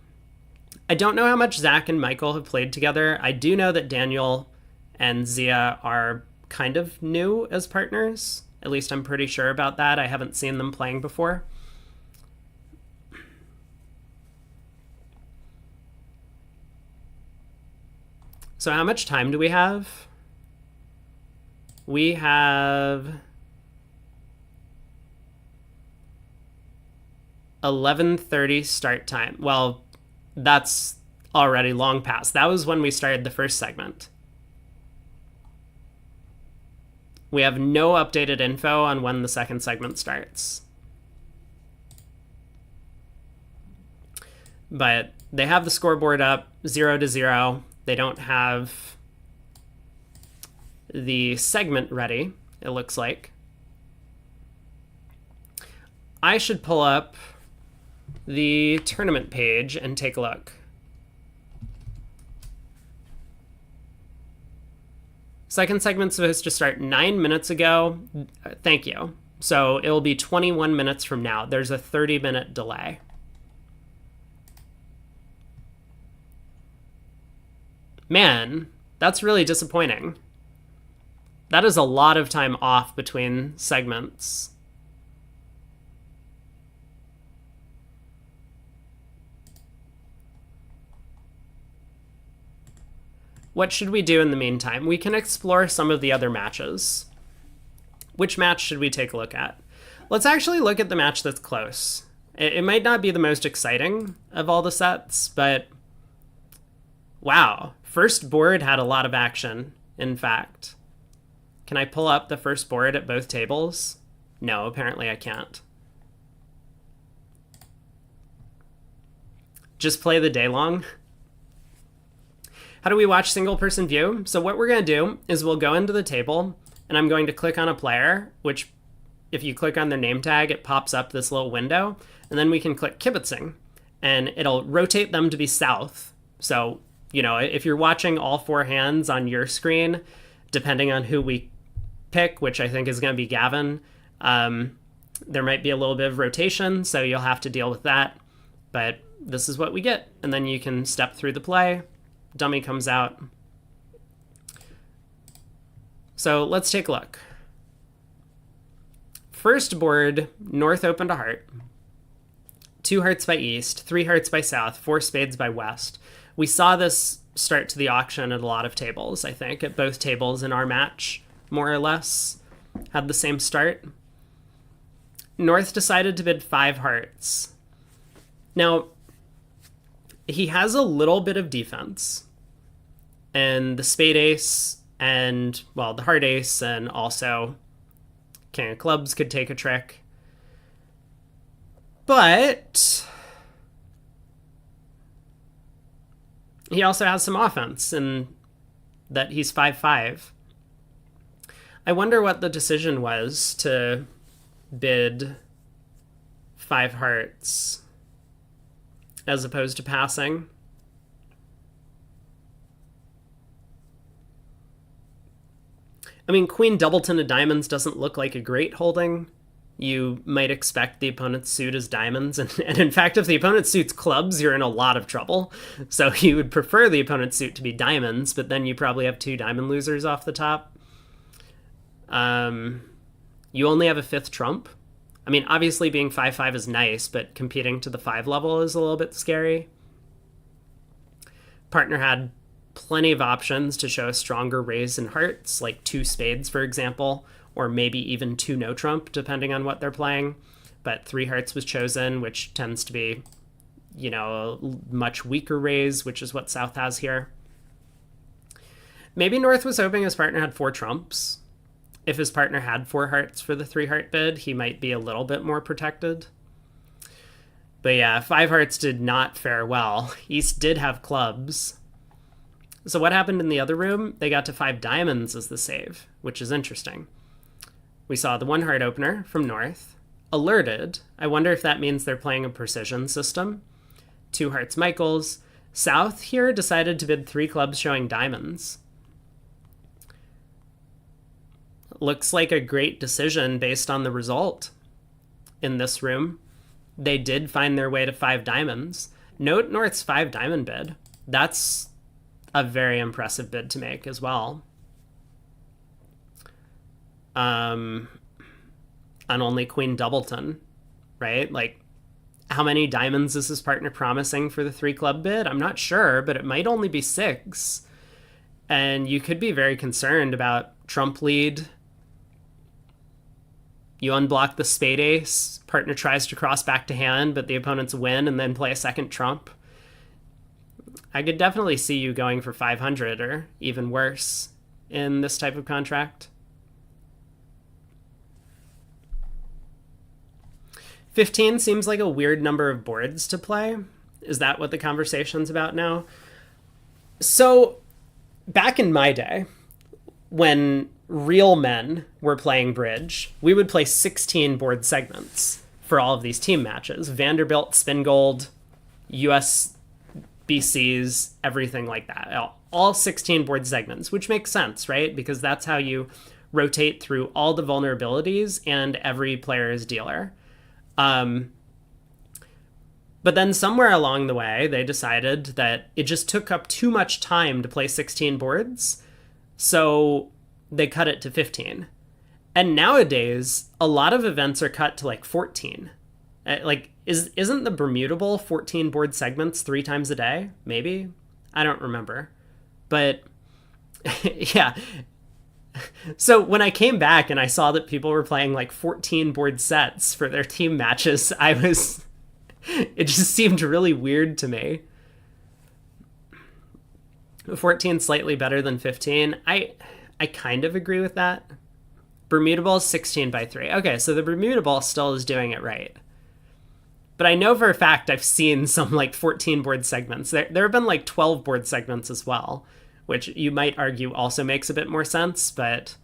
I don't know how much Zach and Michael have played together. I do know that Daniel and Zia are kind of new as partners. At least I'm pretty sure about that. I haven't seen them playing before. So how much time do we have? We have 11:30 start time. Well, that's already long past. That was when we started the first segment. We have no updated info on when the second segment starts. But they have the scoreboard up 0-0. They don't have the segment ready, it looks like. I should pull up the tournament page and take a look. Second segment's supposed to start 9 minutes ago. Thank you. So it'll be 21 minutes from now. There's a 30-minute delay. Man, that's really disappointing. That is a lot of time off between segments. What should we do in the meantime? We can explore some of the other matches. Which match should we take a look at? Let's actually look at the match that's close. It might not be the most exciting of all the sets, but wow. First board had a lot of action, in fact. Can I pull up the first board at both tables? No, apparently I can't. Just play the day long? How do we watch single person view? So what we're going to do is we'll go into the table and I'm going to click on a player, which if you click on their name tag, it pops up this little window, and then we can click kibitzing and it'll rotate them to be south. So, if you're watching all four hands on your screen, depending on who we pick, which I think is going to be Gavin, there might be a little bit of rotation, so you'll have to deal with that. But this is what we get. And then you can step through the play. Dummy comes out. So let's take a look. First board, North open to heart. 2 hearts by East, 3 hearts by South, 4 spades by West. We saw this start to the auction at a lot of tables, I think. At both tables in our match, more or less, had the same start. North decided to bid 5 hearts. Now, he has a little bid of defense. And the spade ace and, well, the heart ace and also king of clubs could take a trick. But he also has some offense in that he's 5-5. I wonder what the decision was to bid 5 hearts as opposed to passing. I mean, Queen Doubleton of Diamonds doesn't look like a great holding. You might expect the opponent's suit as diamonds, and in fact, if the opponent's suit's clubs, you're in a lot of trouble. So you would prefer the opponent's suit to be diamonds, but then you probably have two diamond losers off the top. You only have a fifth trump. I mean, obviously being 5-5 is nice, but competing to the 5 level is a little bit scary. Partner had plenty of options to show a stronger raise in hearts, like 2 spades, for example, or maybe even 2 no trump, depending on what they're playing. But 3 hearts was chosen, which tends to be, a much weaker raise, which is what South has here. Maybe North was hoping his partner had 4 trumps. If his partner had 4 hearts for the 3 heart bid, he might be a little bit more protected. But yeah, 5 hearts did not fare well. East did have clubs. So what happened in the other room? They got to 5 diamonds as the save, which is interesting. We saw the 1 heart opener from North. Alerted. I wonder if that means they're playing a precision system. 2 hearts Michaels. South here decided to bid 3 clubs showing diamonds. Looks like a great decision based on the result in this room. They did find their way to 5 diamonds. Note North's 5 diamond bid. That's a very impressive bid to make as well. On only Queen Doubleton, right? Like, how many diamonds is his partner promising for the 3 club bid? I'm not sure, but it might only be 6. And you could be very concerned about trump lead. You unblock the spade ace, partner tries to cross back to hand, but the opponents win and then play a second trump. I could definitely see you going for 500 or even worse in this type of contract. 15 seems like a weird number of boards to play. Is that what the conversation's about now? So, back in my day, when real men were playing bridge, we would play 16 board segments for all of these team matches. Vanderbilt, Spingold, USBCs, everything like that. All 16 board segments, which makes sense, right? Because that's how you rotate through all the vulnerabilities and every player's dealer. But then somewhere along the way, they decided that it just took up too much time to play 16 boards. So they cut it to 15. And nowadays, a lot of events are cut to like 14. Isn't the Bermudable 14 board segments 3 times a day? Maybe? I don't remember. But yeah. So when I came back and I saw that people were playing like 14 board sets for their team matches, it just seemed really weird to me. 14 slightly better than 15. I kind of agree with that. Bermudable is 16 by 3. Okay, so the Bermudable still is doing it right. But I know for a fact I've seen some like 14 board segments. There have been like 12 board segments as well, which you might argue also makes a bit more sense. But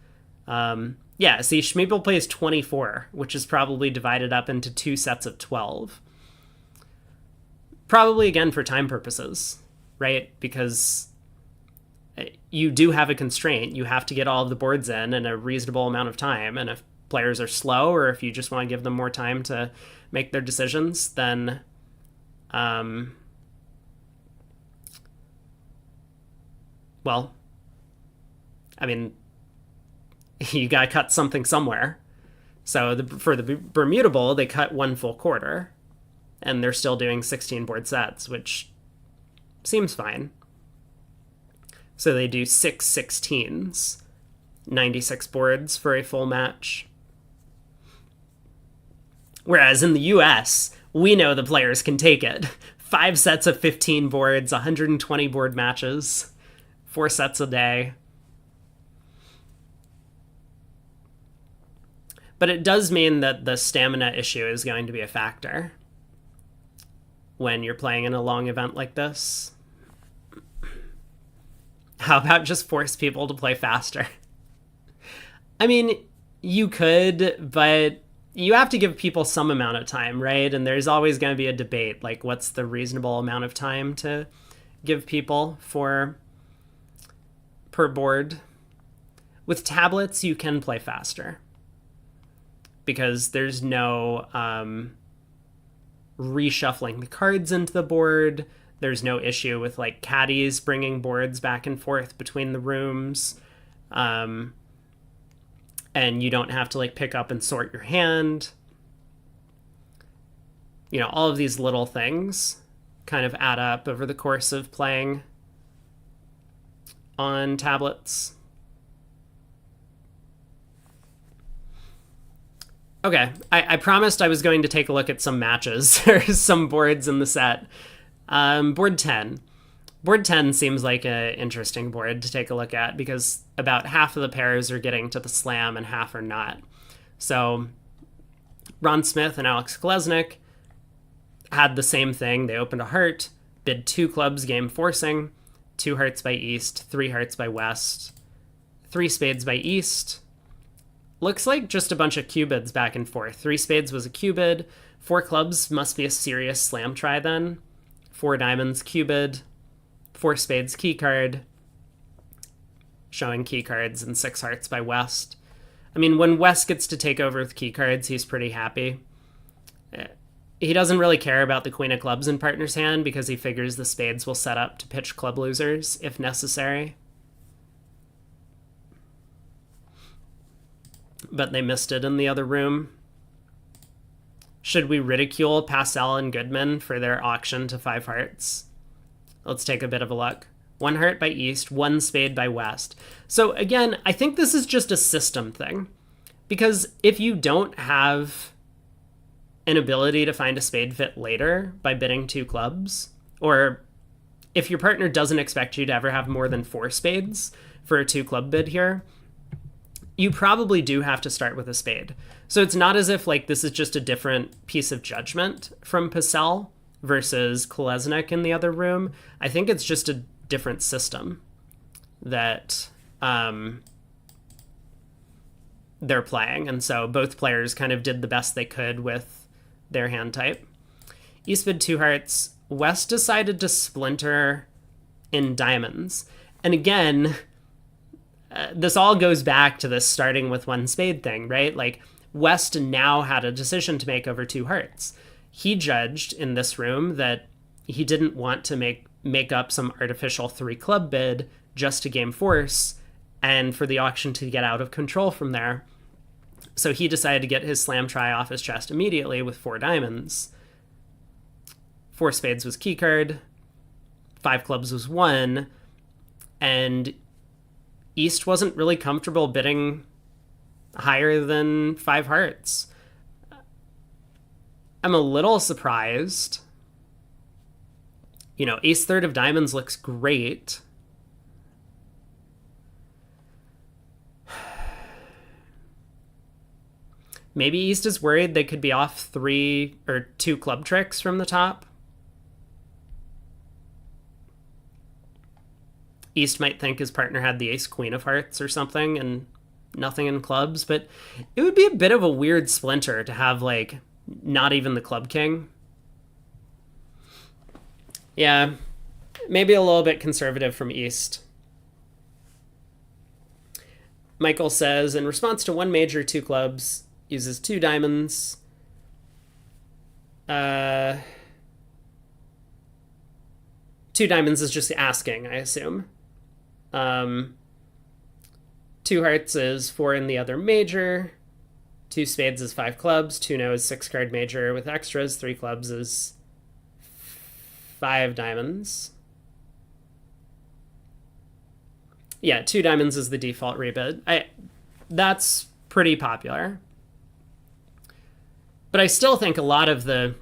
yeah, see, Schmeeble plays 24, which is probably divided up into 2 sets of 12. Probably, again, for time purposes, right? Because you do have a constraint. You have to get all of the boards in a reasonable amount of time. And if players are slow, or if you just want to give them more time to make their decisions, then well, I mean, you got to cut something somewhere. So for the Bermudable, they cut 1 full quarter, and they're still doing 16 board sets, which seems fine. So they do 6 16s, 96 boards for a full match. Whereas in the US, we know the players can take it. 5 sets of 15 boards, 120 board matches, 4 sets a day. But it does mean that the stamina issue is going to be a factor when you're playing in a long event like this. How about just force people to play faster? I mean, you could, but you have to give people some amount of time, right? And there's always going to be a debate, like what's the reasonable amount of time to give people per board. With tablets, you can play faster because there's no reshuffling the cards into the board. There's no issue with like caddies bringing boards back and forth between the rooms. And you don't have to like pick up and sort your hand. You know, all of these little things kind of add up over the course of playing on tablets. Okay, I promised I was going to take a look at some matches. There's some boards in the set. Board 10. Board 10 seems like an interesting board to take a look at because about half of the pairs are getting to the slam and half are not. So Ron Smith and Alex Kolesnik had the same thing. They opened a heart, bid 2 clubs, game forcing, 2 hearts by East, 3 hearts by West, 3 spades by East. Looks like just a bunch of Q-bids back and forth. 3 spades was a Q-bid. 4 clubs must be a serious slam try then. 4 diamonds, Q-bid. 4 spades, key card. Showing key cards and 6 hearts by West. I mean, when West gets to take over with key cards, he's pretty happy. He doesn't really care about the queen of clubs in partner's hand because he figures the spades will set up to pitch club losers if necessary. But they missed it in the other room. Should we ridicule Passell and Goodman for their auction to 5 hearts? Let's take a bit of a look. 1 heart by East, 1 spade by West. So again, I think this is just a system thing. Because if you don't have an ability to find a spade fit later by bidding 2 clubs, or if your partner doesn't expect you to ever have more than 4 spades for a 2 club bid here, you probably do have to start with a spade. So it's not as if like this is just a different piece of judgment from Passell versus Kolesnik in the other room. I think it's just a different system that they're playing. And so both players kind of did the best they could with their hand type. East bid 2 hearts. West decided to splinter in diamonds. And again, this all goes back to this starting with 1 spade thing, right? Like West now had a decision to make over 2 hearts. He judged in this room that he didn't want to make up some artificial 3 club bid just to game force and for the auction to get out of control from there. So he decided to get his slam try off his chest immediately with 4 diamonds. 4 spades was key card, 5 clubs was 1, and East wasn't really comfortable bidding higher than 5 hearts. I'm a little surprised. You know, ace third of diamonds looks great. Maybe East is worried they could be off 3 or 2 club tricks from the top. East might think his partner had the ace queen of hearts or something and nothing in clubs, but it would be a bit of a weird splinter to have like not even the club king. Yeah, maybe a little bit conservative from East. Michael says, in response to 1 major, 2 clubs, uses 2 diamonds. 2 diamonds is just asking, I assume. 2 hearts is 4 in the other major. 2 spades is 5 clubs. 2 no is 6 card major with extras. 3 clubs is 5 diamonds. Yeah, 2 diamonds is the default rebid. That's pretty popular. But I still think a lot of the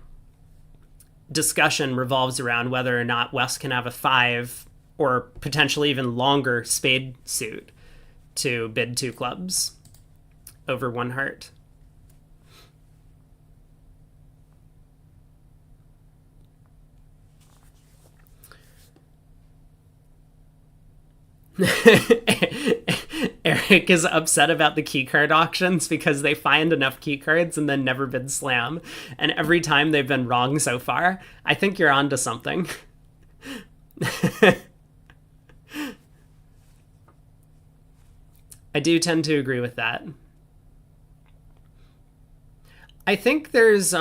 discussion revolves around whether or not West can have a 5 or potentially even longer spade suit to bid 2 clubs over 1 heart. Eric is upset about the keycard auctions because they find enough keycards and then never bid slam. And every time they've been wrong so far. I think you're onto something. I do tend to agree with that. I think there's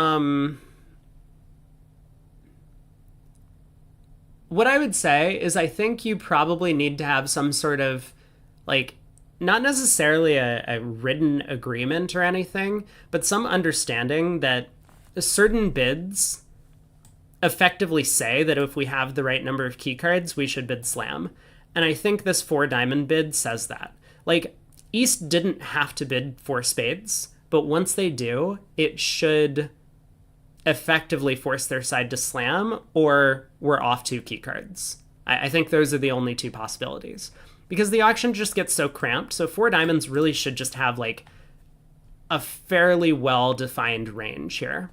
what I would say is I think you probably need to have some sort of like not necessarily a written agreement or anything, but some understanding that certain bids effectively say that if we have the right number of key cards, we should bid slam. And I think this 4 diamond bid says that. Like, East didn't have to bid 4 spades, but once they do, it should effectively force their side to slam, or we're off 2 key cards. I think those are the only 2 possibilities. Because the auction just gets so cramped, so 4 diamonds really should just have, like, a fairly well-defined range here.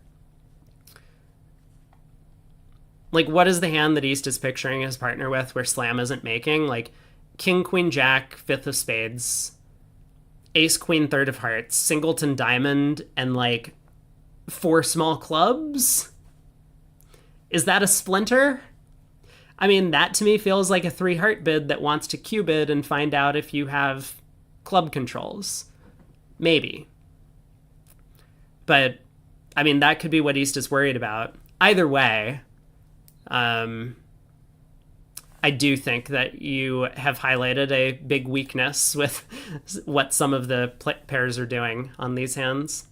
Like, what is the hand that East is picturing his partner with where slam isn't making? Like, king, queen, jack, 5th of spades, ace, queen, 3rd of hearts, singleton diamond, and, like, 4 small clubs? Is that a splinter? I mean, that to me feels like a 3 heart bid that wants to Q bid and find out if you have club controls. Maybe. But, I mean, that could be what East is worried about. Either way, I do think that you have highlighted a big weakness with what some of the pairs are doing on these hands.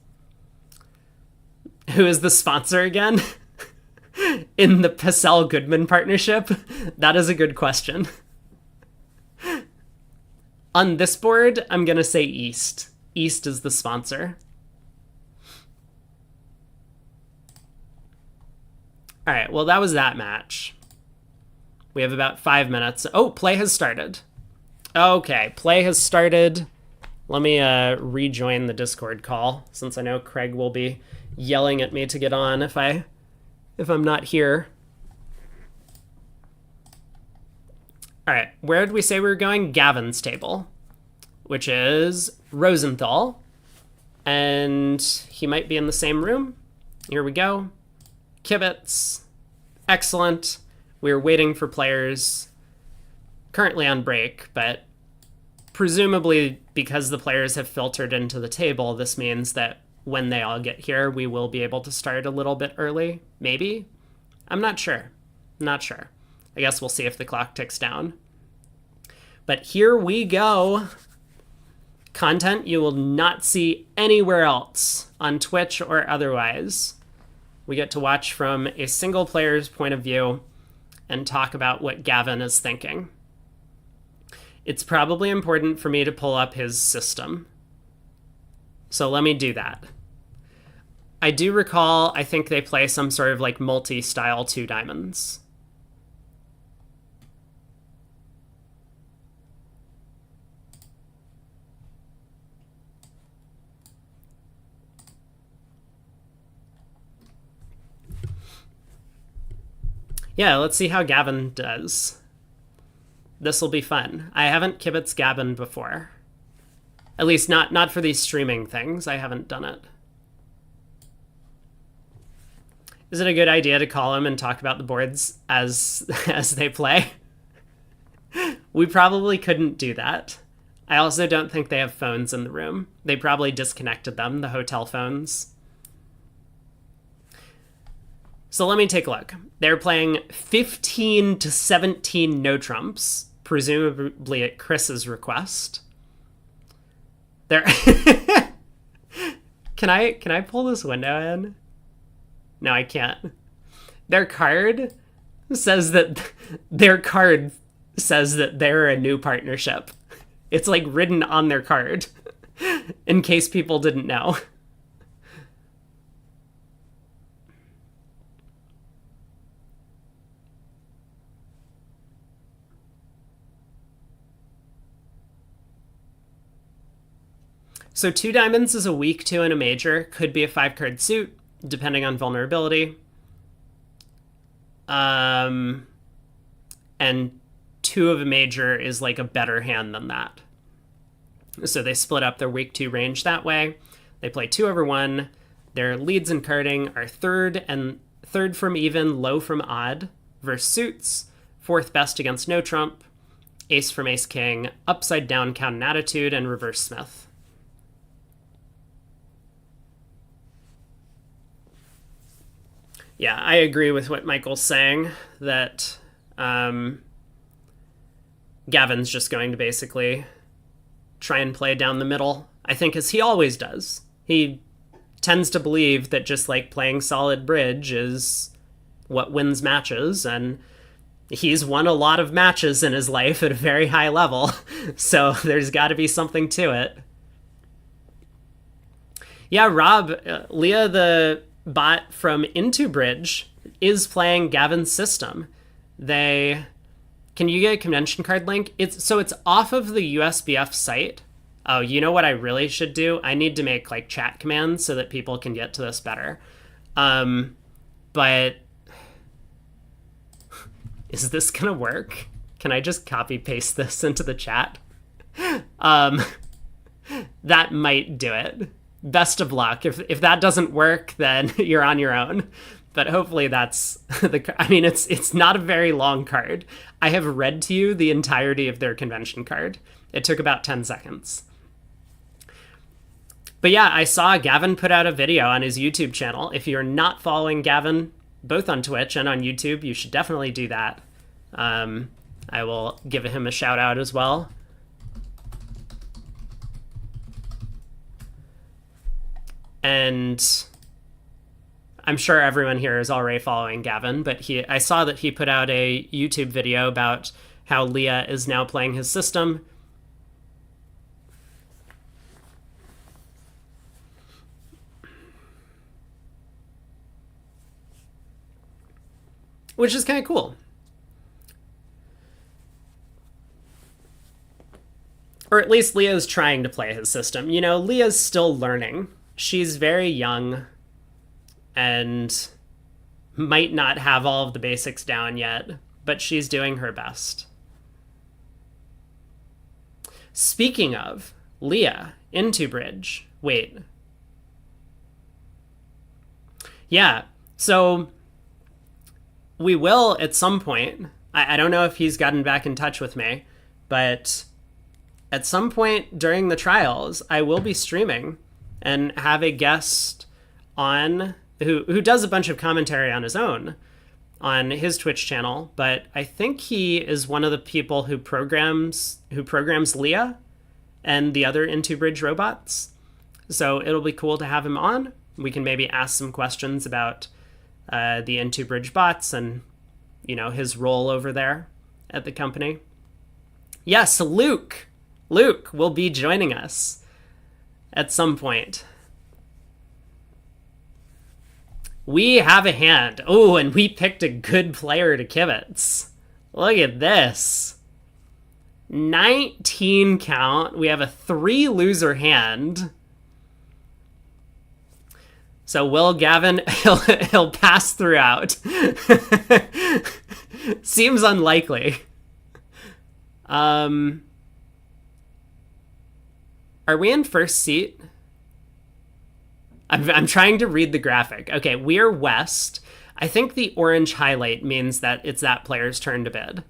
Who is the sponsor again? In the Pacell Goodman partnership? That is a good question. On this board, I'm going to say East. East is the sponsor. All right, well, that was that match. We have about 5 minutes. Oh, play has started. Okay, play has started. Let me rejoin the Discord call, since I know Craig will be yelling at me to get on if I'm not here. All right, where did we say we were going? Gavin's table, which is Rosenthal, and he might be in the same room. Here we go. Kibitz. Excellent. We're waiting for players currently on break, but presumably because the players have filtered into the table, this means that when they all get here, we will be able to start a little bit early. Maybe? I'm not sure. Not sure. I guess we'll see if the clock ticks down. But here we go. Content you will not see anywhere else on Twitch or otherwise. We get to watch from a single player's point of view and talk about what Gavin is thinking. It's probably important for me to pull up his system. So let me do that. I do recall, I think they play some sort of like multi-style 2 diamonds. Yeah, let's see how Gavin does. This will be fun. I haven't Kibitz Gavin before. At least not for these streaming things. I haven't done it. Is it a good idea to call him and talk about the boards as they play? We probably couldn't do that. I also don't think they have phones in the room. They probably disconnected them, the hotel phones. So let me take a look. They're playing 15 to 17 no trumps, presumably at Chris's request. They're Can I pull this window in? No, I can't. Their card says that they're a new partnership. It's like written on their card, in case people didn't know. So 2 diamonds is a weak 2 and a major. Could be a 5-card suit, depending on vulnerability. And 2 of a major is like a better hand than that. So they split up their weak 2 range that way. They play 2 over 1. Their leads in carding are 3rd from even, low from odd versus suits. 4th best against no trump. ace from ace king, upside down count and attitude, and reverse smith. Yeah, I agree with what Michael's saying, that Gavin's just going to basically try and play down the middle, I think, as he always does. He tends to believe that just like playing solid bridge is what wins matches, and he's won a lot of matches in his life at a very high level, so there's got to be something to it. Yeah, Rob, Leah the bot from Into Bridge is playing Gavin's system. Can you get a convention card link? It's off of the USBF site. Oh, you know what I really should do? I need to make like chat commands so that people can get to this better. But is this gonna work? Can I just copy paste this into the chat? That might do it. Best of luck. If that doesn't work, then you're on your own. But hopefully that's I mean, it's not a very long card. I have read to you the entirety of their convention card. It took about 10 seconds. But yeah, I saw Gavin put out a video on his YouTube channel. If you're not following Gavin, both on Twitch and on YouTube, you should definitely do that. I will give him a shout out as well. And I'm sure everyone here is already following Gavin, but I saw that he put out a YouTube video about how Leah is now playing his system. Which is kind of cool. Or at least Leah's trying to play his system. You know, Leah's still learning. She's very young and might not have all of the basics down yet, but she's doing her best. Speaking of Leah, Into Bridge. Wait. Yeah, so we will at some point. I don't know if he's gotten back in touch with me, but at some point during the trials, I will be streaming and have a guest on who does a bunch of commentary on his own on his Twitch channel, but I think he is one of the people who programs Leah and the other Into Bridge robots. So it'll be cool to have him on. We can maybe ask some questions about the Into Bridge bots and, you know, his role over there at the company. Yes, Luke will be joining us at some point. We have a hand. Oh, and we picked a good player to kibitz. Look at this. 19 count. We have a 3 loser hand. So will Gavin, he'll pass throughout. Seems unlikely. Are we in first seat? I'm trying to read the graphic. Okay, we're west. I think the orange highlight means that it's that player's turn to bid.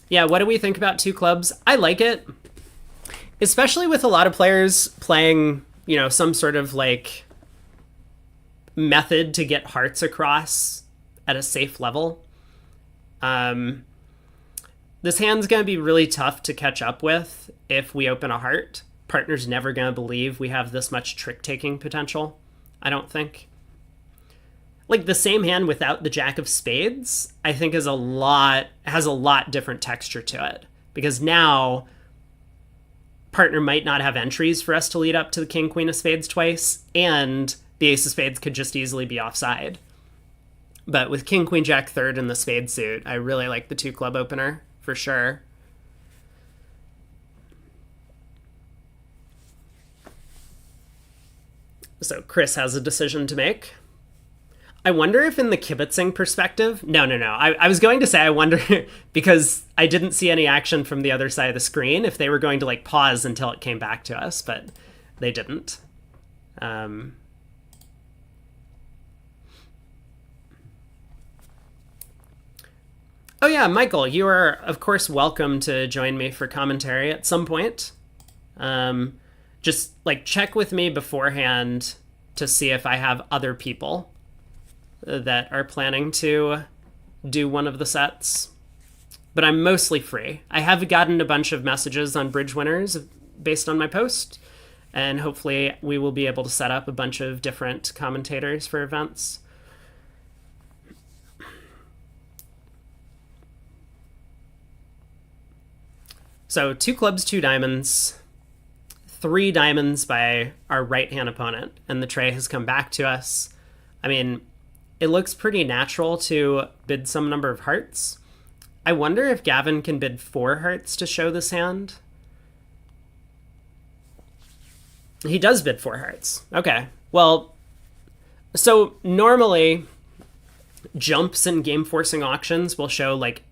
Yeah, what do we think about 2 clubs? I like it. Especially with a lot of players playing, you know, some sort of like method to get hearts across at a safe level. This hand's going to be really tough to catch up with if we open a heart. Partner's never going to believe we have this much trick-taking potential, I don't think. Like, the same hand without the Jack of Spades, I think has a lot different texture to it. Because now, partner might not have entries for us to lead up to the King, Queen of Spades twice, and the Ace of Spades could just easily be offside. But with King, Queen, Jack third and the spade suit, I really like the 2 club opener, for sure. So Chris has a decision to make. I wonder if in the kibitzing perspective... No. I was going to say I wonder, because I didn't see any action from the other side of the screen, if they were going to like pause until it came back to us, but they didn't. Oh yeah, Michael, you are of course welcome to join me for commentary at some point. Um, just like check with me beforehand to see if I have other people that are planning to do one of the sets. But I'm mostly free. I have gotten a bunch of messages on Bridge Winners based on my post, and hopefully we will be able to set up a bunch of different commentators for events. So 2 clubs, 2 diamonds, 3 diamonds by our right-hand opponent, and the tray has come back to us. I mean, it looks pretty natural to bid some number of hearts. I wonder if Gavin can bid 4 hearts to show this hand. He does bid 4 hearts. Okay. Well, so normally jumps and game forcing auctions will show like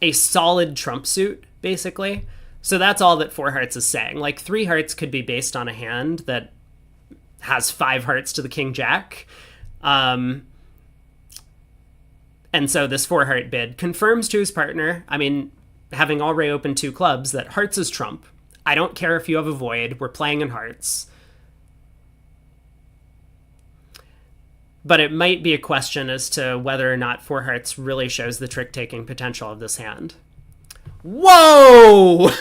a solid trump suit, basically. So that's all that 4 hearts is saying. Like 3 hearts could be based on a hand that has 5 hearts to the king jack. And so this 4 heart bid confirms to his partner, I mean, having already opened 2 clubs, that hearts is trump. I don't care if you have a void, we're playing in hearts. But it might be a question as to whether or not 4 hearts really shows the trick-taking potential of this hand. Whoa!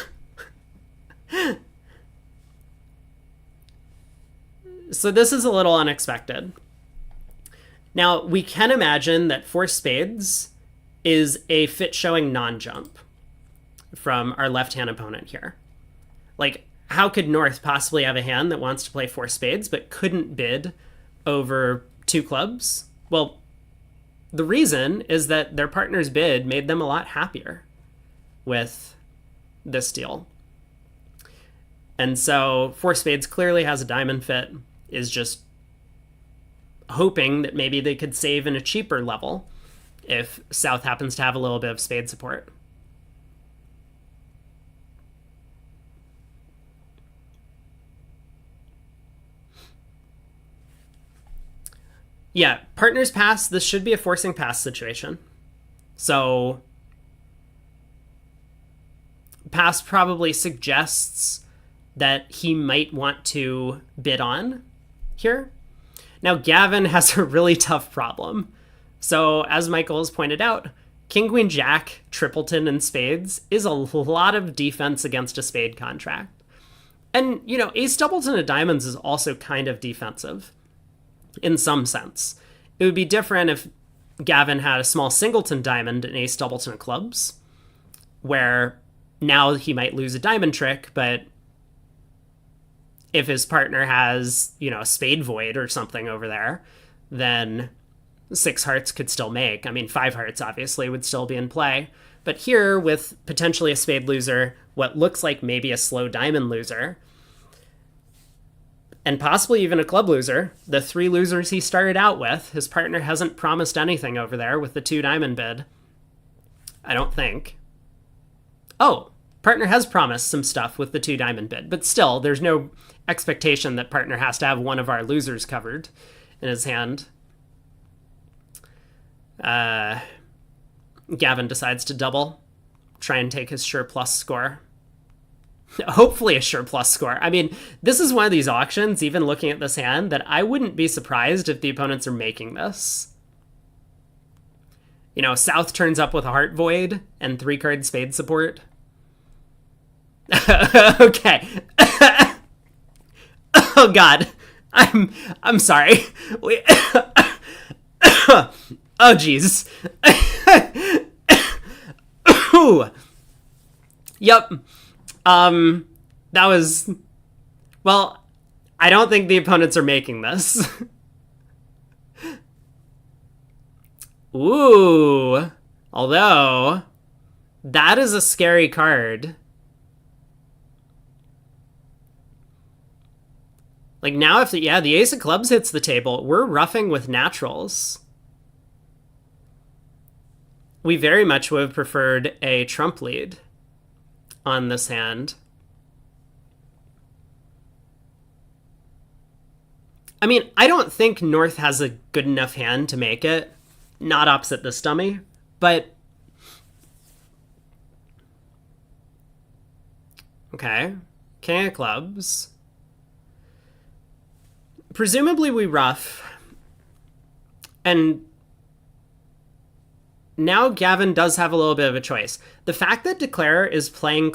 So this is a little unexpected. Now, we can imagine that 4 spades is a fit showing non-jump from our left-hand opponent here. Like, how could North possibly have a hand that wants to play 4 spades but couldn't bid over 2 clubs? Well, the reason is that their partner's bid made them a lot happier with this deal. And so 4 spades clearly has a diamond fit, is just hoping that maybe they could save in a cheaper level if South happens to have a little bit of spade support. Yeah, partners pass. This should be a forcing pass situation. So pass probably suggests that he might want to bid on here. Now, Gavin has a really tough problem. So, as Michael has pointed out, King, Queen, Jack, Tripleton, and Spades is a lot of defense against a spade contract. And, you know, Ace Doubleton of Diamonds is also kind of defensive in some sense. It would be different if Gavin had a small singleton diamond and Ace Doubleton of Clubs, where now he might lose a diamond trick, but if his partner has, you know, a spade void or something over there, then 6 hearts could still make. I mean, 5 hearts obviously would still be in play. But here, with potentially a spade loser, what looks like maybe a slow diamond loser, and possibly even a club loser, the 3 losers he started out with, his partner hasn't promised anything over there with the 2 diamond bid. I don't think. Oh, partner has promised some stuff with the 2 diamond bid, but still, there's no expectation that partner has to have one of our losers covered in his hand. Gavin decides to double, try and take his sure plus score. Hopefully a sure plus score. I mean, this is one of these auctions, even looking at this hand, that I wouldn't be surprised if the opponents are making this. You know, South turns up with a heart void and 3-card spade support. Okay. Oh God, I'm sorry. Wait. Oh geez. Yep. That was, well, I don't think the opponents are making this. Ooh. Although, that is a scary card. Like now if the Ace of Clubs hits the table, we're roughing with naturals. We very much would have preferred a trump lead on this hand. I mean, I don't think North has a good enough hand to make it. Not opposite this dummy, but Okay. King of clubs. Presumably we ruff. And now Gavin does have a little bit of a choice. The fact that Declare is playing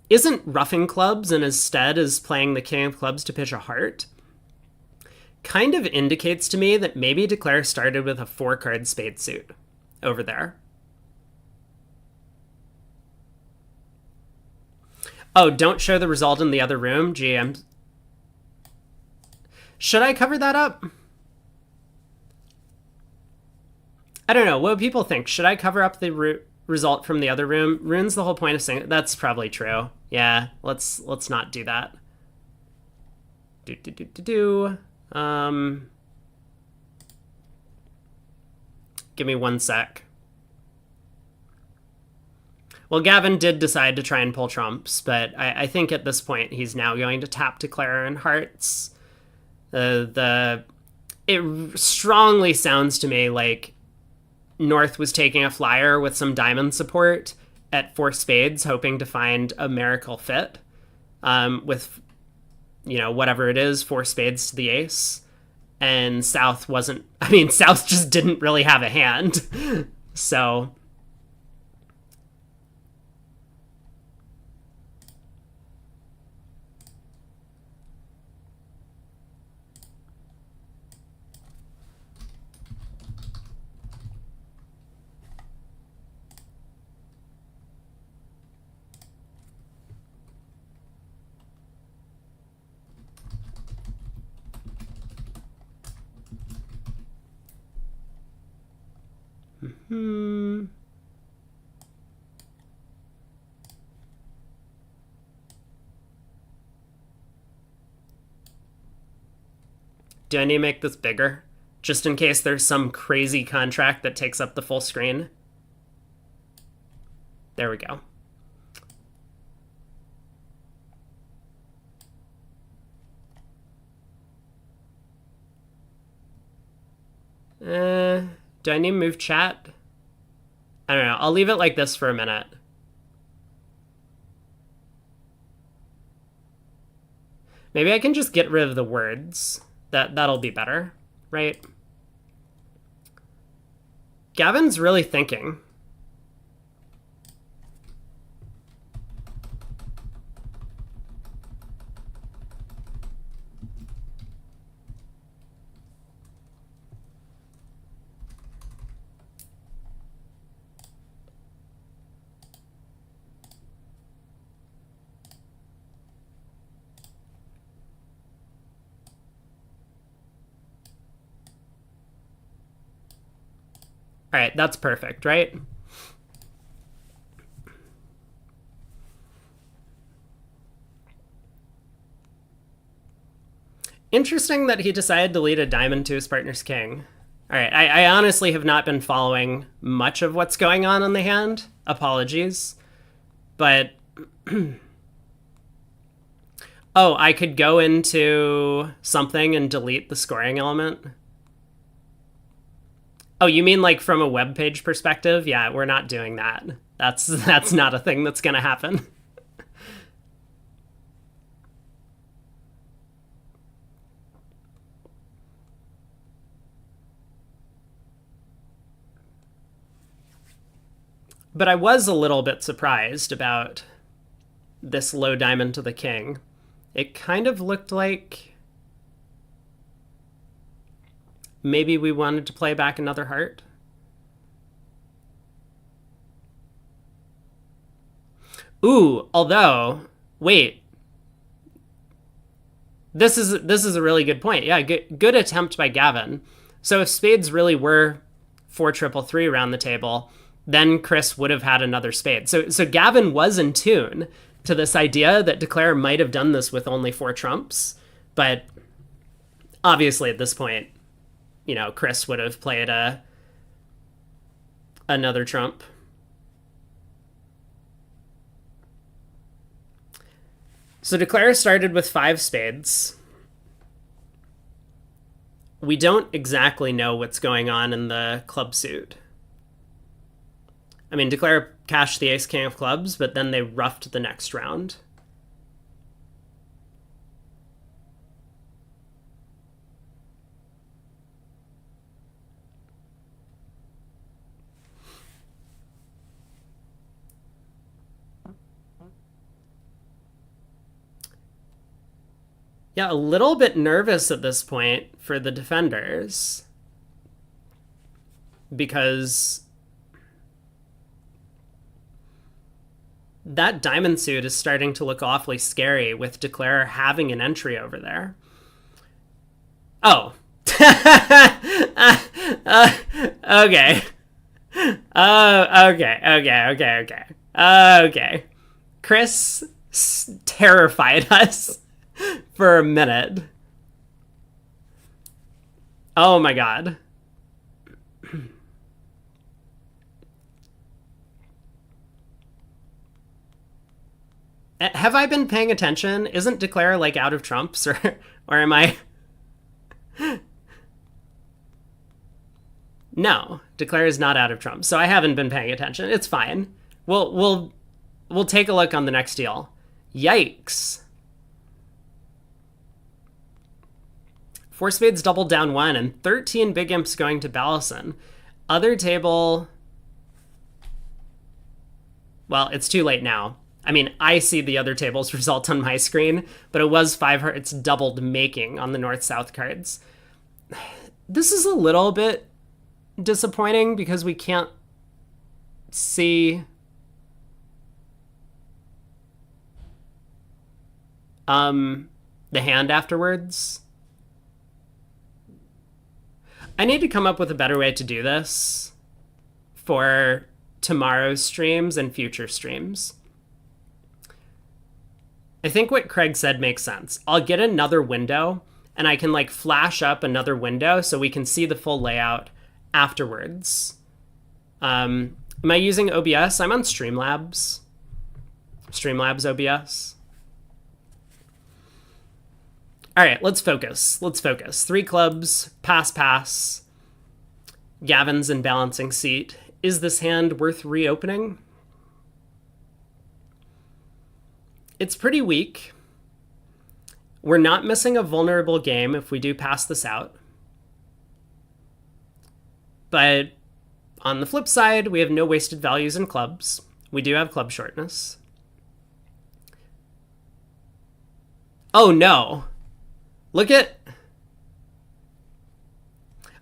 isn't roughing clubs and instead is playing the king of clubs to pitch a heart kind of indicates to me that maybe Declare started with a 4-card spade suit over there. Oh, don't show the result in the other room? GM. Should I cover that up? I don't know. What do people think? Should I cover up the result from the other room? Ruins the whole point of saying that's probably true. Yeah, let's not do that. Give me 1 sec. Well, Gavin did decide to try and pull trumps, but I think at this point he's now going to tap Declare and hearts. It strongly sounds to me like North was taking a flyer with some diamond support at 4 spades, hoping to find a miracle fit with, whatever it is, 4 spades to the ace. And South South just didn't really have a hand. So do I need to make this bigger? Just in case there's some crazy contract that takes up the full screen. There we go. Do I need to move chat? I don't know. I'll leave it like this for a minute. Maybe I can just get rid of the words. That'll be better, right? Gavin's really thinking. All right, that's perfect, right? Interesting that he decided to lead a diamond to his partner's king. All right, I honestly have not been following much of what's going on the hand. Apologies. But oh, I could go into something and delete the scoring element. Oh, you mean like from a web page perspective? Yeah, we're not doing that. That's not a thing that's going to happen. But I was a little bit surprised about this low diamond to the king. It kind of looked like maybe we wanted to play back another heart. Ooh, although, wait. This is a really good point. Yeah, good attempt by Gavin. So if spades really were 4-3-3 around the table, then Chris would have had another spade. So Gavin was in tune to this idea that Declare might have done this with only 4 trumps, but obviously at this point, Chris would have played another trump. So Declare started with 5 spades. We don't exactly know what's going on in the club suit. I mean, Declare cashed the ace king of clubs, but then they ruffed the next round. Yeah, a little bit nervous at this point for the defenders because that diamond suit is starting to look awfully scary with Declare having an entry over there. Oh. Okay. Okay. Chris terrified us for a minute. Oh my god. Have I been paying attention? Isn't Declare like out of trumps or am I? No, Declare is not out of trumps. So I haven't been paying attention. It's fine. We'll take a look on the next deal. Yikes. Four spades doubled down one and 13 big imps going to Ballison. Other table. Well, it's too late now. I mean, I see the other table's result on my screen, but it was 5 hearts doubled making on the north-south cards. This is a little bit disappointing because we can't see the hand afterwards. I need to come up with a better way to do this for tomorrow's streams and future streams. I think what Craig said makes sense. I'll get another window and I can like flash up another window so we can see the full layout afterwards. Am I using OBS? I'm on Streamlabs. Streamlabs OBS. All right, let's focus. Let's focus. 3 clubs, pass. Gavin's in balancing seat. Is this hand worth reopening? It's pretty weak. We're not missing a vulnerable game if we do pass this out. But on the flip side, we have no wasted values in clubs. We do have club shortness. Oh no. Look at...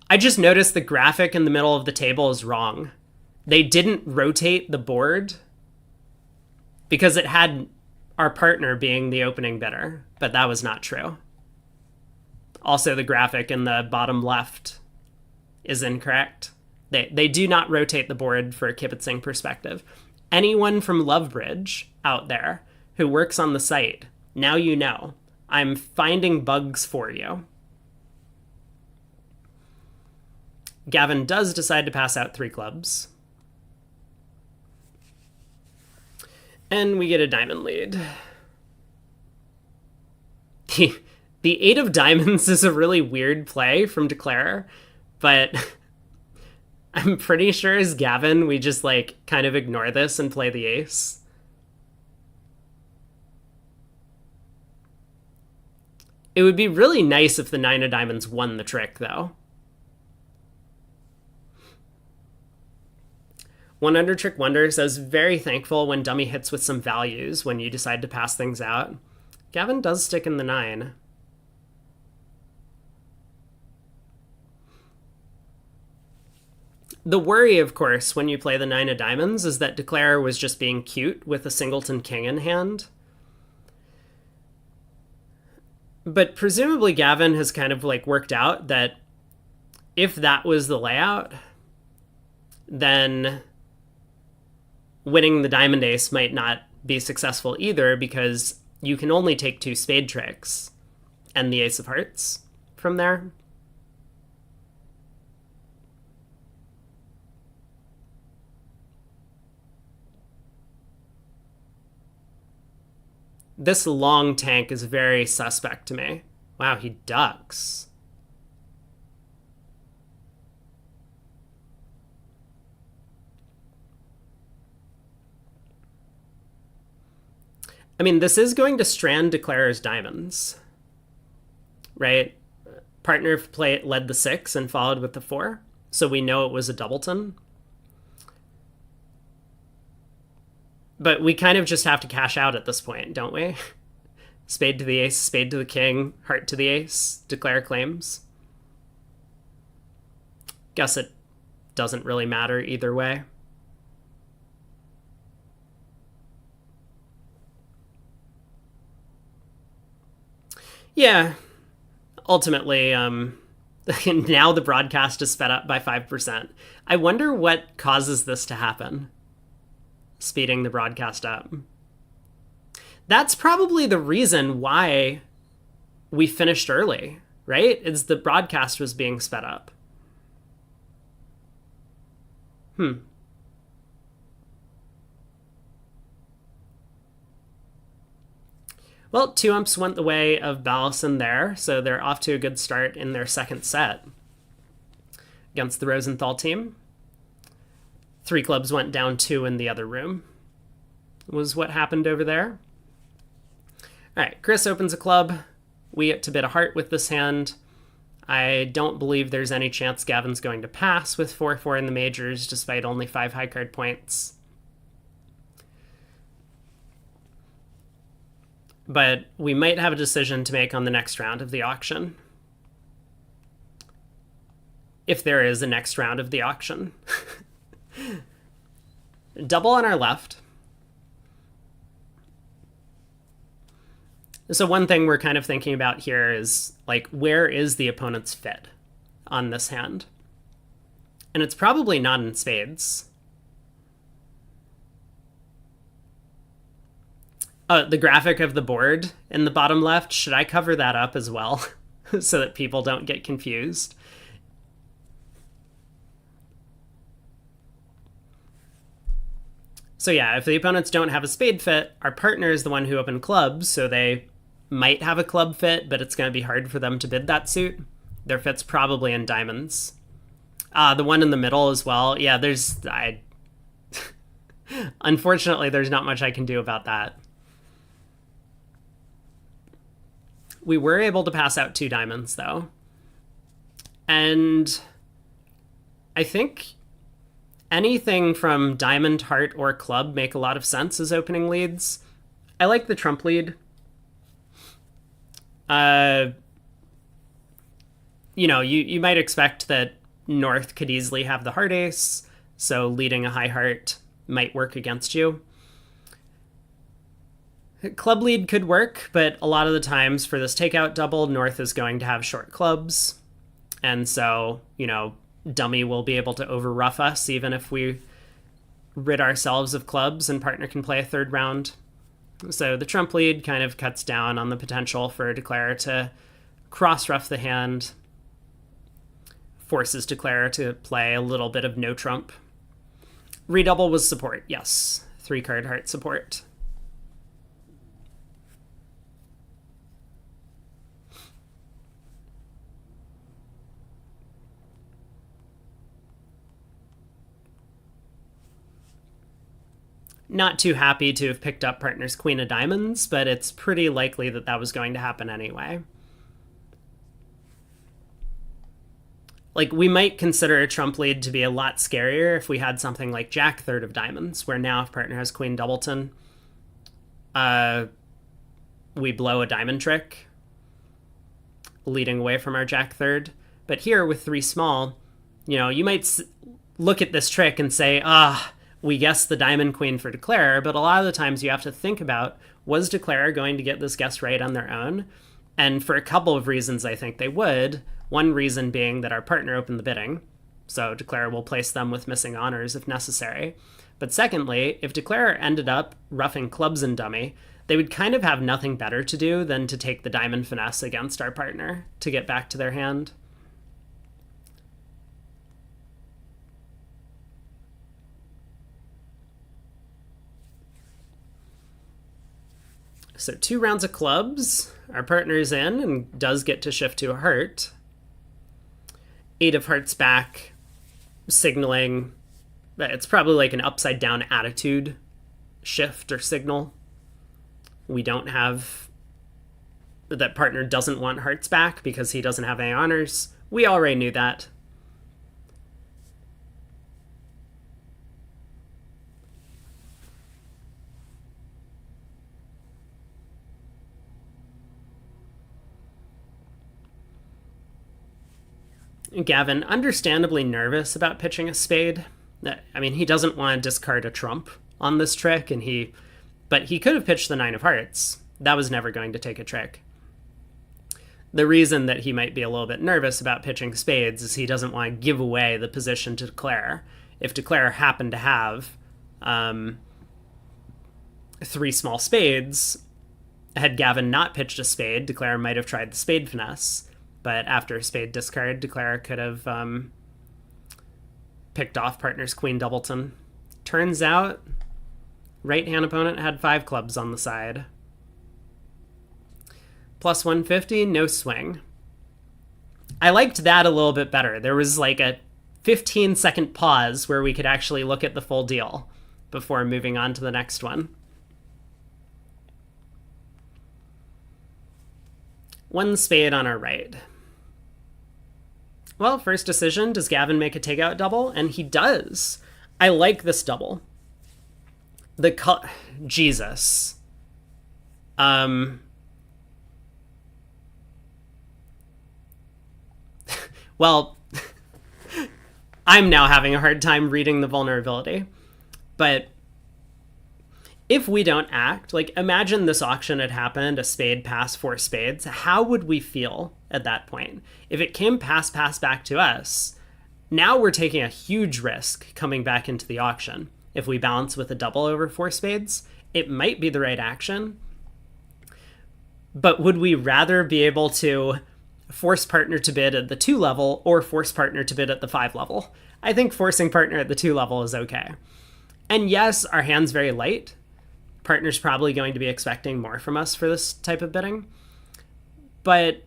I just noticed the graphic in the middle of the table is wrong. They didn't rotate the board because it had our partner being the opening bidder, but that was not true. Also, the graphic in the bottom left is incorrect. They do not rotate the board for a kibitzing perspective. Anyone from Lovebridge out there who works on the site, now you know. I'm finding bugs for you. Gavin does decide to pass out 3 clubs. And we get a diamond lead. The 8 of diamonds is a really weird play from Declare, but I'm pretty sure as Gavin, we just like kind of ignore this and play the ace. It would be really nice if the 9 of diamonds won the trick, though. One Under Trick Wonder says, very thankful when dummy hits with some values when you decide to pass things out. Gavin does stick in the 9. The worry, of course, when you play the 9 of diamonds is that Declare was just being cute with a singleton king in hand. But presumably Gavin has kind of like worked out that if that was the layout, then winning the diamond ace might not be successful either because you can only take 2 spade tricks and the ace of hearts from there. This long tank is very suspect to me. Wow, he ducks. I mean, this is going to strand Declare's diamonds, right? Partner led the 6 and followed with the 4, so we know it was a doubleton. But we kind of just have to cash out at this point, don't we? Spade to the ace, spade to the king, heart to the ace, declare claims. Guess it doesn't really matter either way. Yeah, ultimately, now the broadcast is sped up by 5%. I wonder what causes this to happen, speeding the broadcast up. That's probably the reason why we finished early, right? It's the broadcast was being sped up. Well, 2-umps went the way of Ballison there, so they're off to a good start in their second set against the Rosenthal team. 3 clubs went down 2 in the other room, was what happened over there. All right, Chris opens a club. We get to bid a heart with this hand. I don't believe there's any chance Gavin's going to pass with 4-4 in the majors, despite only 5 high card points. But we might have a decision to make on the next round of the auction. If there is a next round of the auction. Double on our left. So one thing we're kind of thinking about here is, like, where is the opponent's fit on this hand? And it's probably not in spades. The graphic of the board in the bottom left, should I cover that up as well so that people don't get confused? So yeah, if the opponents don't have a spade fit, our partner is the one who opened clubs, so they might have a club fit, but it's going to be hard for them to bid that suit. Their fit's probably in diamonds. The one in the middle as well. Yeah, unfortunately, there's not much I can do about that. We were able to pass out 2 diamonds, though. And I think anything from diamond, heart, or club make a lot of sense as opening leads. I like the trump lead. You might expect that North could easily have the heart ace, so leading a high heart might work against you. Club lead could work, but a lot of the times for this takeout double, North is going to have short clubs. And so, dummy will be able to over-ruff us even if we rid ourselves of clubs and partner can play a third round. So the trump lead kind of cuts down on the potential for Declare to cross-ruff the hand, forces Declare to play a little bit of no trump. Redouble was support, yes. 3-card heart support. Not too happy to have picked up partner's queen of diamonds, but it's pretty likely that that was going to happen anyway. Like, we might consider a trump lead to be a lot scarier if we had something like jack third of diamonds, where now if partner has queen doubleton, we blow a diamond trick, leading away from our jack third. But here with 3 small, you might look at this trick and say, we guessed the diamond queen for Declare, but a lot of the times you have to think about, was Declare going to get this guess right on their own? And for a couple of reasons, I think they would. One reason being that our partner opened the bidding, so Declare will place them with missing honors if necessary. But secondly, if Declare ended up roughing clubs and dummy, they would kind of have nothing better to do than to take the diamond finesse against our partner to get back to their hand. So 2 rounds of clubs. Our partner's in and does get to shift to a heart. 8 of hearts back, signaling that it's probably like an upside down attitude shift or signal. We don't have... that partner doesn't want hearts back because he doesn't have any honors. We already knew that. Gavin, understandably nervous about pitching a spade. I mean, he doesn't want to discard a trump on this trick, but he could have pitched the nine of hearts. That was never going to take a trick. The reason that he might be a little bit nervous about pitching spades is he doesn't want to give away the position to Declare. If Declare happened to have three small spades, had Gavin not pitched a spade, Declare might have tried the spade finesse. But after spade discard, Declare could have picked off partner's queen doubleton. Turns out, right-hand opponent had 5 clubs on the side. Plus 150, no swing. I liked that a little bit better. There was like a 15-second pause where we could actually look at the full deal before moving on to the next one. One spade on our right. Well, first decision, does Gavin make a takeout double? And he does. I like this double. Jesus. Well, I'm now having a hard time reading the vulnerability. But if we don't act, like imagine this auction had happened, a spade pass 4 spades, how would we feel at that point? If it came pass back to us, now we're taking a huge risk coming back into the auction. If we balance with a double over 4 spades, it might be the right action. But would we rather be able to force partner to bid at the 2 level or force partner to bid at the 5 level? I think forcing partner at the 2 level is okay. And yes, our hand's very light. Partner's probably going to be expecting more from us for this type of bidding. But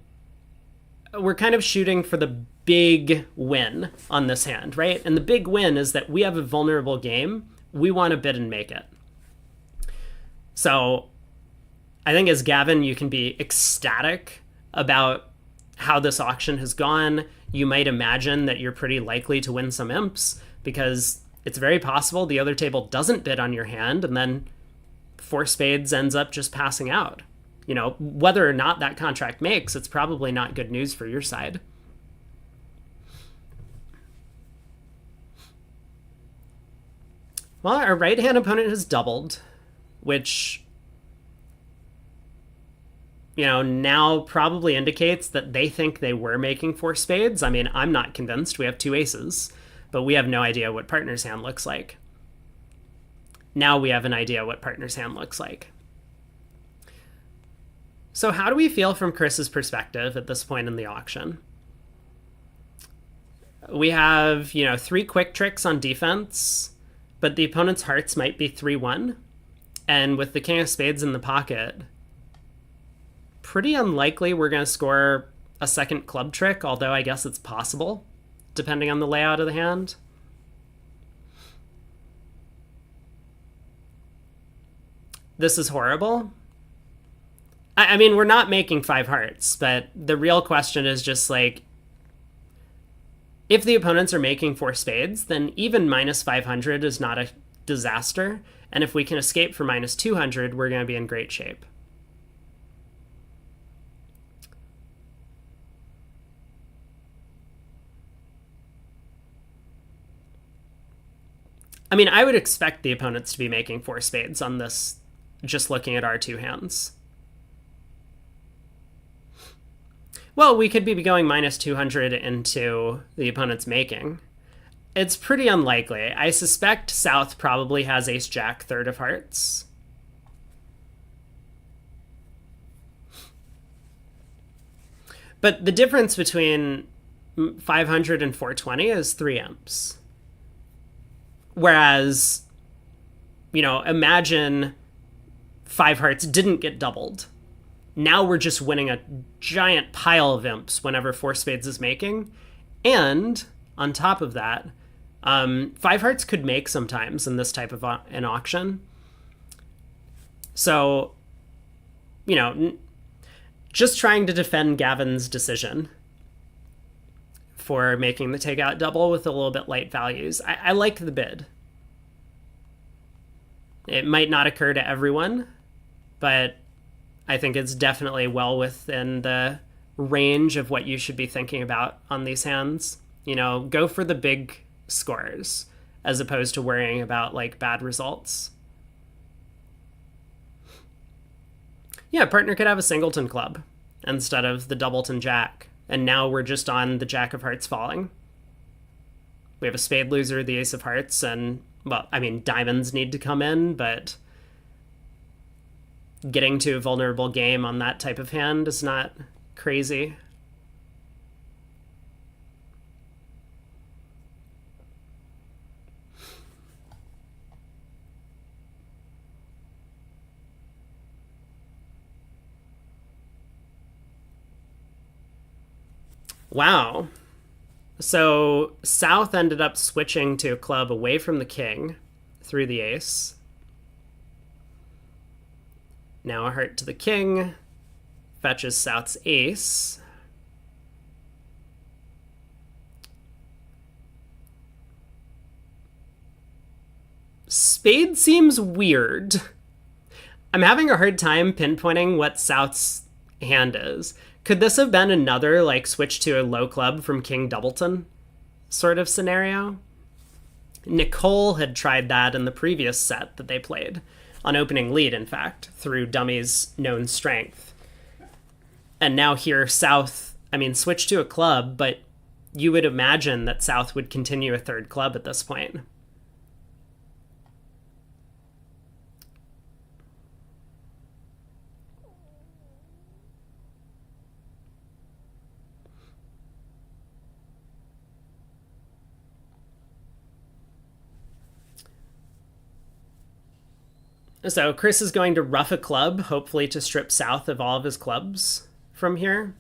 we're kind of shooting for the big win on this hand, right? And the big win is that we have a vulnerable game. We want to bid and make it. So I think as Gavin, you can be ecstatic about how this auction has gone. You might imagine that you're pretty likely to win some imps because it's very possible the other table doesn't bid on your hand and then 4 spades ends up just passing out. You know, whether or not that contract makes, it's probably not good news for your side. Well, our right-hand opponent has doubled, which, you know, now probably indicates that they think they were making 4 spades. I mean, I'm not convinced. We have 2 aces, but we have no idea what partner's hand looks like. Now we have an idea what partner's hand looks like. So how do we feel from Chris's perspective at this point in the auction? We have, 3 quick tricks on defense, but the opponent's hearts might be 3-1. And with the king of spades in the pocket, pretty unlikely we're going to score a second club trick, although I guess it's possible, depending on the layout of the hand. This is horrible. I mean, we're not making 5 hearts, but the real question is just like, if the opponents are making 4 spades, then even minus 500 is not a disaster. And if we can escape for minus 200, we're going to be in great shape. I mean, I would expect the opponents to be making 4 spades on this, just looking at our 2 hands. Well, we could be going minus 200 into the opponent's making. It's pretty unlikely. I suspect South probably has ace-jack, 3rd of hearts. But the difference between 500 and 420 is 3 imps. Whereas, imagine 5 hearts didn't get doubled. Now we're just winning a giant pile of imps whenever 4 spades is making. And on top of that, 5 hearts could make sometimes in this type of an auction. So, just trying to defend Gavin's decision for making the takeout double with a little bit light values. I like the bid. It might not occur to everyone, but I think it's definitely well within the range of what you should be thinking about on these hands. You know, go for the big scores as opposed to worrying about like bad results. Yeah, partner could have a singleton club instead of the doubleton jack. And now we're just on the jack of hearts falling. We have a spade loser, the ace of hearts, and, well, I mean, diamonds need to come in, but getting to a vulnerable game on that type of hand is not crazy. Wow. So South ended up switching to a club away from the king through the ace. Now a heart to the king. Fetches South's ace. Spade seems weird. I'm having a hard time pinpointing what South's hand is. Could this have been another, like, switch to a low club from King Doubleton sort of scenario? Nicole had tried that in the previous set that they played, on opening lead, in fact, through Dummy's known strength. And now here, South, I mean, switch to a club, but you would imagine that South would continue a third club at this point. So Chris is going to ruff a club, hopefully to strip South of all of his clubs from here.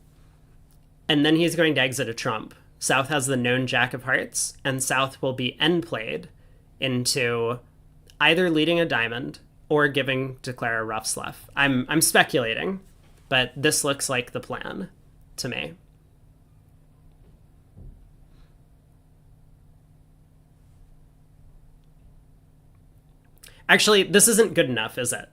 And then he's going to exit a trump. South has the known jack of hearts, and South will be end played into either leading a diamond or giving Declare a rough sluff. I'm speculating, but this looks like the plan to me. Actually, this isn't good enough, is it?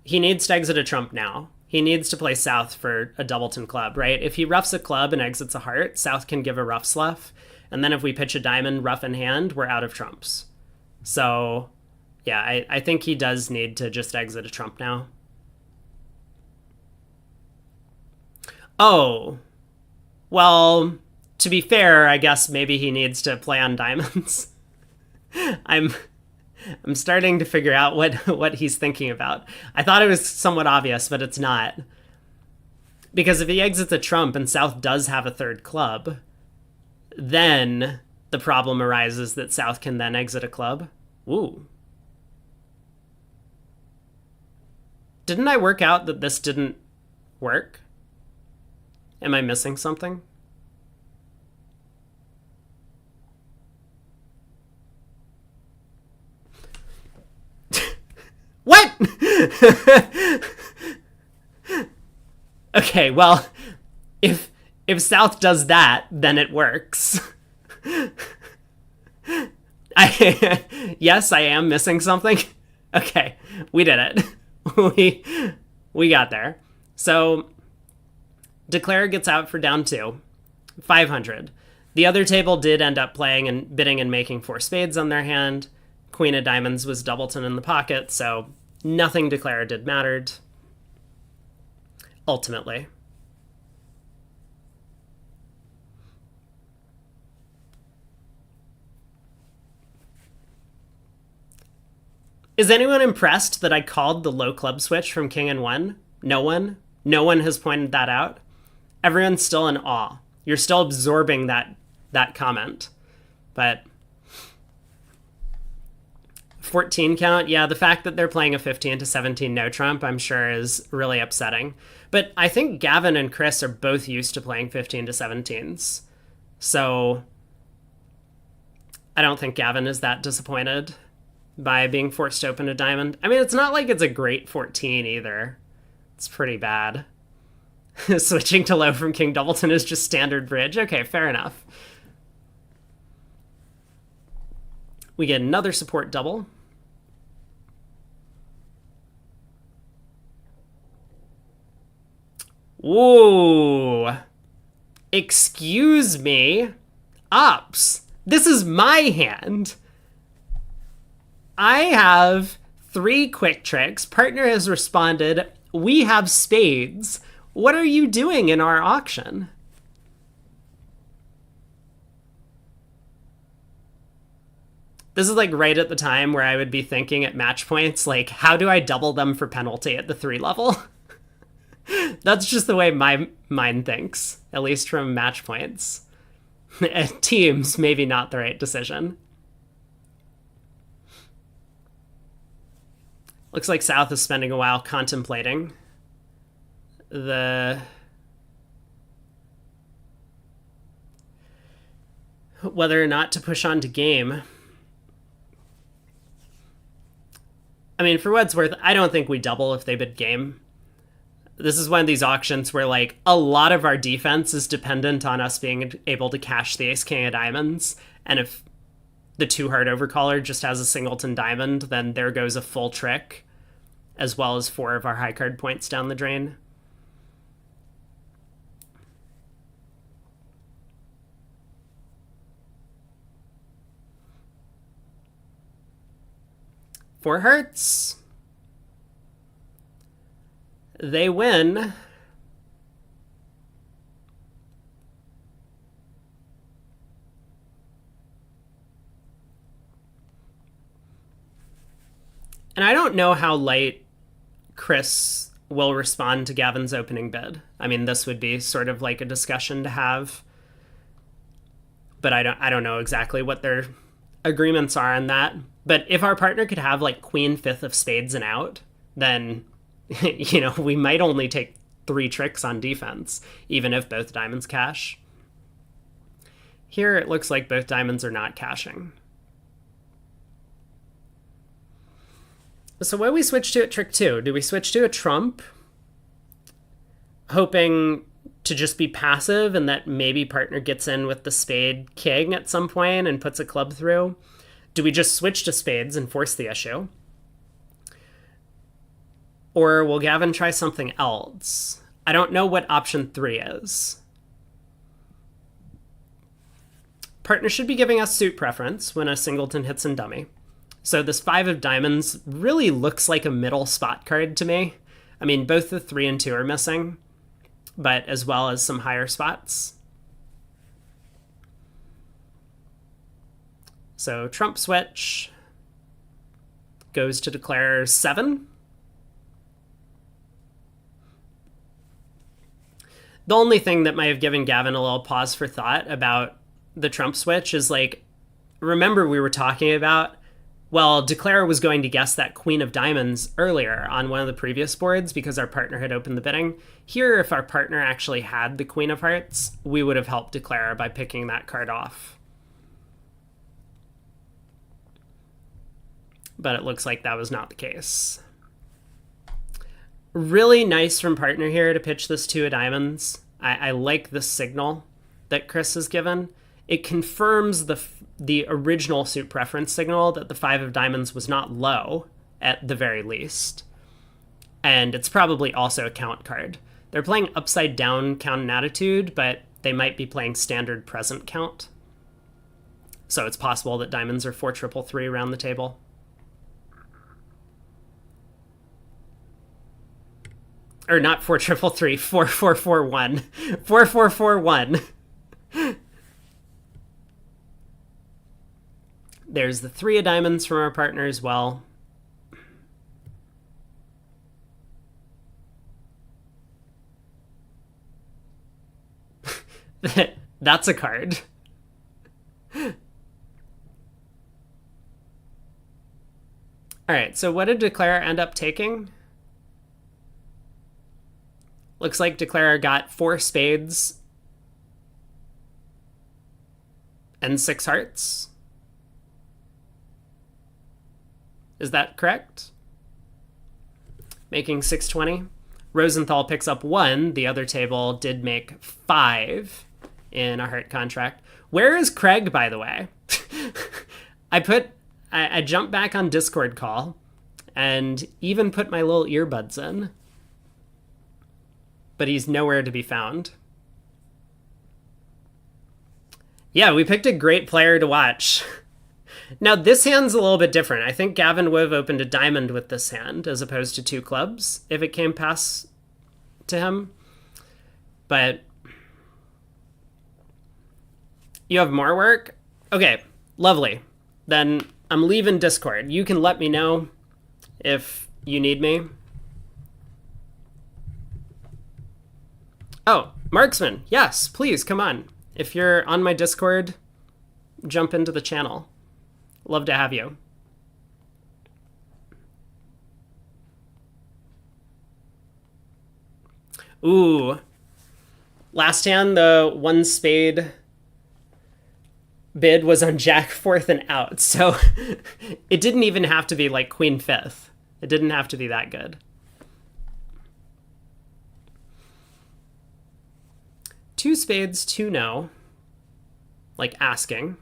He needs to exit a trump now. He needs to play South for a doubleton club, right? If he roughs a club and exits a heart, South can give a rough sluff. And then if we pitch a diamond rough in hand, we're out of trumps. So, yeah, I think he does need to just exit a trump now. Oh, well, to be fair, I guess maybe he needs to play on diamonds. I'm starting to figure out what he's thinking about. I thought it was somewhat obvious, but it's not. Because if he exits a trump and South does have a third club, then the problem arises that South can then exit a club. Ooh. Didn't I work out that this didn't work? Am I missing something? What? Okay, well, if South does that, then it works. Yes, I am missing something. Okay, we did it. We got there. So Declare gets out for down 2, 500. The other table did end up playing and bidding and making 4 spades on their hand. Queen of diamonds was doubleton in the pocket, so nothing Declare did mattered. Ultimately. Is anyone impressed that I called the low club switch from King and 1? No one? No one has pointed that out? Everyone's still in awe. You're still absorbing that comment. But 14 count, yeah, the fact that they're playing a 15 to 17 no trump, I'm sure is really upsetting. But I think Gavin and Chris are both used to playing 15 to 17s. So I don't think Gavin is that disappointed by being forced to open a diamond. I mean, it's not like it's a great 14 either. It's pretty bad. Switching to low from King Doubleton is just standard bridge. Okay, fair enough. We get another support double. Whoa. Excuse me? Ups. This is my hand. I have 3 quick tricks. Partner has responded, we have spades. What are you doing in our auction? This is like right at the time where I would be thinking at match points, like, how do I double them for penalty at the 3 level? That's just the way my mind thinks, at least from match points. Teams, maybe not the right decision. Looks like South is spending a while contemplating whether or not to push on to game. I mean, for what it's worth, I don't think we double if they bid game. This is one of these auctions where, like, a lot of our defense is dependent on us being able to cash the ace-king of diamonds, and if the 2-heart overcaller just has a singleton diamond, then there goes a full trick, as well as 4 of our high card points down the drain. Four hearts. They win. And I don't know how light Chris will respond to Gavin's opening bid. I mean, this would be sort of like a discussion to have, but I don't know exactly what their agreements are on that. But if our partner could have like queen 5th of spades and out, then you know, we might only take 3 tricks on defense, even if both diamonds cash. Here it looks like both diamonds are not cashing. So what do we switch to at trick 2? Do we switch to a trump, hoping to just be passive and that maybe partner gets in with the spade king at some point and puts a club through? Do we just switch to spades and force the issue? Or will Gavin try something else? I don't know what option 3 is. Partner should be giving us suit preference when a singleton hits in dummy. So this 5 of diamonds really looks like a middle spot card to me. I mean, both the 3 and 2 are missing, but as well as some higher spots. So trump switch goes to declare 7. The only thing that might have given Gavin a little pause for thought about the trump switch is, like, remember we were talking about, well, declare was going to guess that queen of diamonds earlier on one of the previous boards because our partner had opened the bidding. Here, if our partner actually had the queen of hearts, we would have helped declare by picking that card off. But it looks like that was not the case. Really nice from partner here to pitch this 2 of diamonds. I like the signal that Chris has given. It confirms the original suit preference signal that the 5 of diamonds was not low, at the very least. And it's probably also a count card. They're playing upside down count and attitude, but they might be playing standard present count. So it's possible that diamonds are 4-3-3 around the table. Or not 4-3-3, 4-4-4-1. 4-4-4-1. There's the 3 of diamonds from our partner as well. That's a card. All right, so what did Declare end up taking? Looks like Declare got 4 spades and 6 hearts. Is that correct? Making 620. Rosenthal picks up 1. The other table did make 5 in a heart contract. Where is Craig, by the way? I jumped back on Discord call and even put my little earbuds in, but he's nowhere to be found. Yeah, we picked a great player to watch. Now, this hand's a little bit different. I think Gavin would have opened a diamond with this hand as opposed to two clubs if it came past to him. But you have more work? Okay, lovely. Then I'm leaving Discord. You can let me know if you need me. Oh, Marksman. Yes, please, come on. If you're on my Discord, jump into the channel. Love to have you. Ooh. Last hand, the one spade bid was on Jack fourth and out, so it didn't even have to be like Queen fifth. It didn't have to be that good. Two spades, two no. Like asking.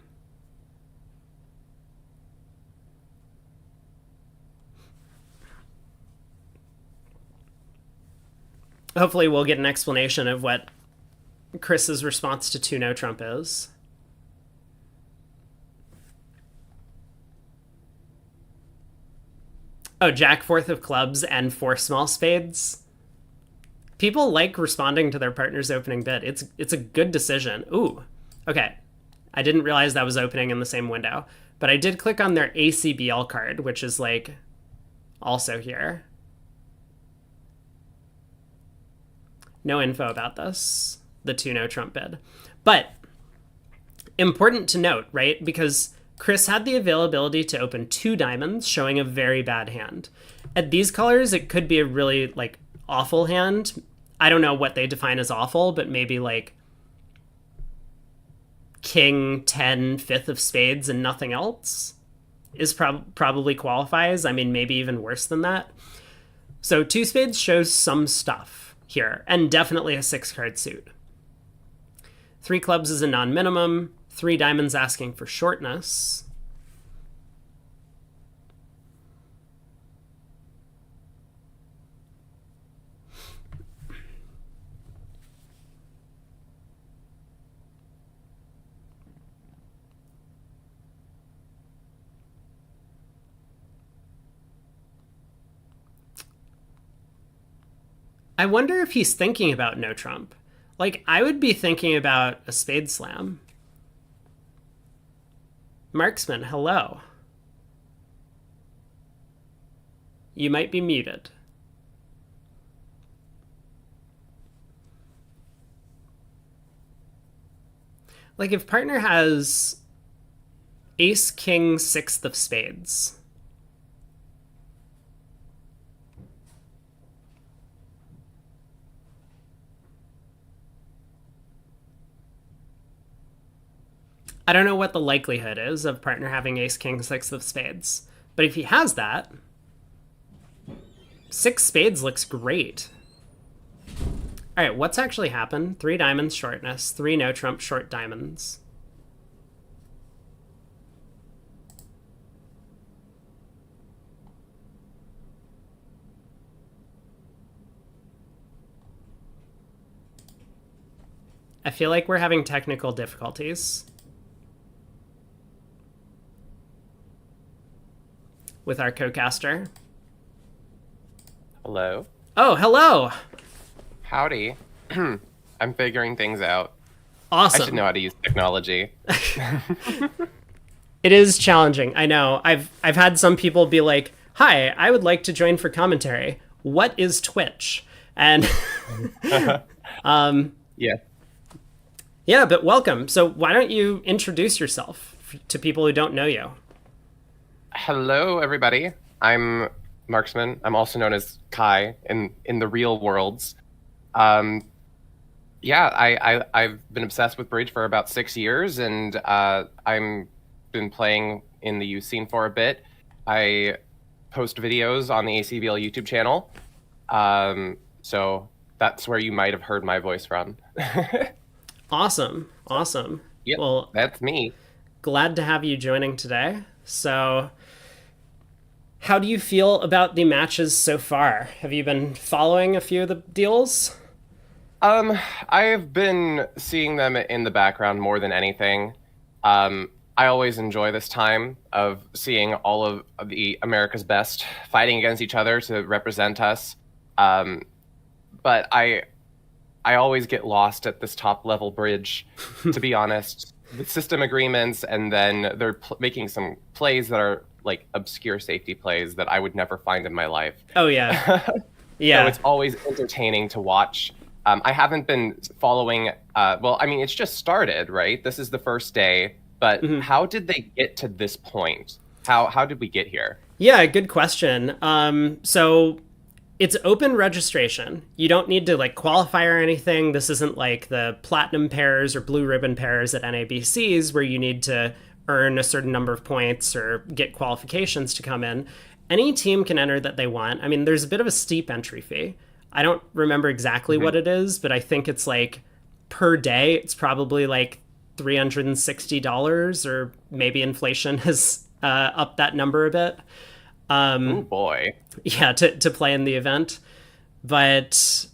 Hopefully we'll get an explanation of what Chris's response to two no trump is. Oh, Jack fourth of clubs and four small spades. People like responding to their partner's opening bid. It's a good decision. Ooh, okay. I didn't realize that was opening in the same window, but I did click on their ACBL card, which is like also here. No info about this, the two no trump bid. But important to note, right? Because Chris had the availability to open two diamonds, showing a very bad hand. At these colors, it could be a really like awful hand. I don't know what they define as awful, but maybe like king 10 fifth of spades and nothing else is probably qualifies. I mean, maybe even worse than that. So two spades shows some stuff here, and definitely a 6-card suit. Three clubs is a non-minimum. Three diamonds asking for shortness. I wonder if he's thinking about no trump. Like, I would be thinking about a spade slam. Marksman, hello. You might be muted. Like, if partner has ace, king, sixth of spades. I don't know what the likelihood is of partner having ace, king, six of spades. But if he has that, six spades looks great. All right, what's actually happened? Three diamonds, shortness. Three no trump, short diamonds. I feel like we're having technical difficulties with our co-caster. Hello. Oh, hello. Howdy. I'm figuring things out. Awesome. I should know how to use technology. It is challenging. I know. I've had some people be like, "Hi, I would like to join for commentary. What is Twitch?" And Yeah. yeah, but welcome. So why don't you introduce yourself to people who don't know you? Hello, everybody. I'm Marksman. I'm also known as Kai in the real worlds. Yeah, I've been obsessed with Bridge for about 6 years, and I'm been playing in the youth scene for a bit. I post videos on the ACBL YouTube channel, so that's where you might have heard my voice from. Awesome. Awesome. Yep, Well, that's me. glad to have you joining today. So, how do you feel about the matches so far? Have you been following a few of the deals? I've been seeing them in the background more than anything. I always enjoy this time of seeing all of the America's best fighting against each other to represent us. But I always get lost at this top level bridge, to be honest. The system agreements, and then they're making some plays that are like obscure safety plays that I would never find in my life. Oh, yeah. Yeah. So it's always entertaining to watch. I haven't been following, well, I mean, it's just started, right? This is the first day, but how did they get to this point? How did we get here? Yeah, good question. So it's open registration. You don't need to like qualify or anything. This isn't like the platinum pairs or blue ribbon pairs at NABCs where you need to earn a certain number of points or get qualifications to come in. Any team can enter that they want. I mean, there's a bit of a steep entry fee. I don't remember exactly what it is, but I think it's like per day, it's probably like $360, or maybe inflation has upped that number a bit. Oh boy. Yeah, to play in the event. But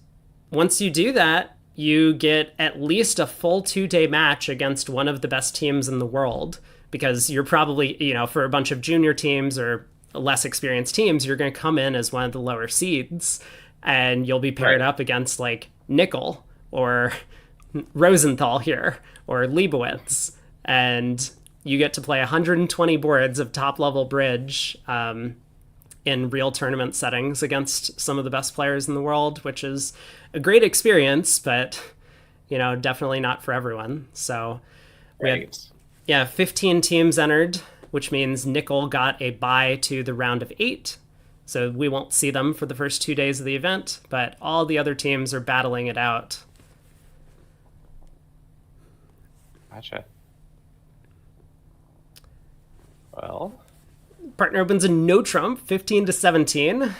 once you do that, you get at least a full 2-day match against one of the best teams in the world, because you're probably, for a bunch of junior teams or less experienced teams, you're going to come in as one of the lower seeds, and you'll be paired up against like Nickel or Rosenthal here or Leibowitz, and you get to play 120 boards of top level bridge in real tournament settings against some of the best players in the world, which is a great experience, but definitely not for everyone. So we had 15 teams entered, which means Nickel got a bye to the round of 8. So we won't see them for the first 2 days of the event, but all the other teams are battling it out. Gotcha. Well, Partner opens a no trump, 15-17.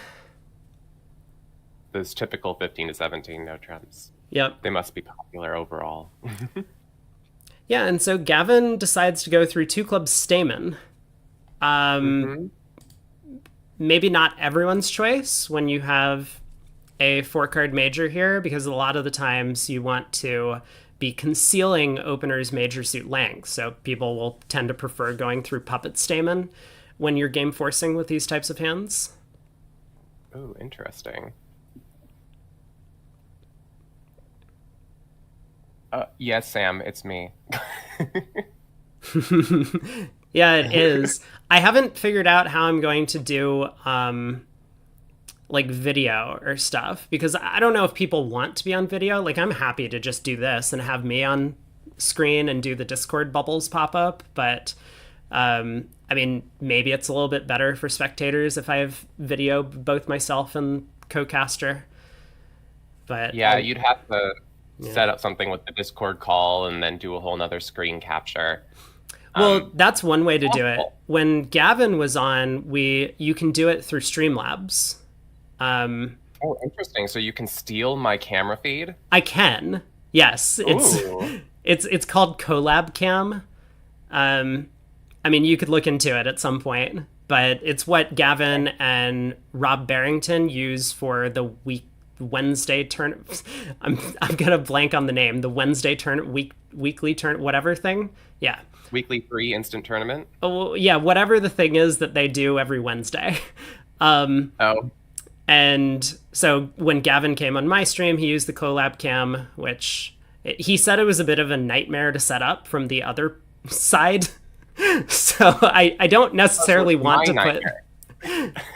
those typical 15-17 no trumps. Yep. They must be popular overall. Yeah, and so Gavin decides to go through 2 clubs Stamen. Maybe not everyone's choice when you have a 4-card major here, because a lot of the times you want to be concealing openers' major suit length. So people will tend to prefer going through puppet Stamen when you're game forcing with these types of hands. Oh, interesting. Yes, Sam, it's me. Yeah, it is. I haven't figured out how I'm going to do like video or stuff, because I don't know if people want to be on video. Like, I'm happy to just do this and have me on screen and do the Discord bubbles pop up, but I mean, maybe it's a little bit better for spectators if I have video, both myself and co-caster. But yeah, you'd have to set up something with the Discord call and then do a whole nother screen capture. Well, that's one way to do it. When Gavin was on, you can do it through Streamlabs. Oh, interesting. So you can steal my camera feed? I can. Yes, it's called Collab Cam. I mean, you could look into it at some point, but it's what Gavin and Rob Barrington use for the Wednesday turn. I'm gonna blank on the name. The Wednesday weekly turn, whatever thing. Yeah. Weekly free instant tournament? Oh, yeah, whatever the thing is that they do every Wednesday. And so when Gavin came on my stream, he used the Collab Cam, which he said it was a bit of a nightmare to set up from the other side. So I don't necessarily want to put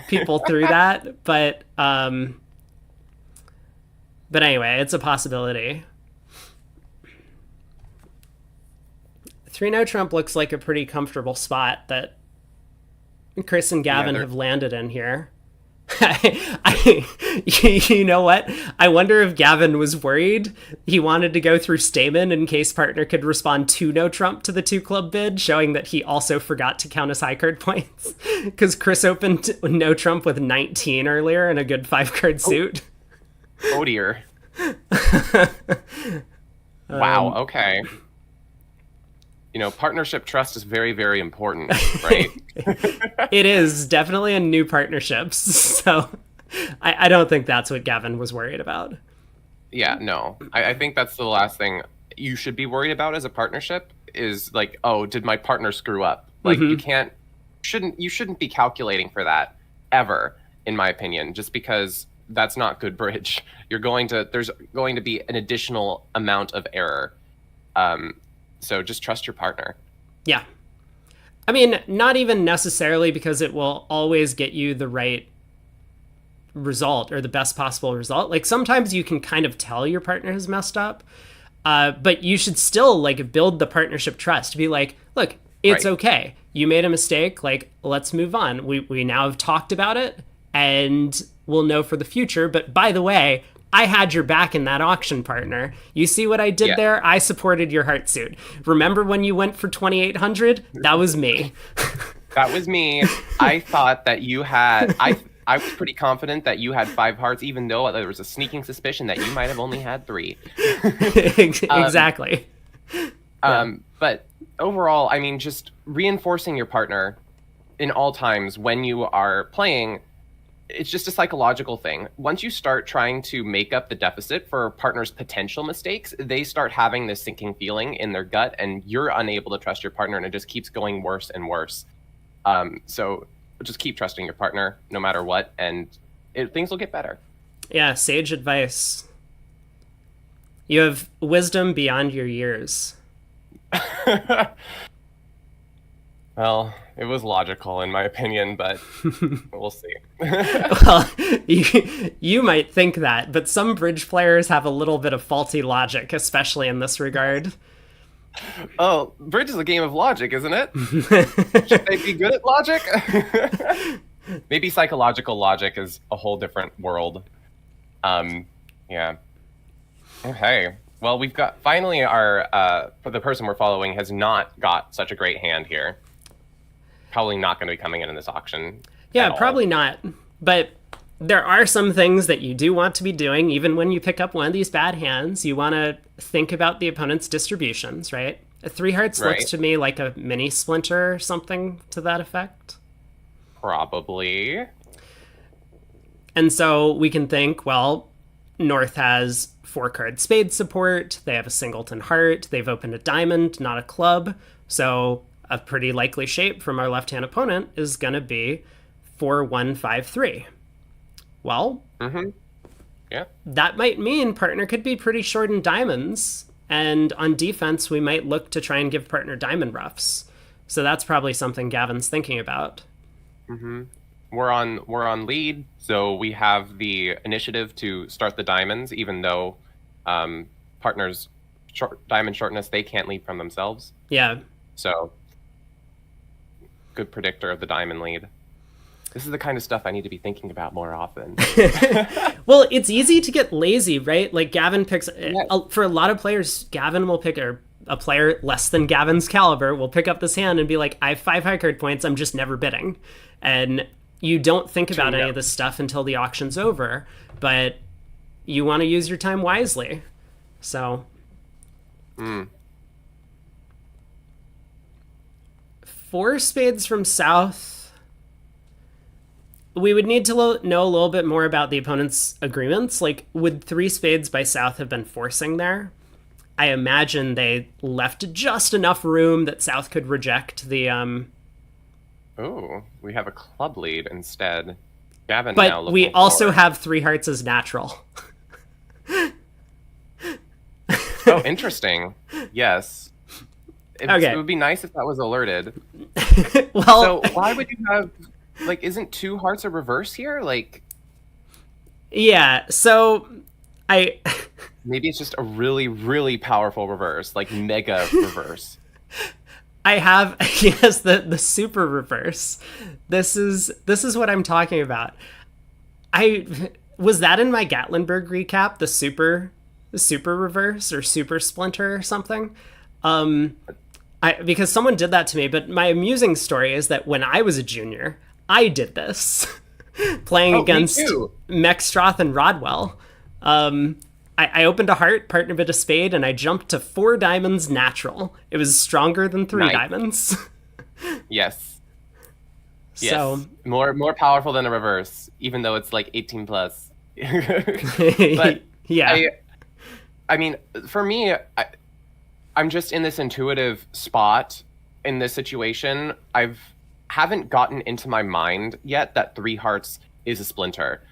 people through that, but anyway, it's a possibility. 3 no trump looks like a pretty comfortable spot that Chris and Gavin have landed in here. You know what? I wonder if Gavin was worried. He wanted to go through Stamen in case partner could respond to no trump to the 2-club bid, showing that he also forgot to count his high card points. Because Chris opened no trump with 19 earlier and a good 5-card suit. Oh dear. Wow, okay. Partnership trust is very, very important, right? It is definitely in new partnerships. So I don't think that's what Gavin was worried about. Yeah, no. I think that's the last thing you should be worried about as a partnership is like, oh, did my partner screw up? Like you shouldn't be calculating for that ever, in my opinion, just because that's not good bridge. There's going to be an additional amount of error. So just trust your partner. Yeah. I mean, not even necessarily because it will always get you the right result or the best possible result. Like sometimes you can kind of tell your partner has messed up, but you should still like build the partnership trust. Be like, look, it's okay. You made a mistake. Like, let's move on. We now have talked about it and we'll know for the future. But by the way, I had your back in that auction, partner. You see what I did there? I supported your heart suit. Remember when you went for 2,800? That was me. That was me. I thought that you had... I was pretty confident that you had 5 hearts, even though there was a sneaking suspicion that you might have only had 3. Exactly. But overall, I mean, just reinforcing your partner in all times when you are playing, it's just a psychological thing. Once you start trying to make up the deficit for a partner's potential mistakes, they start having this sinking feeling in their gut, and you're unable to trust your partner, and it just keeps going worse and worse. So just keep trusting your partner no matter what, and things will get better. Yeah, sage advice. You have wisdom beyond your years. Well, it was logical in my opinion, but we'll see. Well, you might think that, but some bridge players have a little bit of faulty logic, especially in this regard. Oh, bridge is a game of logic, isn't it? Should they be good at logic? Maybe psychological logic is a whole different world. Yeah. Okay. Well, we've got finally the person we're following has not got such a great hand here. Probably not going to be coming in this auction. Yeah, probably not. But there are some things that you do want to be doing, even when you pick up one of these bad hands. You want to think about the opponent's distributions, right? A 3 hearts looks to me like a mini splinter or something to that effect. Probably. And so we can think, well, North has 4-card spade support. They have a singleton heart. They've opened a diamond, not a club. So a pretty likely shape from our left-hand opponent is going to be 4-1-5-3. Well, yeah, that might mean partner could be pretty short in diamonds, and on defense we might look to try and give partner diamond roughs. So that's probably something Gavin's thinking about. We're on lead, so we have the initiative to start the diamonds, even though partners diamond shortness, they can't lead from themselves. Yeah. So good predictor of the diamond lead. This is the kind of stuff I need to be thinking about more often. Well, it's easy to get lazy, right? Like Gavin picks, for a lot of players, Gavin will pick, or a player less than Gavin's caliber will pick up this hand and be like, I have 5 high card points, I'm just never bidding. And you don't think about any of this stuff until the auction's over, but you want to use your time wisely. So. 4 spades from South. We would need to know a little bit more about the opponent's agreements. Like, would 3 spades by South have been forcing there? I imagine they left just enough room that South could reject the... Oh, we have a club lead instead. Gavin but now we also have 3 hearts as natural. Oh, interesting. Yes. Okay. It would be nice if that was alerted. Well, so why would you have... Like, isn't 2 hearts a reverse here? Like... Yeah, so... Maybe it's just a really, really powerful reverse. Like, mega reverse. I have... Yes, the super reverse. This is what I'm talking about. Was that in my Gatlinburg recap? The super reverse or super splinter or something? Because someone did that to me, but my amusing story is that when I was a junior, I did this. Playing against Mexstroth and Rodwell. I opened a heart, partner bid a spade, and I jumped to 4 diamonds natural. It was stronger than 3 diamonds. Yes. So yes. More powerful than a reverse, even though it's like 18 plus. But yeah. I mean, for me, I'm just in this intuitive spot in this situation. Haven't gotten into my mind yet that 3 hearts is a splinter.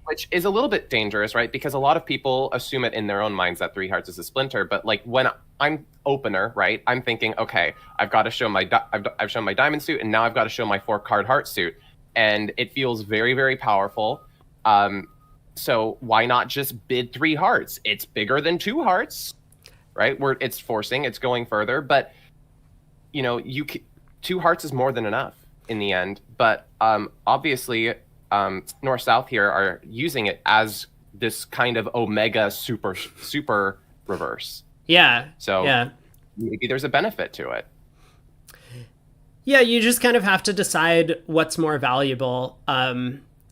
Which is a little bit dangerous, right? Because a lot of people assume it in their own minds that 3 hearts is a splinter. But like when I'm opener, right? I'm thinking, okay, I've got to show I've shown my diamond suit, and now I've got to show my 4-card heart suit, and it feels very, very powerful. So why not just bid 3 hearts? It's bigger than 2 hearts, right? Where it's forcing, it's going further, but you know, 2 hearts is more than enough in the end. But obviously. North South here are using it as this kind of Omega super reverse. Yeah. So yeah. Maybe there's a benefit to it. Yeah, you just kind of have to decide what's more valuable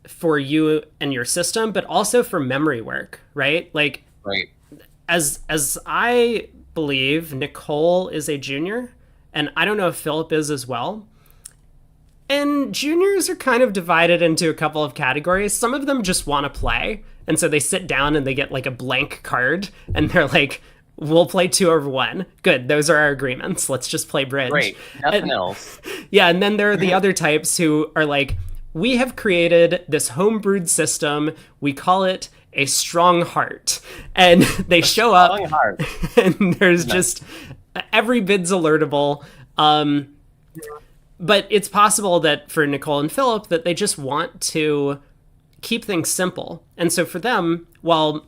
for you and your system, but also for memory work, right? Like, right. As I believe, Nicole is a junior, and I don't know if Philip is as well. And juniors are kind of divided into a couple of categories. Some of them just want to play. And so they sit down and they get like a blank card and they're like, we'll play 2/1. Good. Those are our agreements. Let's just play bridge. Great. Nothing else. Yeah. And then there are the other types who are like, we have created this homebrewed system. We call it a strong heart. And they show up and there's just every bid's alertable. But it's possible that for Nicole and Philip that they just want to keep things simple. And so for them, while,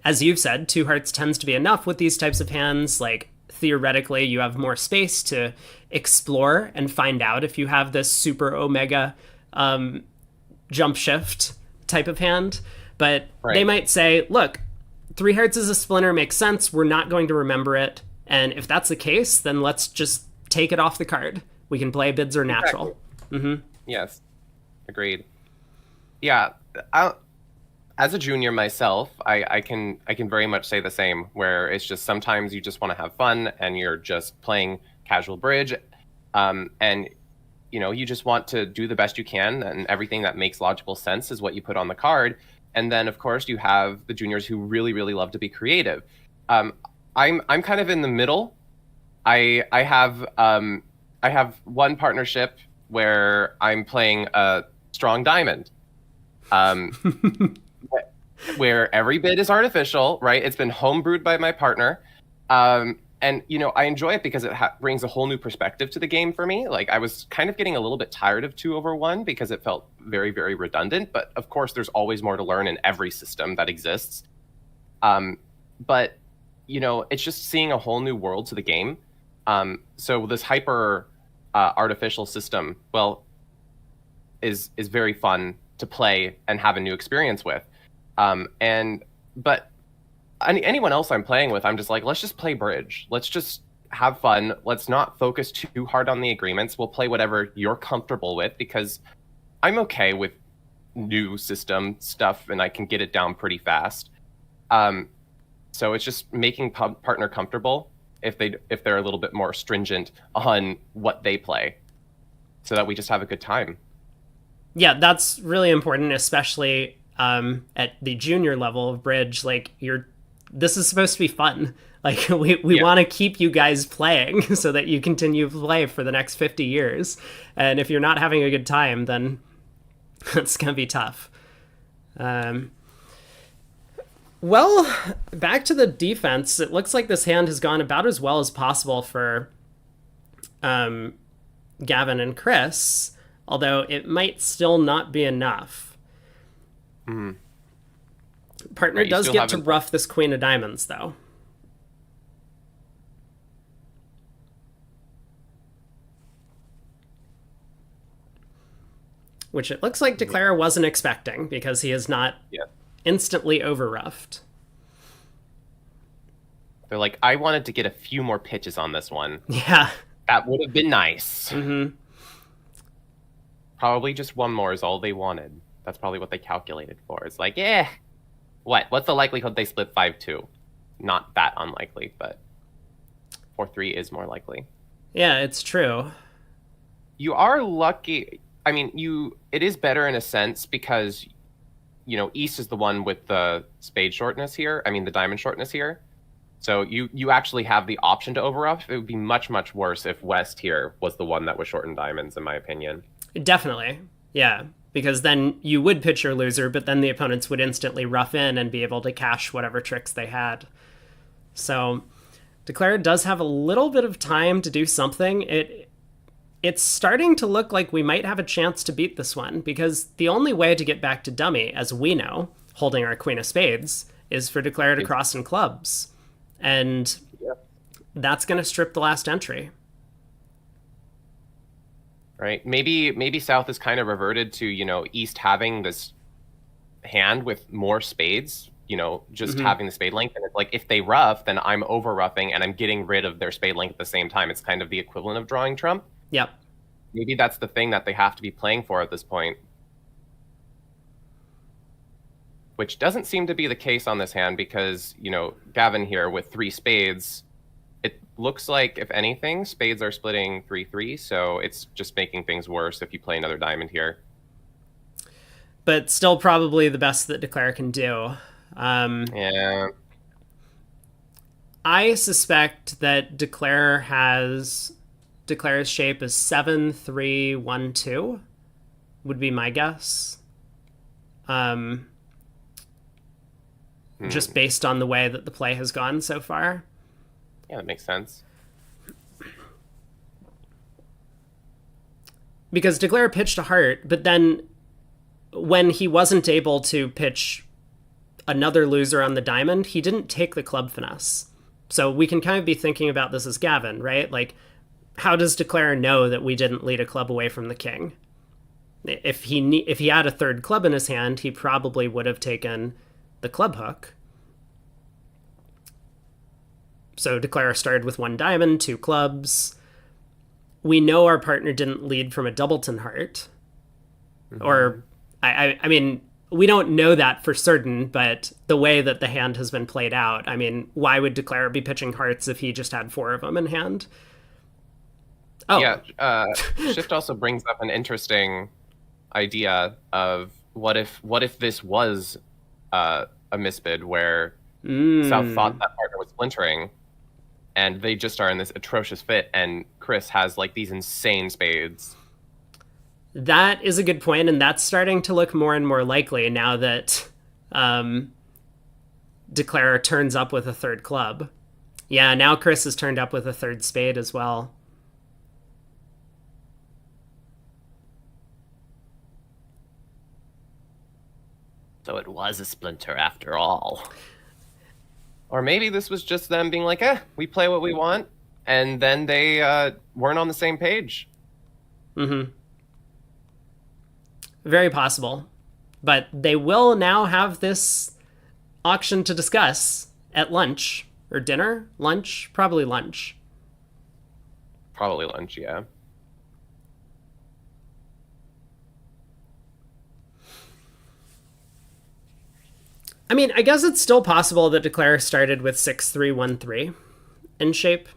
as you've said, 2 hearts tends to be enough with these types of hands, like theoretically you have more space to explore and find out if you have this super Omega jump shift type of hand. But They might say, look, 3 hearts as a splinter makes sense. We're not going to remember it. And if that's the case, then let's just take it off the card. We can play bids or natural. Exactly. Mm-hmm. Yes, agreed. Yeah, as a junior myself, I can very much say the same. Where it's just sometimes you just want to have fun and you're just playing casual bridge, and you know you just want to do the best you can, and everything that makes logical sense is what you put on the card. And then of course you have the juniors who really, really love to be creative. I'm kind of in the middle. I have one partnership where I'm playing a strong diamond, where every bid is artificial, right? It's been homebrewed by my partner. And, you know, I enjoy it because it brings a whole new perspective to the game for me. Like, I was kind of getting a little bit tired of 2/1 because it felt very, very redundant. But, of course, there's always more to learn in every system that exists. But, you know, it's just seeing a whole new world to the game. So this hyper... artificial system, well, is very fun to play and have a new experience with. But anyone else I'm playing with, I'm just like, let's just play bridge. Let's just have fun. Let's not focus too hard on the agreements. We'll play whatever you're comfortable with, because I'm okay with new system stuff and I can get it down pretty fast. So it's just making partner comfortable if they're a little bit more stringent on what they play, so that we just have a good time. Yeah, that's really important, especially at the junior level of bridge. Like, this is supposed to be fun. Like, we want to keep you guys playing so that you continue to play for the next 50 years. And if you're not having a good time, then it's going to be tough. Well, back to the defense. It looks like this hand has gone about as well as possible for Gavin and Chris, although it might still not be enough. Mm-hmm. Partner does get to rough this queen of diamonds, though. Which it looks like Declara wasn't expecting, because he is not instantly over-roughed. They're like, I wanted to get a few more pitches on this one. Yeah. That would have been nice. Mm-hmm. Probably just one more is all they wanted. That's probably what they calculated for. It's like, what's the likelihood they split 5-2? Not that unlikely, but 4-3 is more likely. Yeah, it's true. You are lucky. I mean, it is better in a sense because, you know, East is the one with the spade shortness here. I mean, the diamond shortness here. So you actually have the option to overruff. It would be much, much worse if West here was the one that was short in diamonds, in my opinion. Definitely. Yeah. Because then you would pitch your loser, but then the opponents would instantly rough in and be able to cash whatever tricks they had. So Declare does have a little bit of time to do something. It's starting to look like we might have a chance to beat this one, because the only way to get back to dummy, as we know, holding our Queen of Spades, is for Declare to cross in clubs. And that's going to strip the last entry. Right? Maybe South is kind of reverted to, East having this hand with more spades, just having the spade length. And it's like, if they rough, then I'm over roughing and I'm getting rid of their spade length at the same time. It's kind of the equivalent of drawing trump. Yep. Maybe that's the thing that they have to be playing for at this point. Which doesn't seem to be the case on this hand because, Gavin here with 3 spades, it looks like, if anything, spades are splitting 3-3, so it's just making things worse if you play another diamond here. But still probably the best that Declare can do. Yeah. I suspect that Declare's shape is 7-3-1-2 would be my guess. Just based on the way that the play has gone so far. Yeah, that makes sense. Because Declare pitched a heart, but then when he wasn't able to pitch another loser on the diamond, he didn't take the club finesse. So we can kind of be thinking about this as Gavin, right? Like, how does Declare know that we didn't lead a club away from the king? If he had a third club in his hand, he probably would have taken the club hook. So Declare started with 1 diamond, 2 clubs. We know our partner didn't lead from a doubleton heart. Or, I mean, we don't know that for certain, but the way that the hand has been played out, I mean, why would Declare be pitching hearts if he just had 4 of them in hand? Oh. Yeah, Shift also brings up an interesting idea of what if this was a misbid where South thought that partner was splintering and they just are in this atrocious fit and Chris has like these insane spades. That is a good point, and that's starting to look more and more likely now that Declare turns up with a third club. Yeah, now Chris has turned up with a third spade as well. So it was a splinter after all. Or maybe this was just them being like, we play what we want, and then they weren't on the same page. Very possible. But they will now have this auction to discuss at lunch. Or dinner? Lunch? Probably lunch. Probably lunch, yeah. I mean, I guess it's still possible that Declare started with 6-3-1-3 in shape.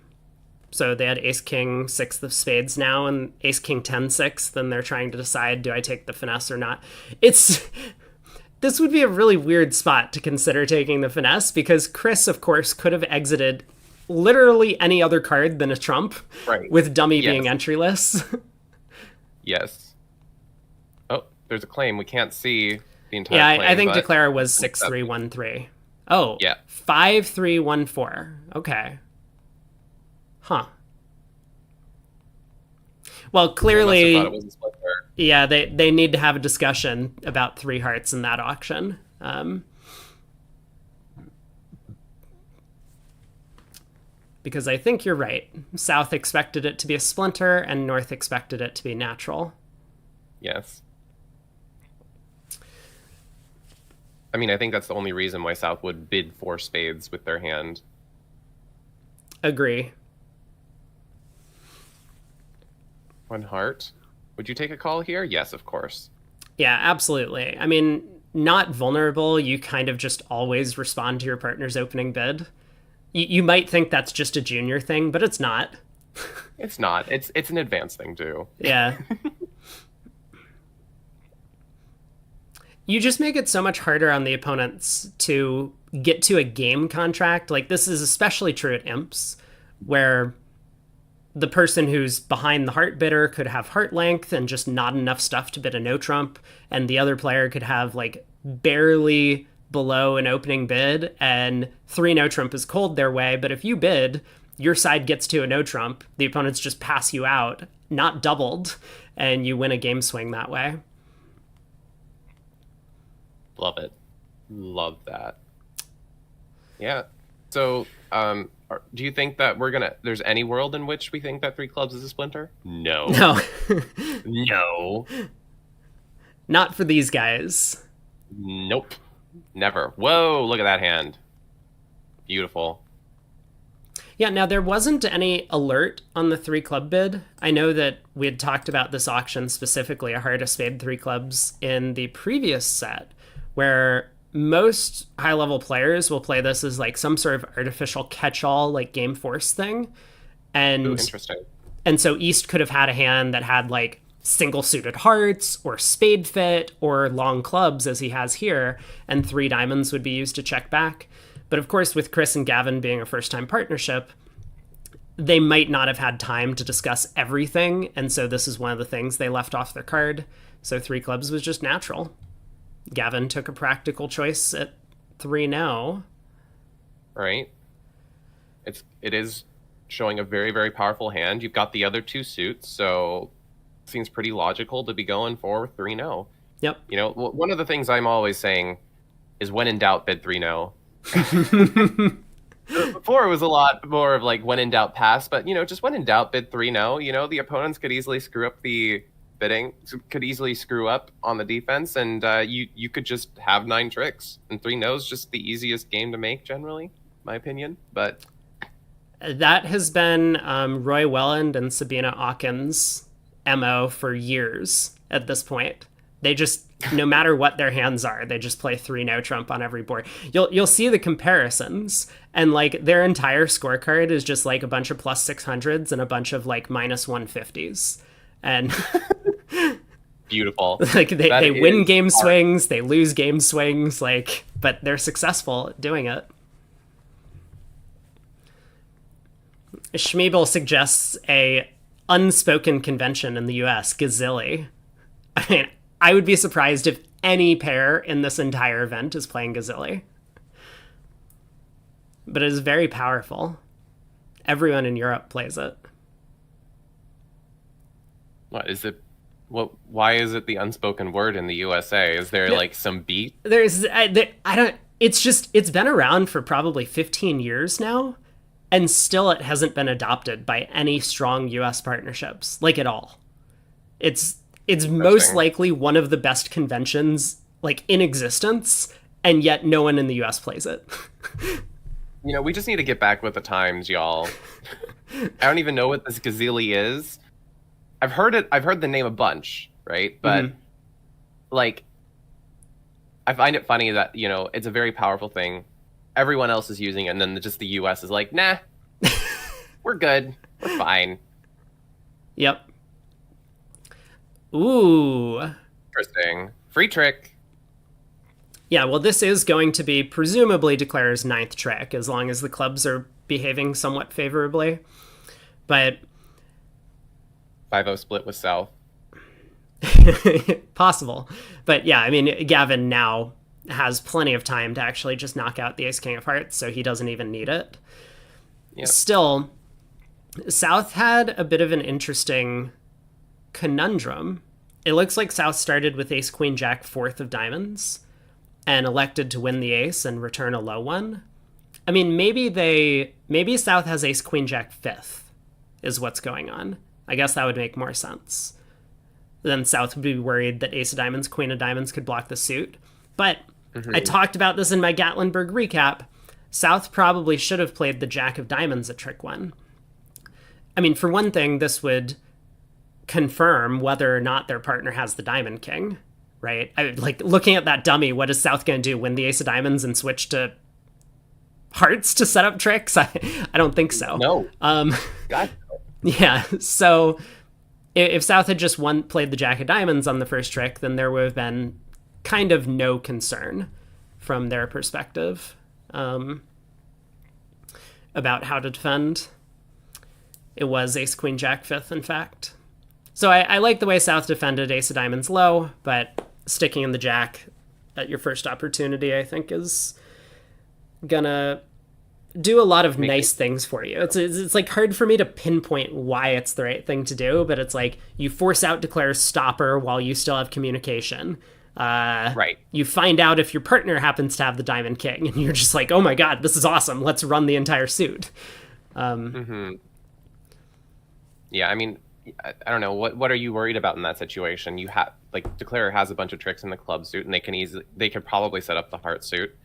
So they had Ace-King 6th of spades now, and Ace-King 10 6th, and they're trying to decide, do I take the finesse or not? This would be a really weird spot to consider taking the finesse, because Chris, of course, could have exited literally any other card than a trump, right, with dummy being entryless. Yes. Oh, there's a claim. We can't see the entire Yeah, claim, I think but Declare was 6-3-1-3. Oh, yeah. 5-3-1-4. Okay. Huh. Well, clearly, thought it was a splinter. Yeah, they need to have a discussion about 3 hearts in that auction. Because I think you're right. South expected it to be a splinter, and North expected it to be natural. Yes. I mean, I think that's the only reason why South would bid 4 spades with their hand. Agree. 1 heart. Would you take a call here? Yes, of course. Yeah, absolutely. I mean, not vulnerable, you kind of just always respond to your partner's opening bid. You might think that's just a junior thing, but it's not. It's not. It's an advanced thing, too. Yeah. You just make it so much harder on the opponents to get to a game contract. Like, this is especially true at imps, where the person who's behind the heart bidder could have heart length and just not enough stuff to bid a no trump, and the other player could have like barely below an opening bid and 3 no trump is cold their way. But if you bid, your side gets to a no trump, the opponents just pass you out, not doubled, and you win a game swing that way. Love it. Love that. Yeah. So, do you think that there's any world in which we think that 3 clubs is a splinter? No. No. No. Not for these guys. Nope. Never. Whoa, look at that hand. Beautiful. Yeah, now there wasn't any alert on the 3 club bid. I know that we had talked about this auction specifically, a heart of spade 3 clubs, in the previous set, where most high-level players will play this as like some sort of artificial catch-all, like game force thing. And Ooh, interesting. And so East could have had a hand that had like single suited hearts or spade fit or long clubs as he has here, and 3 diamonds would be used to check back. But of course, with Chris and Gavin being a first-time partnership, they might not have had time to discuss everything, and so this is one of the things they left off their card. So 3 clubs was just natural. Gavin took a practical choice at 3 no. Right. It is showing a very, very powerful hand. You've got the other 2 suits, so it seems pretty logical to be going for 3 no. Yep. You know, one of the things I'm always saying is when in doubt, bid 3 no. Before it was a lot more of like when in doubt pass, but just when in doubt bid 3 no. The opponents could easily screw up the bidding, could easily screw up on the defense, and you could just have 9 tricks, and 3 no is just the easiest game to make generally, my opinion. But that has been Roy Welland and Sabina Hawkins' MO for years at this point. They just, no matter what their hands are, they just play 3 no trump on every board. You'll see the comparisons, and like their entire scorecard is just like a bunch of plus 600s and a bunch of like minus 150s. And beautiful. Like they win game swings, they lose game swings, like, but they're successful at doing it. Schmeebel suggests a unspoken convention in the US, Gazilli. I mean, I would be surprised if any pair in this entire event is playing Gazilli. But it is very powerful. Everyone in Europe plays it. What is it? Why is it the unspoken word in the USA? Is there like some beat? I don't. It's been around for probably 15 years now, and still it hasn't been adopted by any strong US partnerships, like at all. It's most likely one of the best conventions like in existence, and yet no one in the US plays it. We just need to get back with the times, y'all. I don't even know what this Gazilli is. I've heard the name a bunch, right? But like, I find it funny that it's a very powerful thing. Everyone else is using it, and then just the US is like, nah, we're good, we're fine. Yep. Ooh. Interesting. Free trick. Yeah, well, this is going to be presumably Declare's 9th trick, as long as the clubs are behaving somewhat favorably. But 5-0 split with South. Possible. But yeah, I mean, Gavin now has plenty of time to actually just knock out the Ace-King of Hearts, so he doesn't even need it. Yep. Still, South had a bit of an interesting conundrum. It looks like South started with Ace Queen Jack 4th of diamonds and elected to win the ace and return a low one. I mean, maybe South has Ace Queen Jack 5th is what's going on. I guess that would make more sense. Then South would be worried that Ace of Diamonds, Queen of Diamonds could block the suit. But I talked about this in my Gatlinburg recap. South probably should have played the Jack of Diamonds at trick 1. I mean, for one thing, this would confirm whether or not their partner has the Diamond King, right? Like, looking at that dummy, what is South going to do? Win the Ace of Diamonds and switch to hearts to set up tricks? I don't think so. No. God. Yeah, so if South had just played the Jack of Diamonds on the first trick, then there would have been kind of no concern from their perspective about how to defend. It was ace queen jack fifth, in fact. So I like the way South defended ace of diamonds low, but sticking in the jack at your first opportunity, I think, is gonna do a lot of nice things for you. It's like hard for me to pinpoint why it's the right thing to do, but it's like you force out declare's stopper while you still have communication. Right. You find out if your partner happens to have the diamond king, and you're just like, oh my god, this is awesome. Let's run the entire suit. Yeah, I mean, I don't know. What are you worried about in that situation? You have like declare has a bunch of tricks in the club suit, and they could probably set up the heart suit.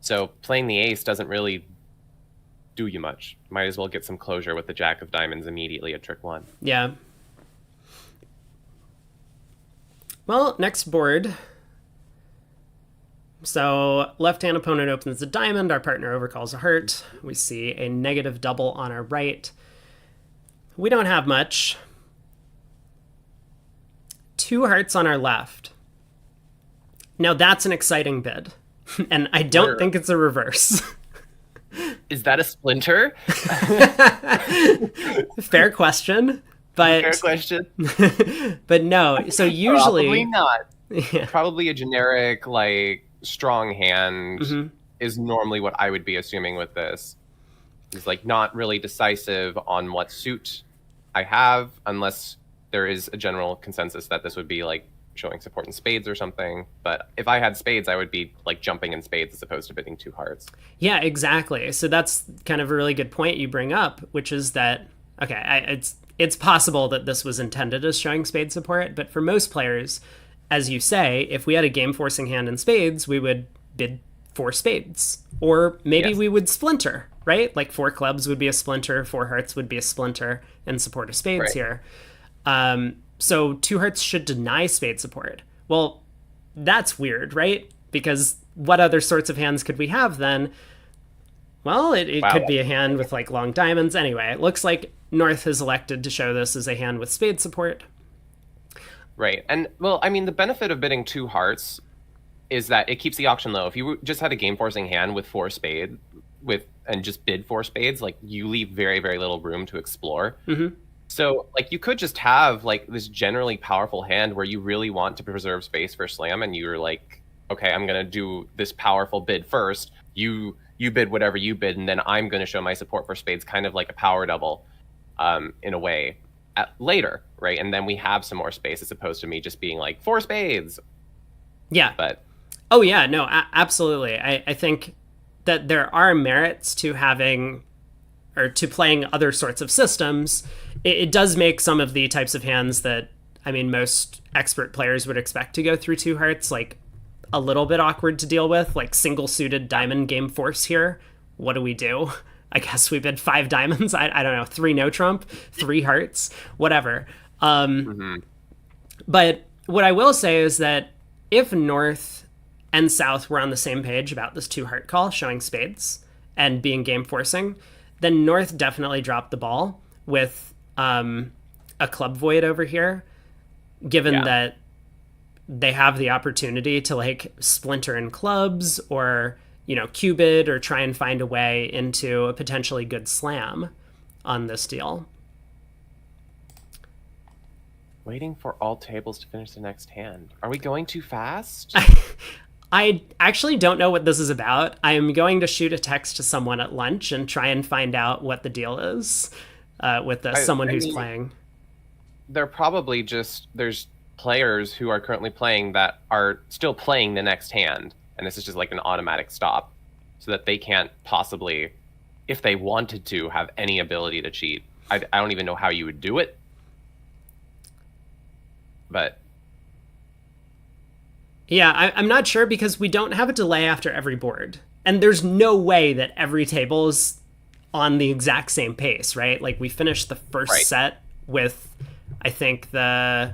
So playing the ace doesn't really do you much. Might as well get some closure with the jack of diamonds immediately at trick one. Yeah. Well, next board. So left-hand opponent opens a diamond. Our partner overcalls a heart. We see a negative double on our right. We don't have much. Two hearts on our left. Now that's an exciting bid. And I don't think it's a reverse. Is that a splinter? Fair question. But Fair question. But no. So usually Probably not. Yeah. Probably a generic, like, strong hand is normally what I would be assuming with this. It's like not really decisive on what suit I have, unless there is a general consensus that this would be like showing support in spades or something. But if I had spades, I would be like jumping in spades as opposed to bidding two hearts. Yeah, exactly. So that's kind of a really good point you bring up, which is that, okay, it's possible that this was intended as showing spade support, but for most players, as you say, if we had a game-forcing hand in spades, we would bid four spades. Or maybe we would splinter, right? Like four clubs would be a splinter, four hearts would be a splinter in support of spades here. So two hearts should deny spade support. Well, that's weird, right? Because what other sorts of hands could we have then? Well, it could be a hand with like long diamonds. Anyway, it looks like North has elected to show this as a hand with spade support. Right. And, well, I mean, the benefit of bidding two hearts is that it keeps the auction low. If you just had a game-forcing hand with four spade and just bid four spades, like, you leave very, very little room to explore. So, like, you could just have, like, this generally powerful hand where you really want to preserve space for slam, and you're like, okay, I'm going to do this powerful bid first. You bid whatever you bid, and then I'm going to show my support for spades, kind of like a power double, in a way, later, right? And then we have some more space as opposed to me just being like, four spades. Yeah. But oh, yeah, no, absolutely. I think that there are merits to having or to playing other sorts of systems. It does make some of the types of hands that, I mean, most expert players would expect to go through two hearts, like, a little bit awkward to deal with, like single-suited diamond game force here. What do we do? I guess we bid five diamonds. I don't know, three no trump, three hearts, whatever. But what I will say is that if North and South were on the same page about this two heart call showing spades and being game forcing, then North definitely dropped the ball with a club void over here, given that they have the opportunity to like splinter in clubs or, you know, cubid or try and find a way into a potentially good slam on this deal. waiting for all tables to finish the next hand. Are we going too fast? I actually don't know what this is about. I am going to shoot a text to someone at lunch and try and find out what the deal is with someone who's playing. They're probably just, there's players who are currently playing that are still playing the next hand, and this is just like an automatic stop, so that they can't possibly, if they wanted to, have any ability to cheat. I don't even know how you would do it, but yeah, I'm not sure because we don't have a delay after every board, and there's no way that every table is on the exact same pace, right? Like we finished the first set with, I think whoever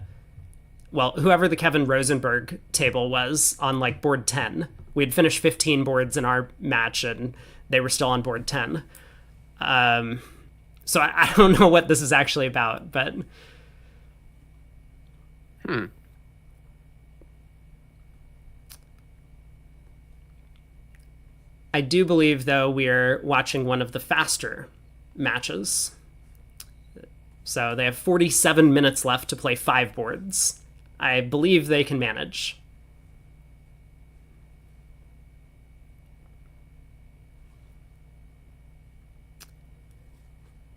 the Kevin Rosenberg table was on like board 10. We'd finished 15 boards in our match and they were still on board 10. So I don't know what this is actually about, but... I do believe, though, we're watching one of the faster matches. So they have 47 minutes left to play 5 boards. I believe they can manage.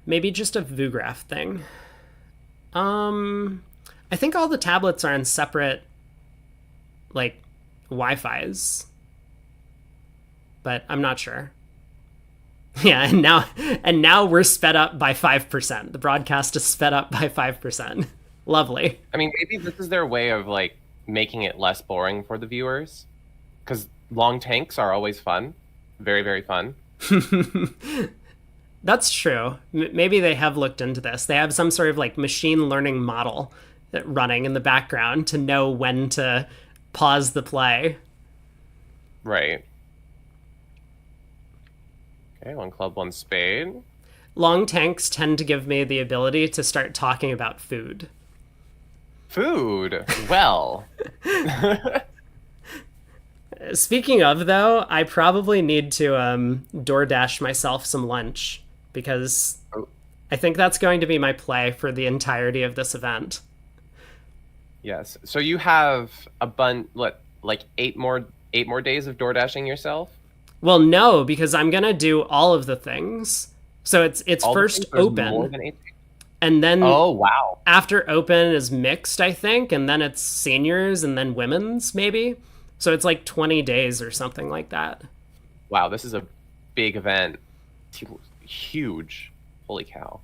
Maybe just a VuGraph thing. I think all the tablets are on separate, like, Wi-Fis. But I'm not sure. Yeah, and now we're sped up by 5%. The broadcast is sped up by 5%. Lovely. I mean, maybe this is their way of like making it less boring for the viewers, because long tanks are always fun, very, very fun. That's true. Maybe they have looked into this. They have some sort of like machine learning model running in the background to know when to pause the play. Right. Okay, 1 club, 1 spade. Long tanks tend to give me the ability to start talking about food. Food. Well. Speaking of, though, I probably need to DoorDash myself some lunch, because I think that's going to be my play for the entirety of this event. Yes. So you have a like 8 more days of DoorDashing yourself? Well, no, because I'm gonna do all of the things. So it's All the first things? There's open, more than 8 days? and then Oh, wow. after open is mixed, I think, and then it's seniors and then women's, maybe. So it's like 20 days or something like that. Wow, this is a big event. Huge. Holy cow.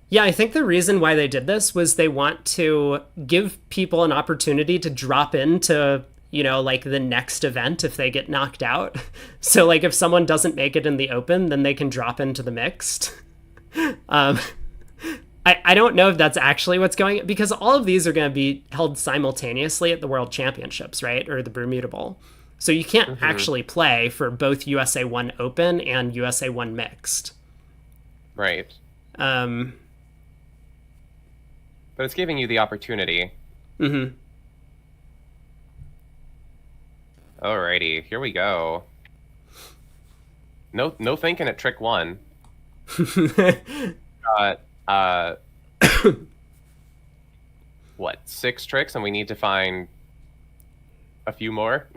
Yeah, I think the reason why they did this was they want to give people an opportunity to drop into, like the next event if they get knocked out. So like if someone doesn't make it in the open, then they can drop into the mixed. I don't know if that's actually what's going, because all of these are going to be held simultaneously at the World Championships, right? Or the Bermuda Bowl. So you can't actually play for both USA 1 Open and USA 1 Mixed. Right. Um, But it's giving you the opportunity. mm-hmm. Alrighty, here we go. No thinking at trick 1. What, 6 tricks, and we need to find a few more?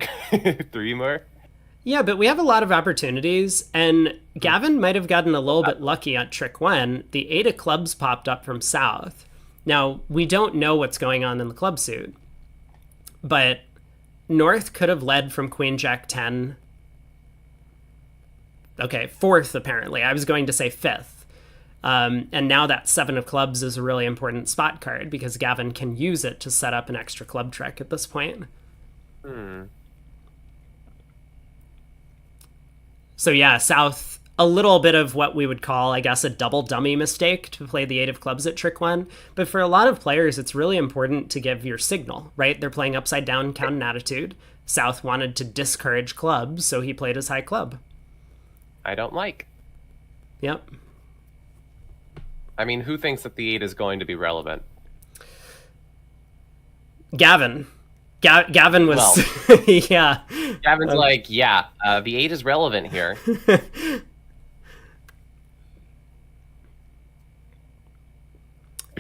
3 more? Yeah, but we have a lot of opportunities, and Gavin might have gotten a little bit lucky on trick 1. The 8 of clubs popped up from south. Now, we don't know what's going on in the club suit, but North could have led from Queen Jack 10. Okay, 4th, apparently. I was going to say 5th. And now that 7 of clubs is a really important spot card, because Gavin can use it to set up an extra club trick at this point. So yeah, South, a little bit of what we would call, I guess, a double dummy mistake to play the 8 of clubs at trick 1. But for a lot of players, it's really important to give your signal, right? They're playing upside down, count and attitude. South wanted to discourage clubs, so he played his high club. I don't like. Yep. I mean, who thinks that the 8 is going to be relevant? Gavin. Gavin was... Well, yeah. Gavin's like, yeah, the 8 is relevant here.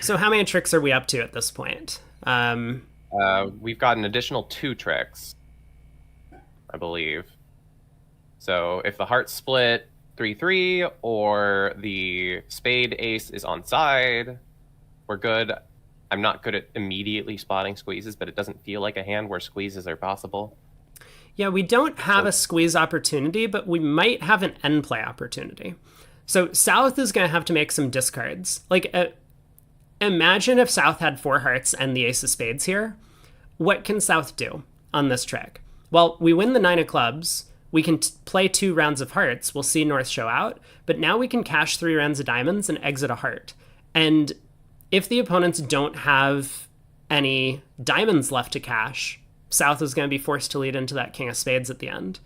So how many tricks are we up to at this point? We've got an additional 2 tricks, I believe. So if the heart split 3-3 or the spade ace is on side, we're good. I'm not good at immediately spotting squeezes, but it doesn't feel like a hand where squeezes are possible. Yeah, we don't have a squeeze opportunity, but we might have an end play opportunity. So South is going to have to make some discards. Like, imagine if South had 4 hearts and the ace of spades here. What can South do on this trick? Well, we win the 9 of clubs. We can play 2 rounds of hearts. We'll see North show out. But now we can cash 3 rounds of diamonds and exit a heart. And if the opponents don't have any diamonds left to cash, South is going to be forced to lead into that king of spades at the end.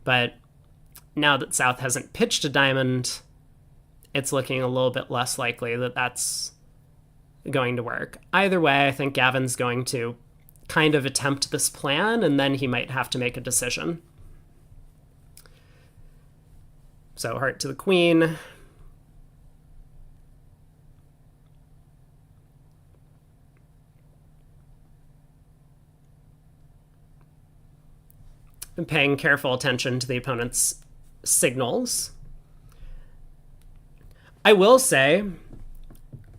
But now that South hasn't pitched a diamond, it's looking a little bit less likely that that's going to work. Either way, I think Gavin's going to kind of attempt this plan, and then he might have to make a decision. So heart to the queen. And paying careful attention to the opponent's signals. I will say,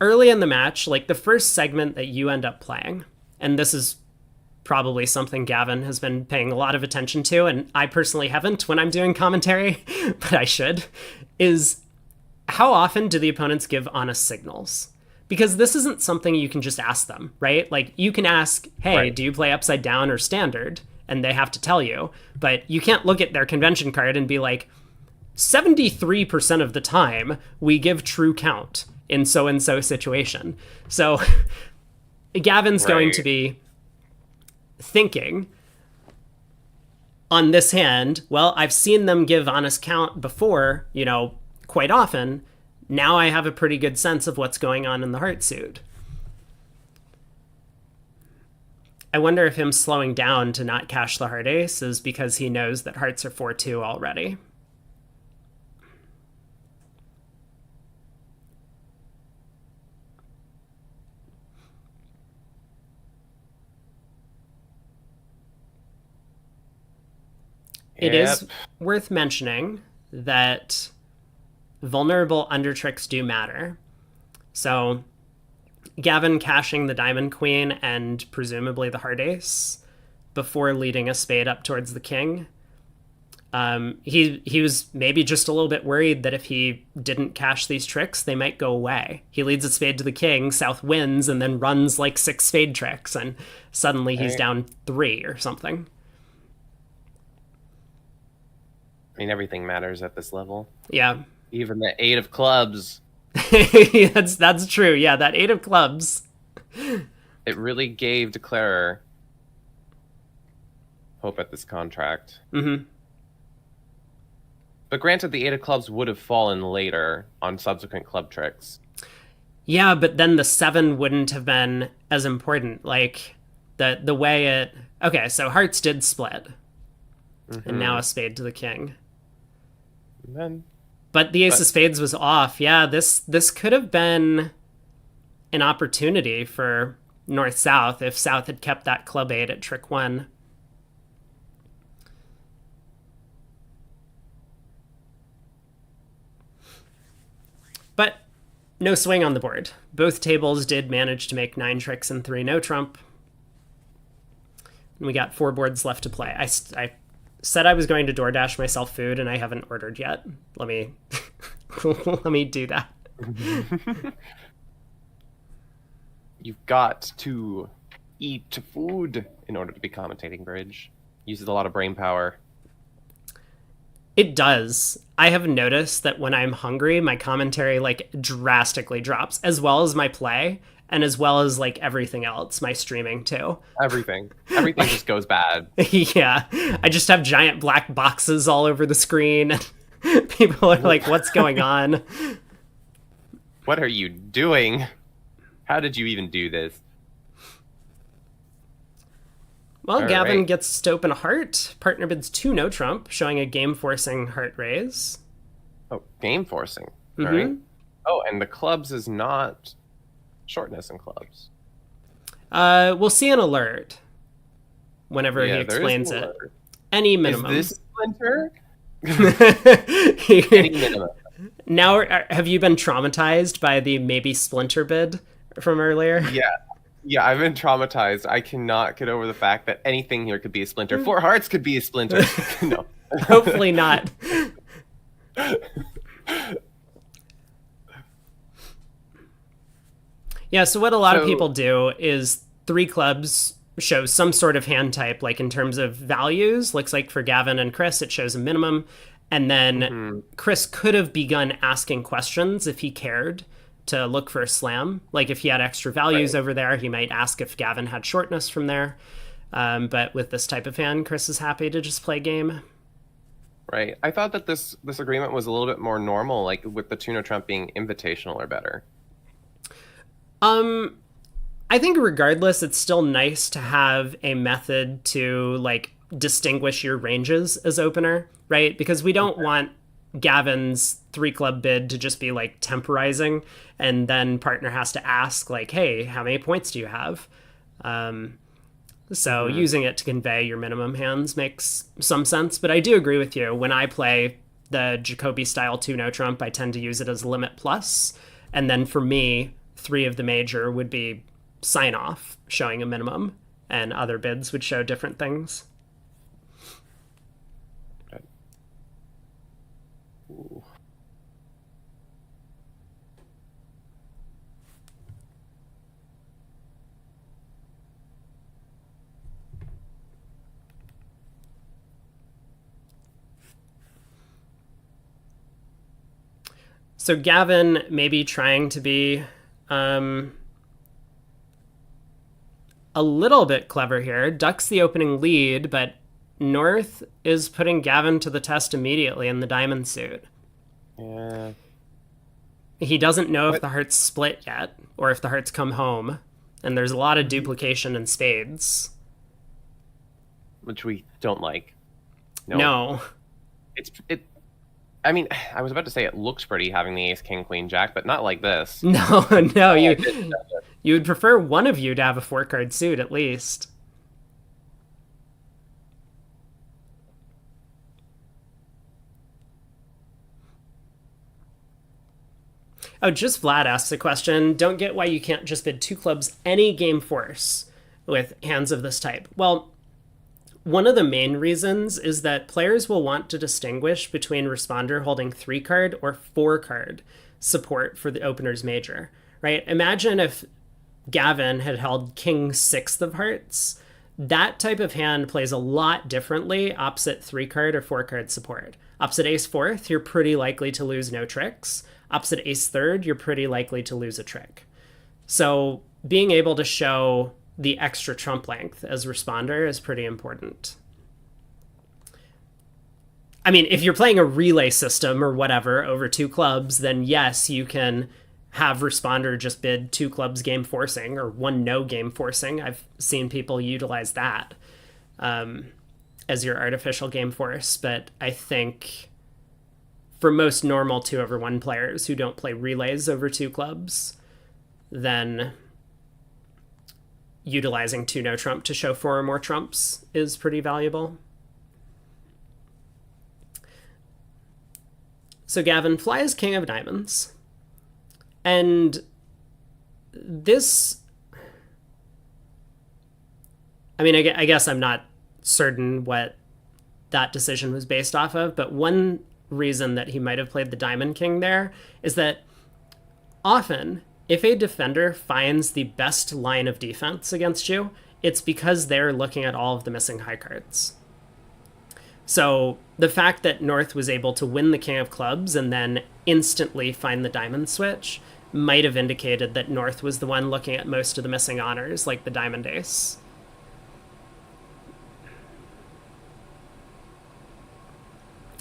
early in the match, like the first segment that you end up playing, and this is probably something Gavin has been paying a lot of attention to, and I personally haven't when I'm doing commentary, but I should, is how often do the opponents give honest signals? Because this isn't something you can just ask them, right? Like, you can ask, hey, Right. do you play upside down or standard? And they have to tell you. But you can't look at their convention card and be like, 73% of the time, we give true count in so-and-so situation. So Gavin's going to be thinking on this hand, well, I've seen them give honest count before, quite often. Now I have a pretty good sense of what's going on in the heart suit. I wonder if him slowing down to not cash the heart ace is because he knows that hearts are 4-2 already. It is worth mentioning that vulnerable under tricks do matter. So Gavin cashing the diamond queen and presumably the heart ace before leading a spade up towards the king. He was maybe just a little bit worried that if he didn't cash these tricks, they might go away. He leads a spade to the king, South wins, and then runs like 6 spade tricks, and suddenly he's down 3 or something. I mean, everything matters at this level. Yeah. Even the 8 of clubs. That's true. Yeah, that 8 of clubs. It really gave Declarer hope at this contract. Mm-hmm. But granted, the 8 of clubs would have fallen later on subsequent club tricks. Yeah, but then the 7 wouldn't have been as important. Like, the way it... Okay, so hearts did split. Mm-hmm. And now a spade to the king. And then... But the ace of spades was off. Yeah, this could have been an opportunity for North-South if South had kept that club 8 at trick 1. But no swing on the board. Both tables did manage to make 9 tricks and 3 no trump. And we got 4 boards left to play. I said I was going to DoorDash myself food, and I haven't ordered yet. Let me let me do that. You've got to eat food in order to be commentating bridge. Uses a lot of brain power. It does. I have noticed that when I'm hungry, my commentary drastically drops, as well as my play, and as well as everything else, my streaming too. Everything just goes bad. Yeah, I just have giant black boxes all over the screen. People are like, "What's going on? What are you doing? How did you even do this?" Well, All Gavin right. gets to open a heart. Partner bids 2 no trump, showing a game-forcing heart raise. Oh, game forcing. Mm-hmm. All right. Oh, and the clubs is not shortness in clubs. We'll see an alert whenever he there is an explains it. alert. Any minimum. Is this Splinter? Any minimum. Now, have you been traumatized by the maybe Splinter bid from earlier? Yeah, I've been traumatized. I cannot get over the fact that anything here could be a Splinter. 4 hearts could be a Splinter. No. Hopefully not. Yeah, so what a lot of people do is 3 clubs shows some sort of hand type, like in terms of values. Looks like for Gavin and Chris, it shows a minimum. And then Chris could have begun asking questions if he cared to look for a slam. Like if he had extra values over there, he might ask if Gavin had shortness from there. But with this type of hand, Chris is happy to just play game. Right. I thought that this agreement was a little bit more normal, like with the Tuno Trump being invitational or better. I think regardless, it's still nice to have a method to distinguish your ranges as opener, right? Because we don't want Gavin's 3-club bid to just be like temporizing, and then partner has to ask like, hey, how many points do you have? So using it to convey your minimum hands makes some sense. But I do agree with you. When I play the Jacoby style 2 no trump, I tend to use it as limit plus. And then for me, 3 of the major would be sign off, showing a minimum, and other bids would show different things. Ooh. So Gavin may be trying to be a little bit clever here. Ducks the opening lead, but North is putting Gavin to the test immediately in the diamond suit. Yeah. He doesn't know if the hearts split yet, or if the hearts come home, and there's a lot of duplication in spades. Which we don't like. No. I mean, I was about to say it looks pretty having the ace, king, queen, jack, but not like this. No, you would prefer one of you to have a 4-card suit at least. Oh, just Vlad asks a question. Don't get why you can't just bid 2 clubs any game force with hands of this type. Well, one of the main reasons is that players will want to distinguish between responder holding 3-card or 4-card support for the opener's major, right? Imagine if Gavin had held king 6 of hearts. That type of hand plays a lot differently opposite 3-card or 4-card support. Opposite ace 4th, you're pretty likely to lose no tricks. Opposite ace 3rd, you're pretty likely to lose a trick. So being able to show the extra trump length as responder is pretty important. I mean, if you're playing a relay system or whatever over 2 clubs, then yes, you can have responder just bid 2 clubs game forcing or 1 no game forcing. I've seen people utilize that as your artificial game force, but I think for most normal 2/1 players who don't play relays over 2 clubs, then utilizing 2 no trump to show 4 or more trumps is pretty valuable. So Gavin flies king of diamonds. And this, I mean, I guess I'm not certain what that decision was based off of, but one reason that he might have played the diamond king there is that often if a defender finds the best line of defense against you, it's because they're looking at all of the missing high cards. So the fact that North was able to win the king of clubs and then instantly find the diamond switch might have indicated that North was the one looking at most of the missing honors, like the diamond ace.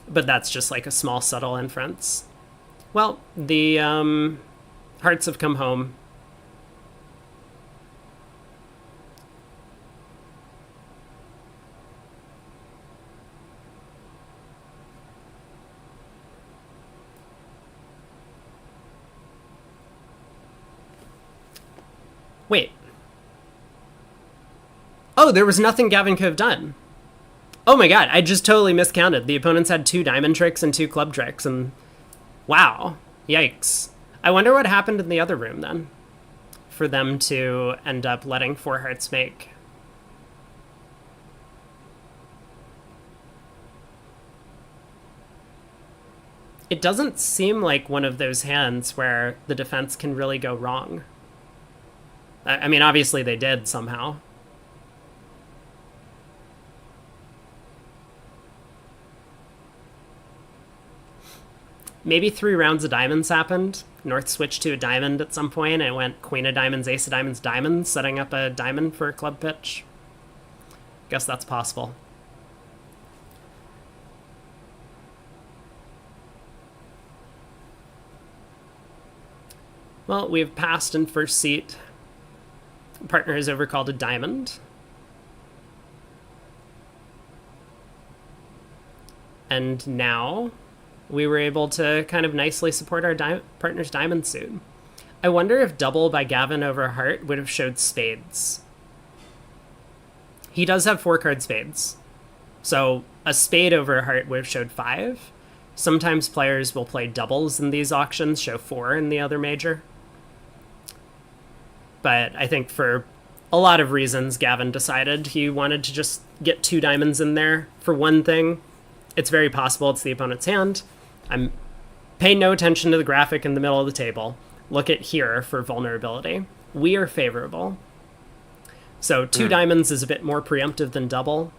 But that's just like a small, subtle inference. Well, the hearts have come home. Wait. Oh, there was nothing Gavin could have done. Oh my god, I just totally miscounted. The opponents had 2 diamond tricks and 2 club tricks, and wow. Yikes. I wonder what happened in the other room, then, for them to end up letting 4 hearts make. It doesn't seem like one of those hands where the defense can really go wrong. I mean, obviously they did somehow. Maybe 3 rounds of diamonds happened. North switched to a diamond at some point, and it went queen of diamonds, ace of diamonds, diamonds, setting up a diamond for a club pitch. Guess that's possible. Well, we have passed in first seat. Partner has overcalled a diamond. And now we were able to kind of nicely support our partner's diamond suit. I wonder if double by Gavin over heart would have showed spades. He does have 4-card spades. So a spade over heart would have showed 5. Sometimes players will play doubles in these auctions, show 4 in the other major. But I think for a lot of reasons, Gavin decided he wanted to just get 2 diamonds in there. For one thing, it's very possible it's the opponent's hand. I'm paying no attention to the graphic in the middle of the table. Look at here for vulnerability. We are favorable. So 2 diamonds is a bit more preemptive than double,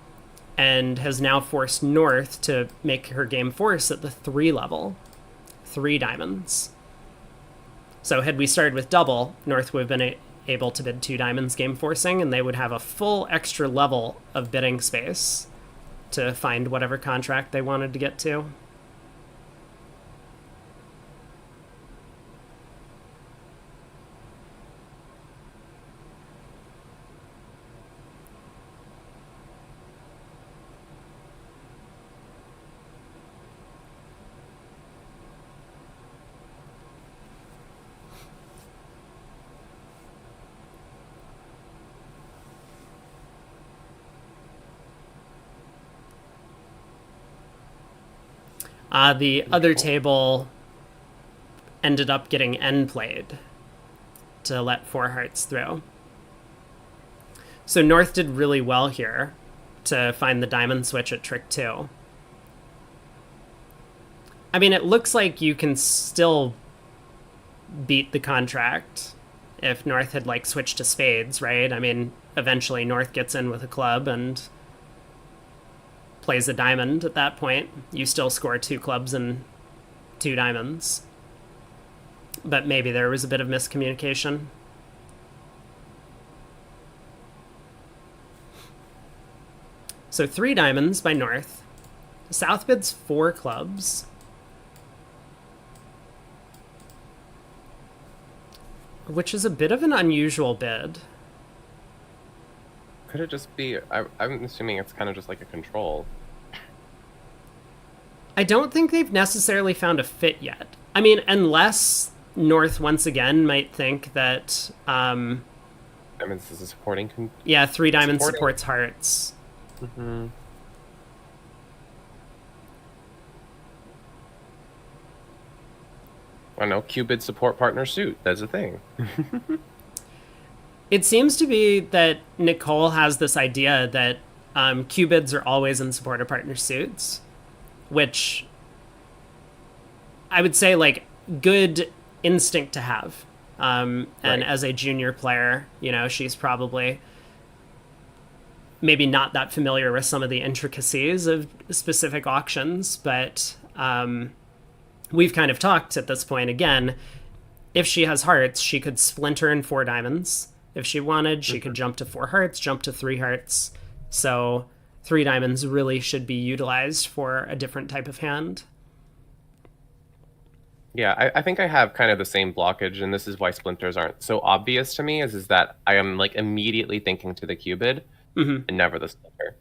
and has now forced North to make her game force at the 3 level. 3 diamonds. So had we started with double, North would have been able to bid 2 diamonds game forcing, and they would have a full extra level of bidding space to find whatever contract they wanted to get to. The other table ended up getting end played to let 4 hearts through. So North did really well here to find the diamond switch at trick 2. I mean, it looks like you can still beat the contract if North had like switched to spades, right? I mean, eventually North gets in with a club and plays a diamond. At that point, you still score 2 clubs and 2 diamonds. But maybe there was a bit of miscommunication. So 3 diamonds by North. South bids 4 clubs. Which is a bit of an unusual bid. Could it just be... I'm assuming it's kind of just like a control. I don't think they've necessarily found a fit yet. I mean, unless North once again might think that... Diamonds is a supporting... Yeah, 3 diamonds supports hearts. Mm-hmm. I don't know, Cupid support partner suit. That's a thing. It seems to be that Nicole has this idea that Cupids are always in support of partner suits, which I would say, like, good instinct to have. And as a junior player, you know, she's probably maybe not that familiar with some of the intricacies of specific auctions, but we've kind of talked at this point again. If she has hearts, she could splinter in 4 diamonds. If she wanted, she could jump to 4 hearts, jump to 3 hearts. So 3 diamonds really should be utilized for a different type of hand. Yeah, I think I have kind of the same blockage, and this is why splinters aren't so obvious to me, is that I am like immediately thinking to the Cupid and never the splinter.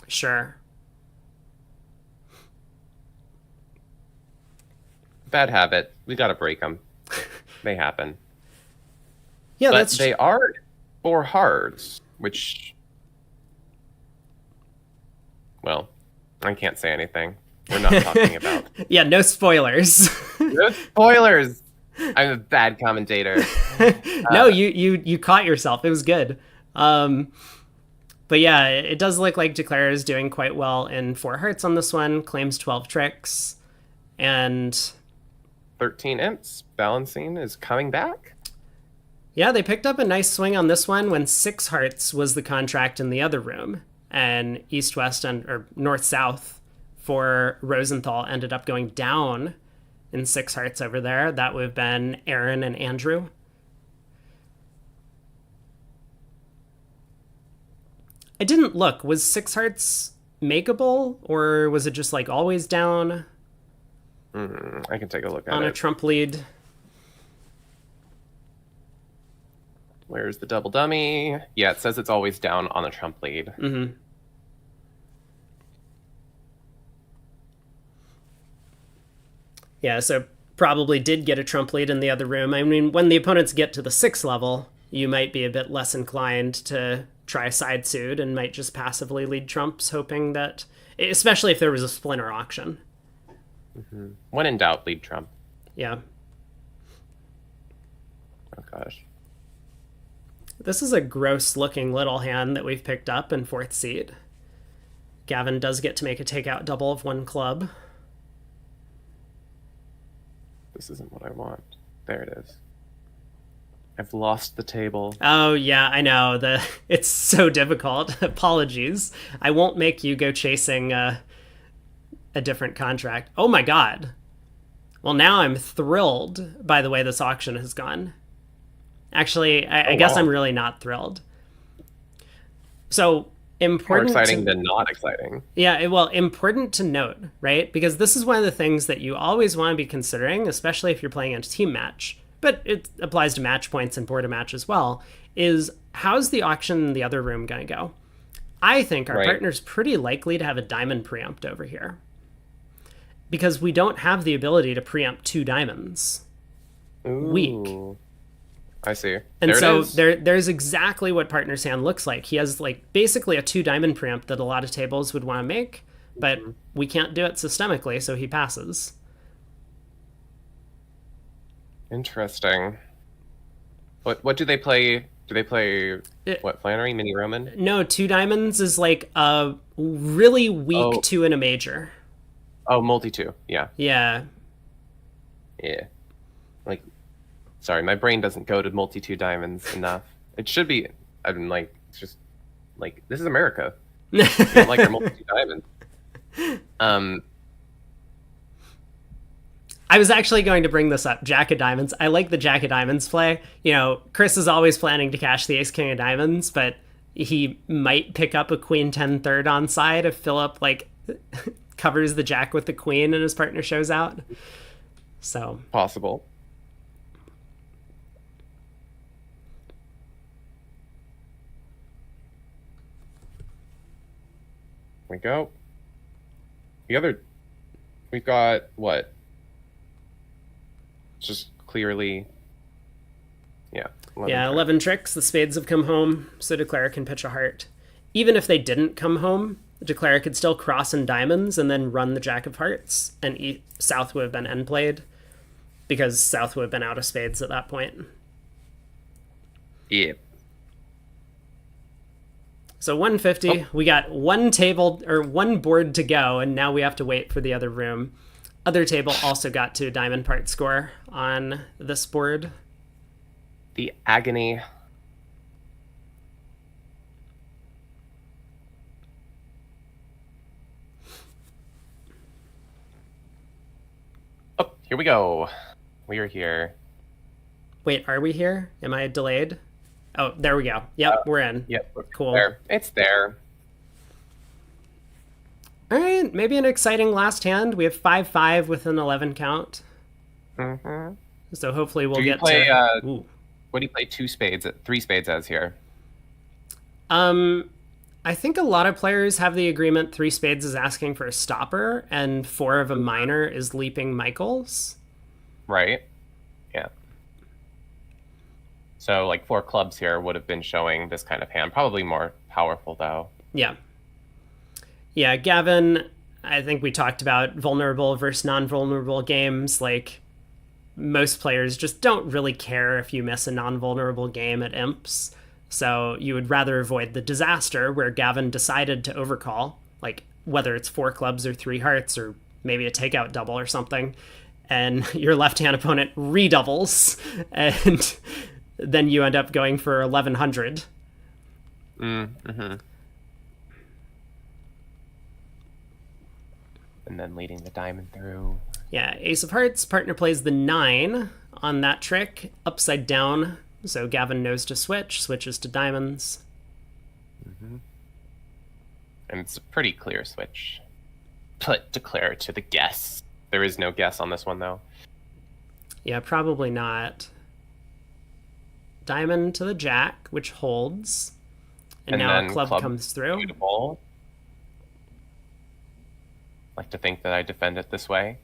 Sure. Bad habit. We gotta break them. They happen. Yeah, but that's... they are 4 hearts, which... Well, I can't say anything. We're not talking about... Yeah, no spoilers. No spoilers! I'm a bad commentator. No, you caught yourself. It was good. But yeah, it does look like Declare is doing quite well in 4 hearts on this one, claims 12 tricks, and... 13 imps. Balancing is coming back. Yeah, they picked up a nice swing on this one when 6 hearts was the contract in the other room, and east-west or north-south for Rosenthal ended up going down in 6 hearts over there. That would have been Aaron and Andrew. I didn't look. Was 6 hearts makeable, or was it just like always down? I can take a look at it. On a trump lead. Where's the double dummy? Yeah, it says it's always down on the trump lead. Yeah, so probably did get a trump lead in the other room. I mean, when the opponents get to the 6th level, you might be a bit less inclined to try side suit and might just passively lead trumps, hoping that, especially if there was a splinter auction. When in doubt, lead trump. Yeah. Oh gosh. This is a gross looking little hand that we've picked up in 4th seed. Gavin does get to make a takeout double of 1 club. This isn't what I want. There it is. I've lost the table. Oh yeah, I know. It's so difficult. Apologies. I won't make you go chasing a different contract. Oh my god. Well, now I'm thrilled by the way this auction has gone. Actually, I guess wow. I'm really not thrilled. So important. More exciting than not exciting. Yeah, well, important to note, right? Because this is one of the things that you always want to be considering, especially if you're playing a team match, but it applies to match points and board a match as well, is how's the auction in the other room going to go? I think our partner's pretty likely to have a diamond preempt over here. Because we don't have the ability to preempt 2 diamonds. Ooh. Weak. I see. And so there's exactly what partner's hand looks like. He has like basically a 2 diamond preempt that a lot of tables would want to make, but we can't do it systemically, so he passes. Interesting. What do they play? Do they play what, Flannery, Mini Roman? No, 2 diamonds is like a really weak 2 in a major. Oh, multi-2. Yeah. Yeah. Yeah. Like, sorry, my brain doesn't go to multi-2 diamonds enough. It should be. I'm like, it's just like, this is America. We don't like our multi-2 diamonds. I was actually going to bring this up. Jack of Diamonds. I like the Jack of Diamonds play. You know, Chris is always planning to cash the Ace King of Diamonds, but he might pick up a Queen 10 third on side if Philip like covers the Jack with the Queen and his partner shows out. So possible. We go. We've got what? Just clearly, yeah. 11 tricks. The spades have come home, so Declare can pitch a heart. Even if they didn't come home, Declare could still cross in diamonds and then run the Jack of Hearts, and South would have been end played because South would have been out of spades at that point. Yeah. So 150, we got 1 table or 1 board to go, and now we have to wait for the other room. Other table also got to a diamond part score on this board. The agony. Oh, here we go. We are here. Wait, are we here? Am I delayed? Oh, there we go. Yep, we're in. Yep. Cool. There. It's there. All right, maybe an exciting last hand. We have 5-5 with an 11 count. Mm-hmm. So hopefully we'll get play, to... what do you play 3 spades as here? I think a lot of players have the agreement 3 spades is asking for a stopper and 4 of a minor is leaping Michaels. Right. Yeah. So like 4 clubs here would have been showing this kind of hand. Probably more powerful though. Yeah. Yeah, Gavin, I think we talked about vulnerable versus non-vulnerable games. Like, most players just don't really care if you miss a non-vulnerable game at Imps. So you would rather avoid the disaster where Gavin decided to overcall, like whether it's 4 clubs or 3 hearts or maybe a takeout double or something, and your left-hand opponent redoubles, and then you end up going for 1100. Mm-hmm. And then leading the diamond through. Yeah, Ace of Hearts, partner plays the 9 on that trick, upside down, so Gavin knows to switch, switches to diamonds. Mm-hmm. And it's a pretty clear switch. Put Declare to the guess. There is no guess on this one, though. Yeah, probably not. Diamond to the Jack, which holds. And now a club comes through. Beautiful. Like to think that I defend it this way.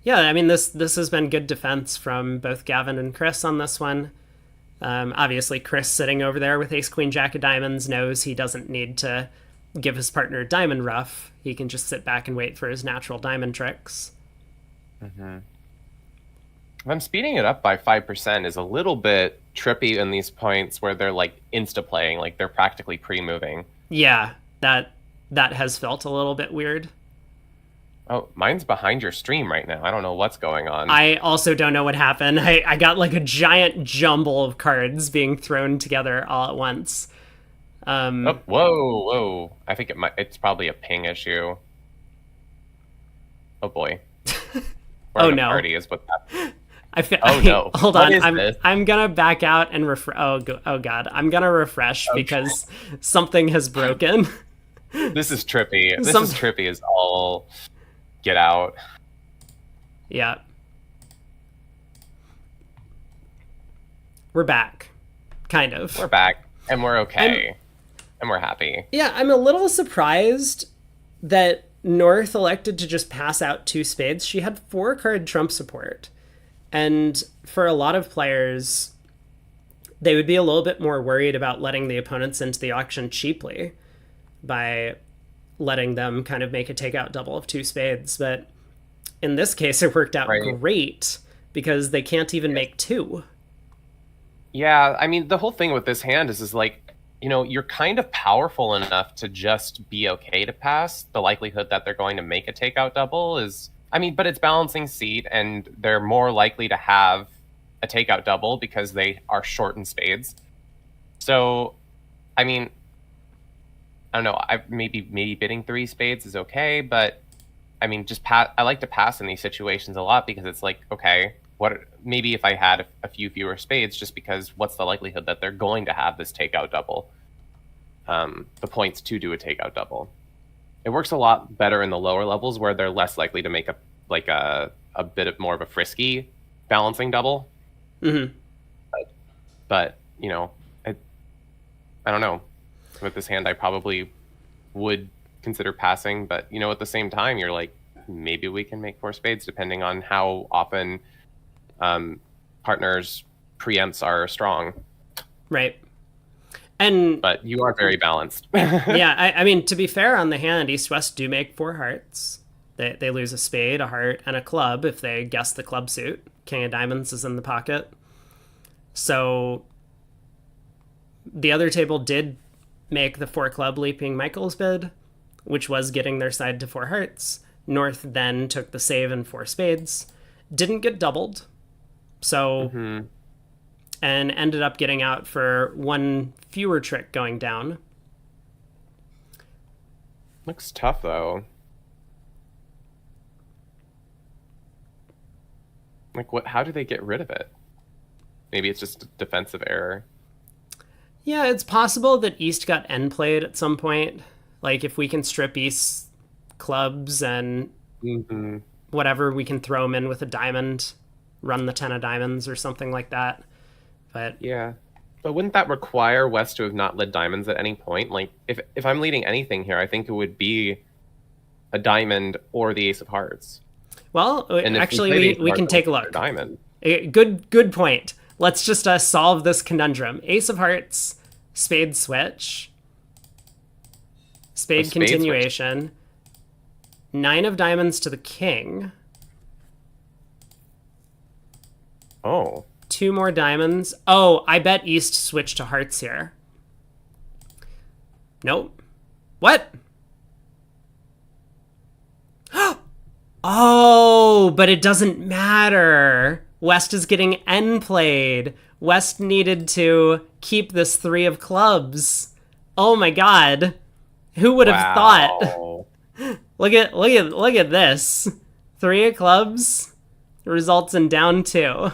Yeah, I mean, this has been good defense from both Gavin and Chris on this one. Obviously, Chris sitting over there with Ace Queen Jack of Diamonds knows he doesn't need to give his partner Diamond Rough. He can just sit back and wait for his natural diamond tricks. Them speeding it up by 5% is a little bit trippy in these points where they're like insta playing, like they're practically pre-moving. Yeah, that has felt a little bit weird. Oh, mine's behind your stream right now. I don't know what's going on. I also don't know what happened. I got like a giant jumble of cards being thrown together all at once. Oh, whoa. I think it's probably a ping issue. Oh boy. Oh no. Party is what happened. No. Hold on. This? I'm gonna back out and refresh. Oh god. I'm gonna refresh because something has broken. This is trippy. This is trippy as all get out. Yeah. We're back. Kind of. We're back and we're okay. And we're happy. Yeah, I'm a little surprised that North elected to just pass out 2 spades. She had 4 card trump support. And for a lot of players, they would be a little bit more worried about letting the opponents into the auction cheaply by letting them kind of make a takeout double of 2 spades. But in this case, it worked out great because they can't even make 2. Yeah, I mean, the whole thing with this hand is like, you know, you're kind of powerful enough to just be okay to pass. The likelihood that they're going to make a takeout double is, I mean, but it's balancing seat, and they're more likely to have a takeout double because they are short in spades. So, I mean, I don't know. Maybe bidding 3 spades is okay, but I mean, just I like to pass in these situations a lot because it's like, okay, maybe if I had a few fewer spades, just because what's the likelihood that they're going to have this takeout double? The points to do a takeout double. It works a lot better in the lower levels where they're less likely to make a bit more of a frisky balancing double. Mm-hmm. But you know, I don't know. With this hand, I probably would consider passing, but you know, at the same time, you're like, maybe we can make 4 spades depending on how often partners' preempts are strong. Right. But you are very balanced. Yeah, I mean, to be fair on the hand, East-West do make 4 hearts. They lose a spade, a heart, and a club if they guess the club suit. King of Diamonds is in the pocket. So the other table did make the 4 club leaping Michael's bid, which was getting their side to 4 hearts. North then took the save and 4 spades. Didn't get doubled. So, and ended up getting out for 1 fewer trick going down. Looks tough, though. Like, what? How do they get rid of it? Maybe it's just a defensive error. Yeah, it's possible that East got end played at some point. Like, if we can strip East clubs and whatever, we can throw them in with a diamond, run the 10 of diamonds or something like that. But yeah, but wouldn't that require West to have not led diamonds at any point? Like, if I'm leading anything here, I think it would be a diamond or the ace of hearts. Well, actually, we can take a look. Diamond. Good point. Let's just solve this conundrum. Ace of hearts, spade switch, spade continuation, switch. 9 of diamonds to the king. Oh. 2 more diamonds. Oh, I bet East switched to hearts here. Nope. What? Oh, but it doesn't matter. West is getting end played. West needed to keep this 3 of clubs. Oh my god. Who would have thought? Look at this. 3 of clubs results in down 2.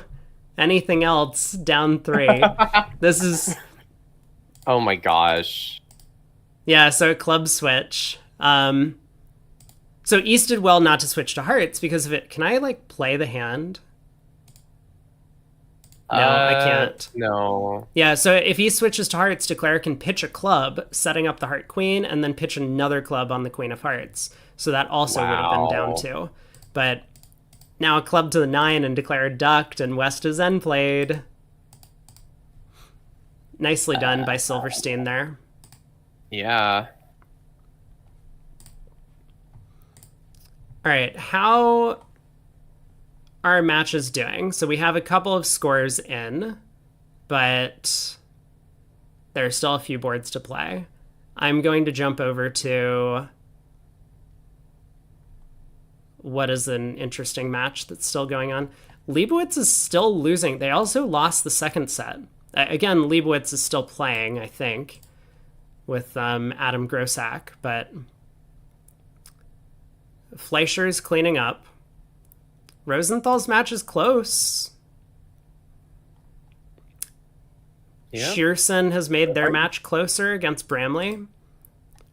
Anything else, down 3. This is... Oh my gosh. Yeah, so club switch. So East did well not to switch to hearts because of it. Can I, like, play the hand? No, I can't. No. Yeah, so if East switches to hearts, Declare can pitch a club, setting up the heart queen, and then pitch another club on the queen of hearts. So that also would have been down 2. But Now a club to the 9 and declare a duct, and West is end played. Nicely done by Silverstein there. Yeah. All right, how are matches doing? So we have a couple of scores in, but there are still a few boards to play. I'm going to jump over to what is an interesting match that's still going on. Leibowitz is still losing. They also lost the second set. Again, Leibowitz is still playing, I think, with Adam Grossack, but Fleischer's cleaning up. Rosenthal's match is close. Yeah. Shearson has made their match closer against Bramley,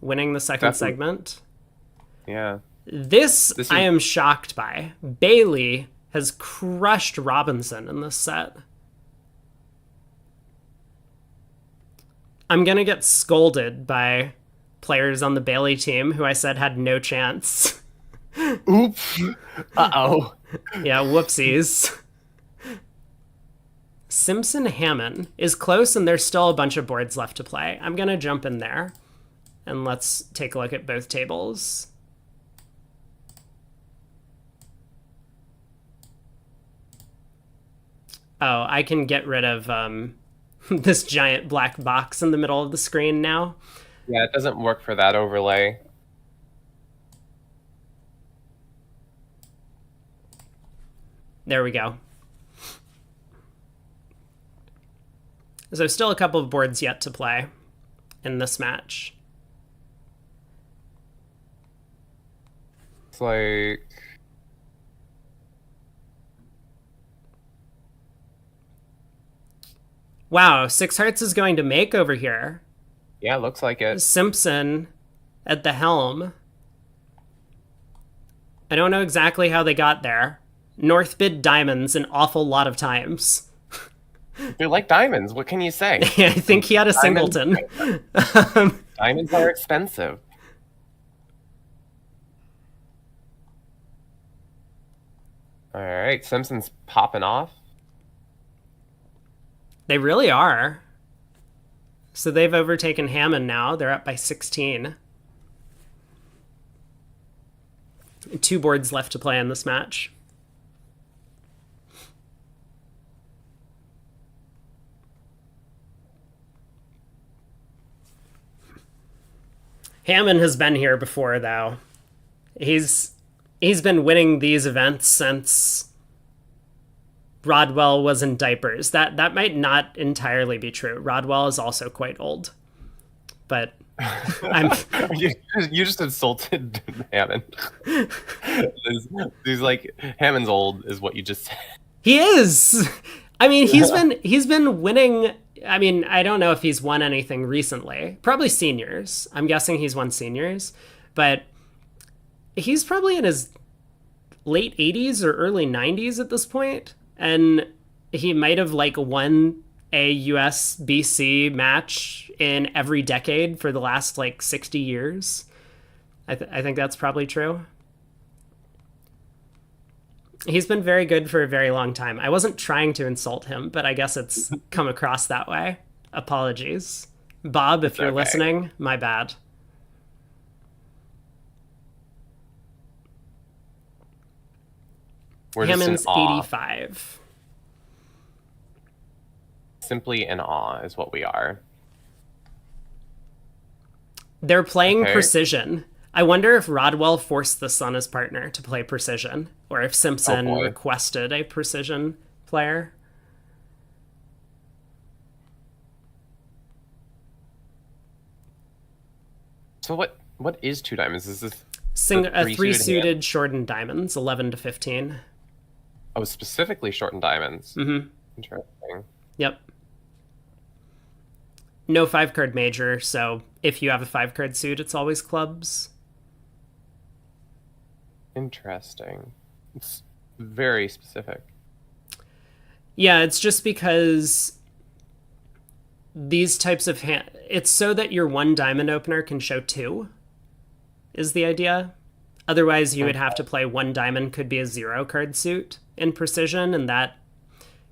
winning the second Definitely. segment. Yeah. This is- I am shocked by. Bailey has crushed Robinson in this set. I'm going to get scolded by players on the Bailey team who I said had no chance. Oops. Uh-oh. Yeah, whoopsies. Simpson Hammond is close, and there's still a bunch of boards left to play. I'm going to jump in there, and let's take a look at both tables. Oh, I can get rid of this giant black box in the middle of the screen now. Yeah, it doesn't work for that overlay. There we go. So still a couple of boards yet to play in this match. It's like... Wow, Six Hearts is going to make over here. Yeah, looks like it. Simpson at the helm. I don't know exactly how they got there. North bid diamonds an awful lot of times. They're like diamonds. What can you say? I think he had a singleton. Diamonds are expensive. All right, Simpson's popping off. They really are. So they've overtaken Hammond now. They're up by 16. 2 boards left to play in this match. Hammond has been here before, though. He's been winning these events since Rodwell was in diapers. That might not entirely be true. Rodwell is also quite old. But I'm You just insulted Hammond. He's like, Hammond's old is what you just said. He is. I mean, he's been winning. I mean, I don't know if he's won anything recently. Probably seniors. I'm guessing he's won seniors, but he's probably in his late 80s or early 90s at this point, and he might have like won a US-BC match in every decade for the last like 60 years. I think that's probably true. He's been very good for a very long time. I wasn't trying to insult him, but I guess it's come across that way. Apologies. Bob, if you're okay. listening, my bad. We're just in Hammond's awe. 85. Simply in awe is what we are. They're playing Okay. precision. I wonder if Rodwell forced this on his partner to play precision, or if Simpson Oh, boy. requested a precision player. So what is two diamonds? Is this Three three-suited suited shortened diamonds, 11 to 15. specifically shortened diamonds? Mm-hmm. Interesting. Yep. No 5-card major, so if you have a 5-card suit, it's always clubs. Interesting. It's very specific. Yeah, it's just because these types of it's so that your one diamond opener can show 2 is the idea. Otherwise, you would have to play one diamond could be a 0 card suit in precision, and that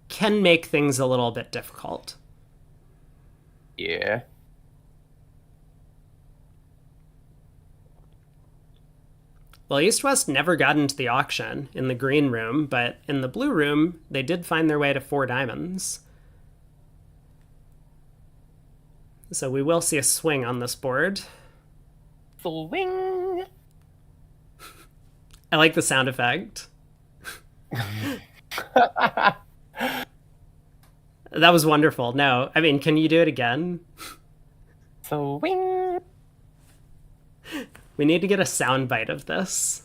can make things a little bit difficult. Yeah. Well, East West never got into the auction in the green room, but in the blue room, they did find their way to 4 diamonds. So we will see a swing on this board. Swing. I like the sound effect. That was wonderful. No, I mean, can you do it again? Swing. We need to get a sound bite of this.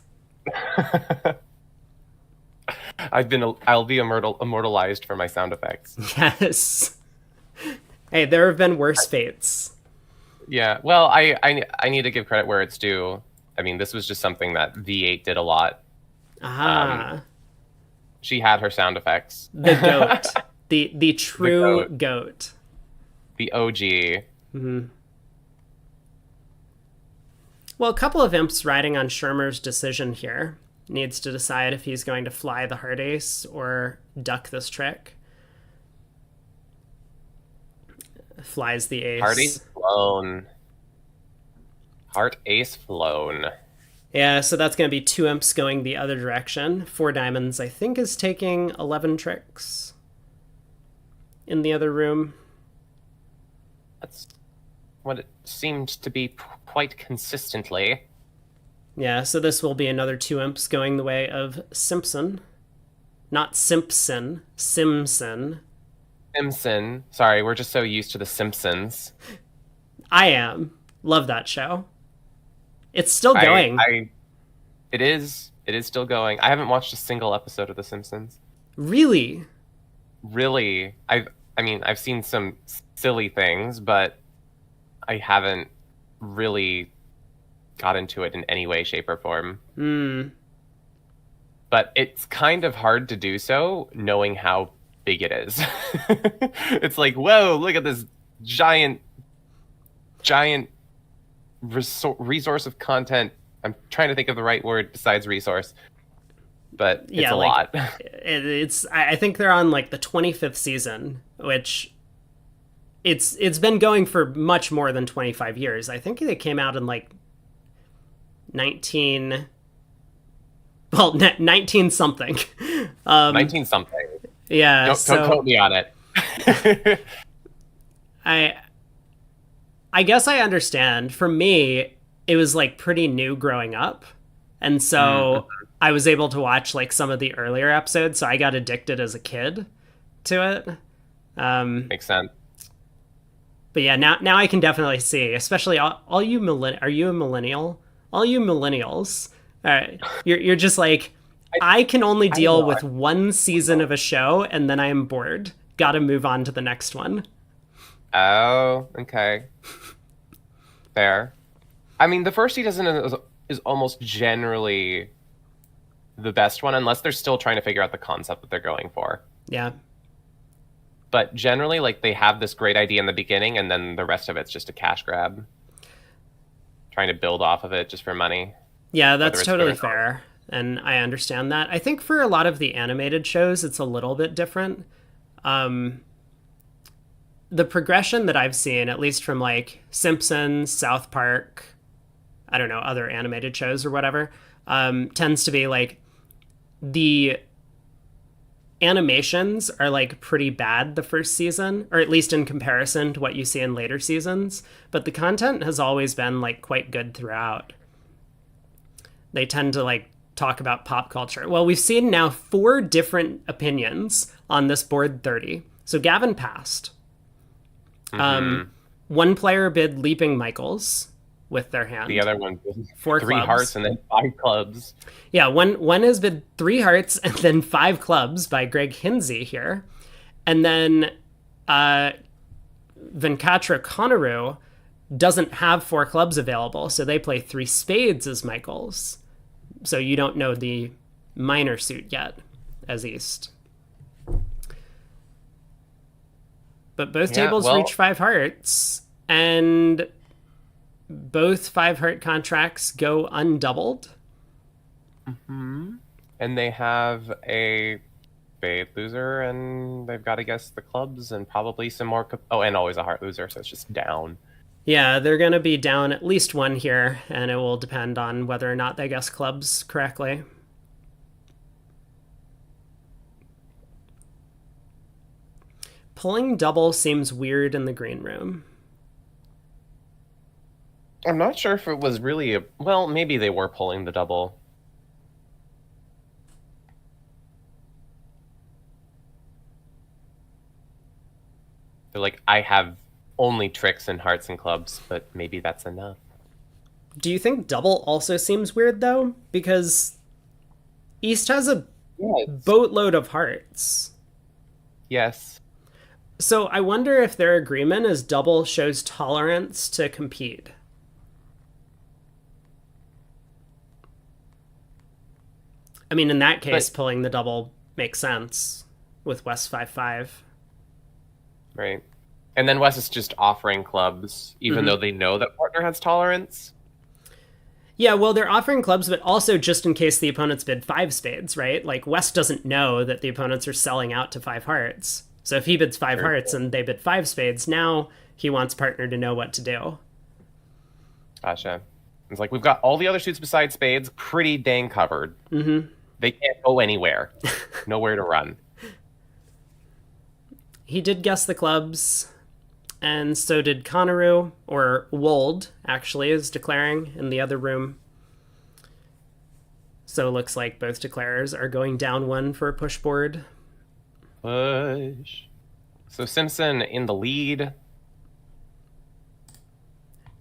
I'll be immortalized for my sound effects. Yes. Hey, there have been worse fates. Yeah. Well, I need to give credit where it's due. I mean, this was just something that V8 did a lot. Ah. She had her sound effects. The goat. the true goat. The OG. Mm-hmm. Well, a couple of imps riding on Shermer's decision here. Needs to decide if he's going to fly the heart ace or duck this trick. Flies the ace. Heart ace flown. Heart ace flown. Yeah, so that's going to be 2 imps going the other direction. 4 diamonds, I think, is taking 11 tricks in the other room. That's what it seemed to be quite consistently. Yeah, so this will be another 2 imps going the way of Simpson. Not Simpson, Simpson. Simpson. Sorry, we're just so used to the Simpsons. I am. Love that show. It's still going. It is still going. I haven't watched a single episode of The Simpsons. Really? Really. I've seen some silly things, but I haven't really got into it in any way, shape, or form. But it's kind of hard to do so, knowing how big it is. It's like, whoa, look at this giant resource of content. I'm trying to think of the right word besides resource, but it's a lot. I think they're on like the 25th season, which it's been going for much more than 25 years. I think they came out in like 19 something. 19 something. Yeah. Don't quote me on it. I guess I understand. For me, it was like pretty new growing up. And so I was able to watch like some of the earlier episodes. So I got addicted as a kid to it. Makes sense. But yeah, now I can definitely see, especially all you are you a millennial? All you millennials, you're just like, I can only deal with one season of a show and then I am bored. Got to move on to the next one. Oh, okay. Fair. I mean, the first season is almost generally the best one, unless they're still trying to figure out the concept that they're going for. Yeah. But generally, like, they have this great idea in the beginning, and then the rest of it's just a cash grab. Trying to build off of it just for money. Yeah, that's totally fair. And I understand that. I think for a lot of the animated shows, it's a little bit different. The progression that I've seen, at least from like Simpsons, South Park, I don't know, other animated shows or whatever, tends to be like the animations are like pretty bad the first season, or at least in comparison to what you see in later seasons. But the content has always been like quite good throughout. They tend to like talk about pop culture. Well, we've seen now 4 different opinions on this board 30. So Gavin passed. One player bid Leaping Michaels with their hand. The other one bid 4 3 clubs. hearts and then 5 clubs. Yeah, one has bid 3 hearts and then 5 clubs by Greg Hinsey here. And then Venkatra Konaru doesn't have 4 clubs available, so they play 3 spades as Michaels. So you don't know the minor suit yet as East. But both tables reach 5 hearts, and both 5 heart contracts go undoubled. And they have a spade loser, and they've got to guess the clubs, and probably some more. And always a heart loser, so it's just down. Yeah, they're going to be down at least one here, and it will depend on whether or not they guess clubs correctly. Pulling double seems weird in the green room. I'm not sure if it was really well, maybe they were pulling the double. They're like, I have only tricks and hearts and clubs, but maybe that's enough. Do you think double also seems weird, though? Because East has a boatload of hearts. Yes. So I wonder if their agreement is double shows tolerance to compete. I mean, in that case, pulling the double makes sense with West 5-5. Right. And then West is just offering clubs, even though they know that partner has tolerance. Yeah, well, they're offering clubs, but also just in case the opponents bid 5 spades, right? Like, West doesn't know that the opponents are selling out to 5 hearts. So if he bids 5 hearts and they bid 5 spades, now he wants partner to know what to do. Gotcha. It's like, we've got all the other suits besides spades pretty dang covered. Mm-hmm. They can't go anywhere. Nowhere to run. He did guess the clubs, and so did Conneru, or Wold, actually, is declaring in the other room. So it looks like both declarers are going down one for a push board. Push. So Simpson in the lead.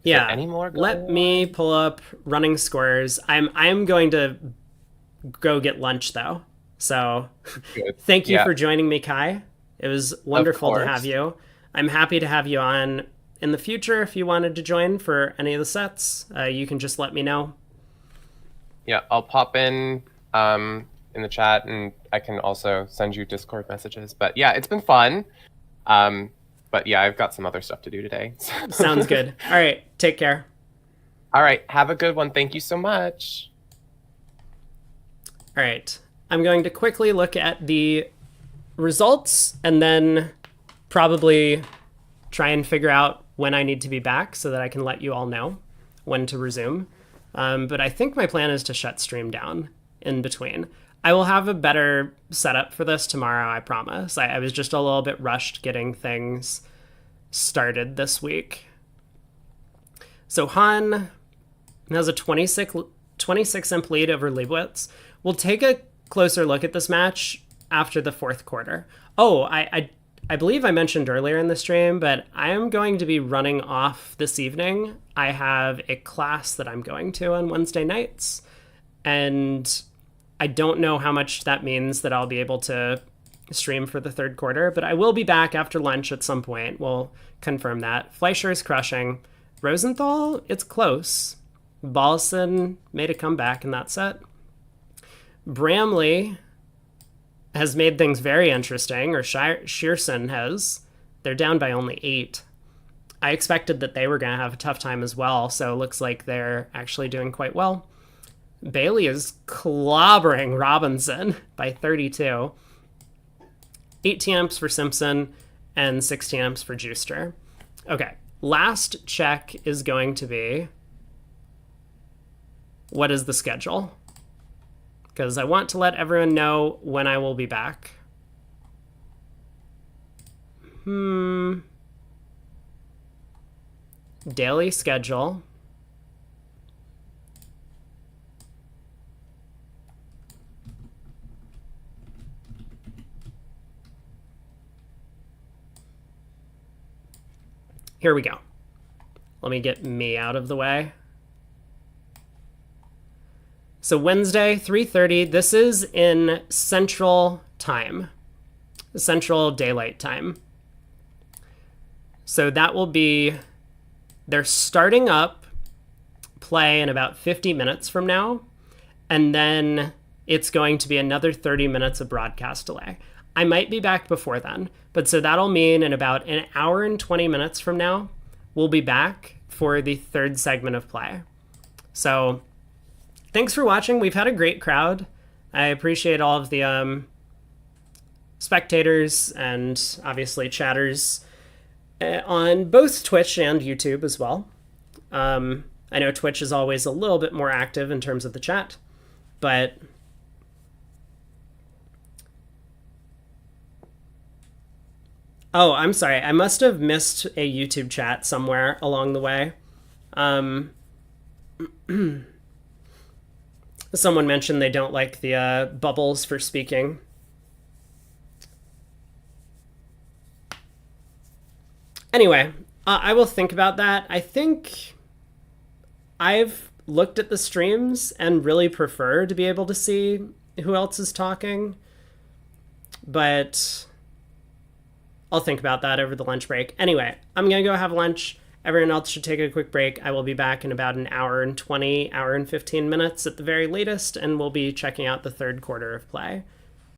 Yeah. Any more? Let me pull up running scores. I'm going to go get lunch, though. So thank you for joining me, Kai. It was wonderful to have you. I'm happy to have you on in the future. If you wanted to join for any of the sets, you can just let me know. Yeah, I'll pop in the chat, and I can also send you Discord messages. But yeah, it's been fun. But yeah, I've got some other stuff to do today. Sounds good. All right, take care. All right, have a good one. Thank you so much. All right, I'm going to quickly look at the results and then probably try and figure out when I need to be back so that I can let you all know when to resume. But I think my plan is to shut stream down in between. I will have a better setup for this tomorrow, I promise. I was just a little bit rushed getting things started this week. So Han has a 26 imp lead over Leibowitz. We'll take a closer look at this match after the fourth quarter. Oh, I believe I mentioned earlier in the stream, but I am going to be running off this evening. I have a class that I'm going to on Wednesday nights, and I don't know how much that means that I'll be able to stream for the third quarter, but I will be back after lunch at some point. We'll confirm that. Fleischer is crushing. Rosenthal, it's close. Ballison made a comeback in that set. Bramley has made things very interesting, or Shearson has. They're down by only 8. I expected that they were going to have a tough time as well, so it looks like they're actually doing quite well. Bailey is clobbering Robinson by 32. 18 amps for Simpson and 16 amps for Juister. Okay, last check is going to be, what is the schedule? Because I want to let everyone know when I will be back. Daily schedule. Here we go. Let me get me out of the way. So Wednesday, 3:30, this is in Central Time, Central Daylight Time. So that will be, they're starting up play in about 50 minutes from now, and then it's going to be another 30 minutes of broadcast delay. I might be back before then, but so that'll mean in about an hour and 20 minutes from now, we'll be back for the third segment of play. So thanks for watching. We've had a great crowd. I appreciate all of the spectators and obviously chatters on both Twitch and YouTube as well. I know Twitch is always a little bit more active in terms of the chat, but oh, I'm sorry. I must have missed a YouTube chat somewhere along the way. Someone mentioned they don't like the bubbles for speaking. Anyway, I will think about that. I think I've looked at the streams and really prefer to be able to see who else is talking, but I'll think about that over the lunch break. Anyway, I'm going to go have lunch. Everyone else should take a quick break. I will be back in about an hour and 20, hour and 15 minutes at the very latest, and we'll be checking out the third quarter of play.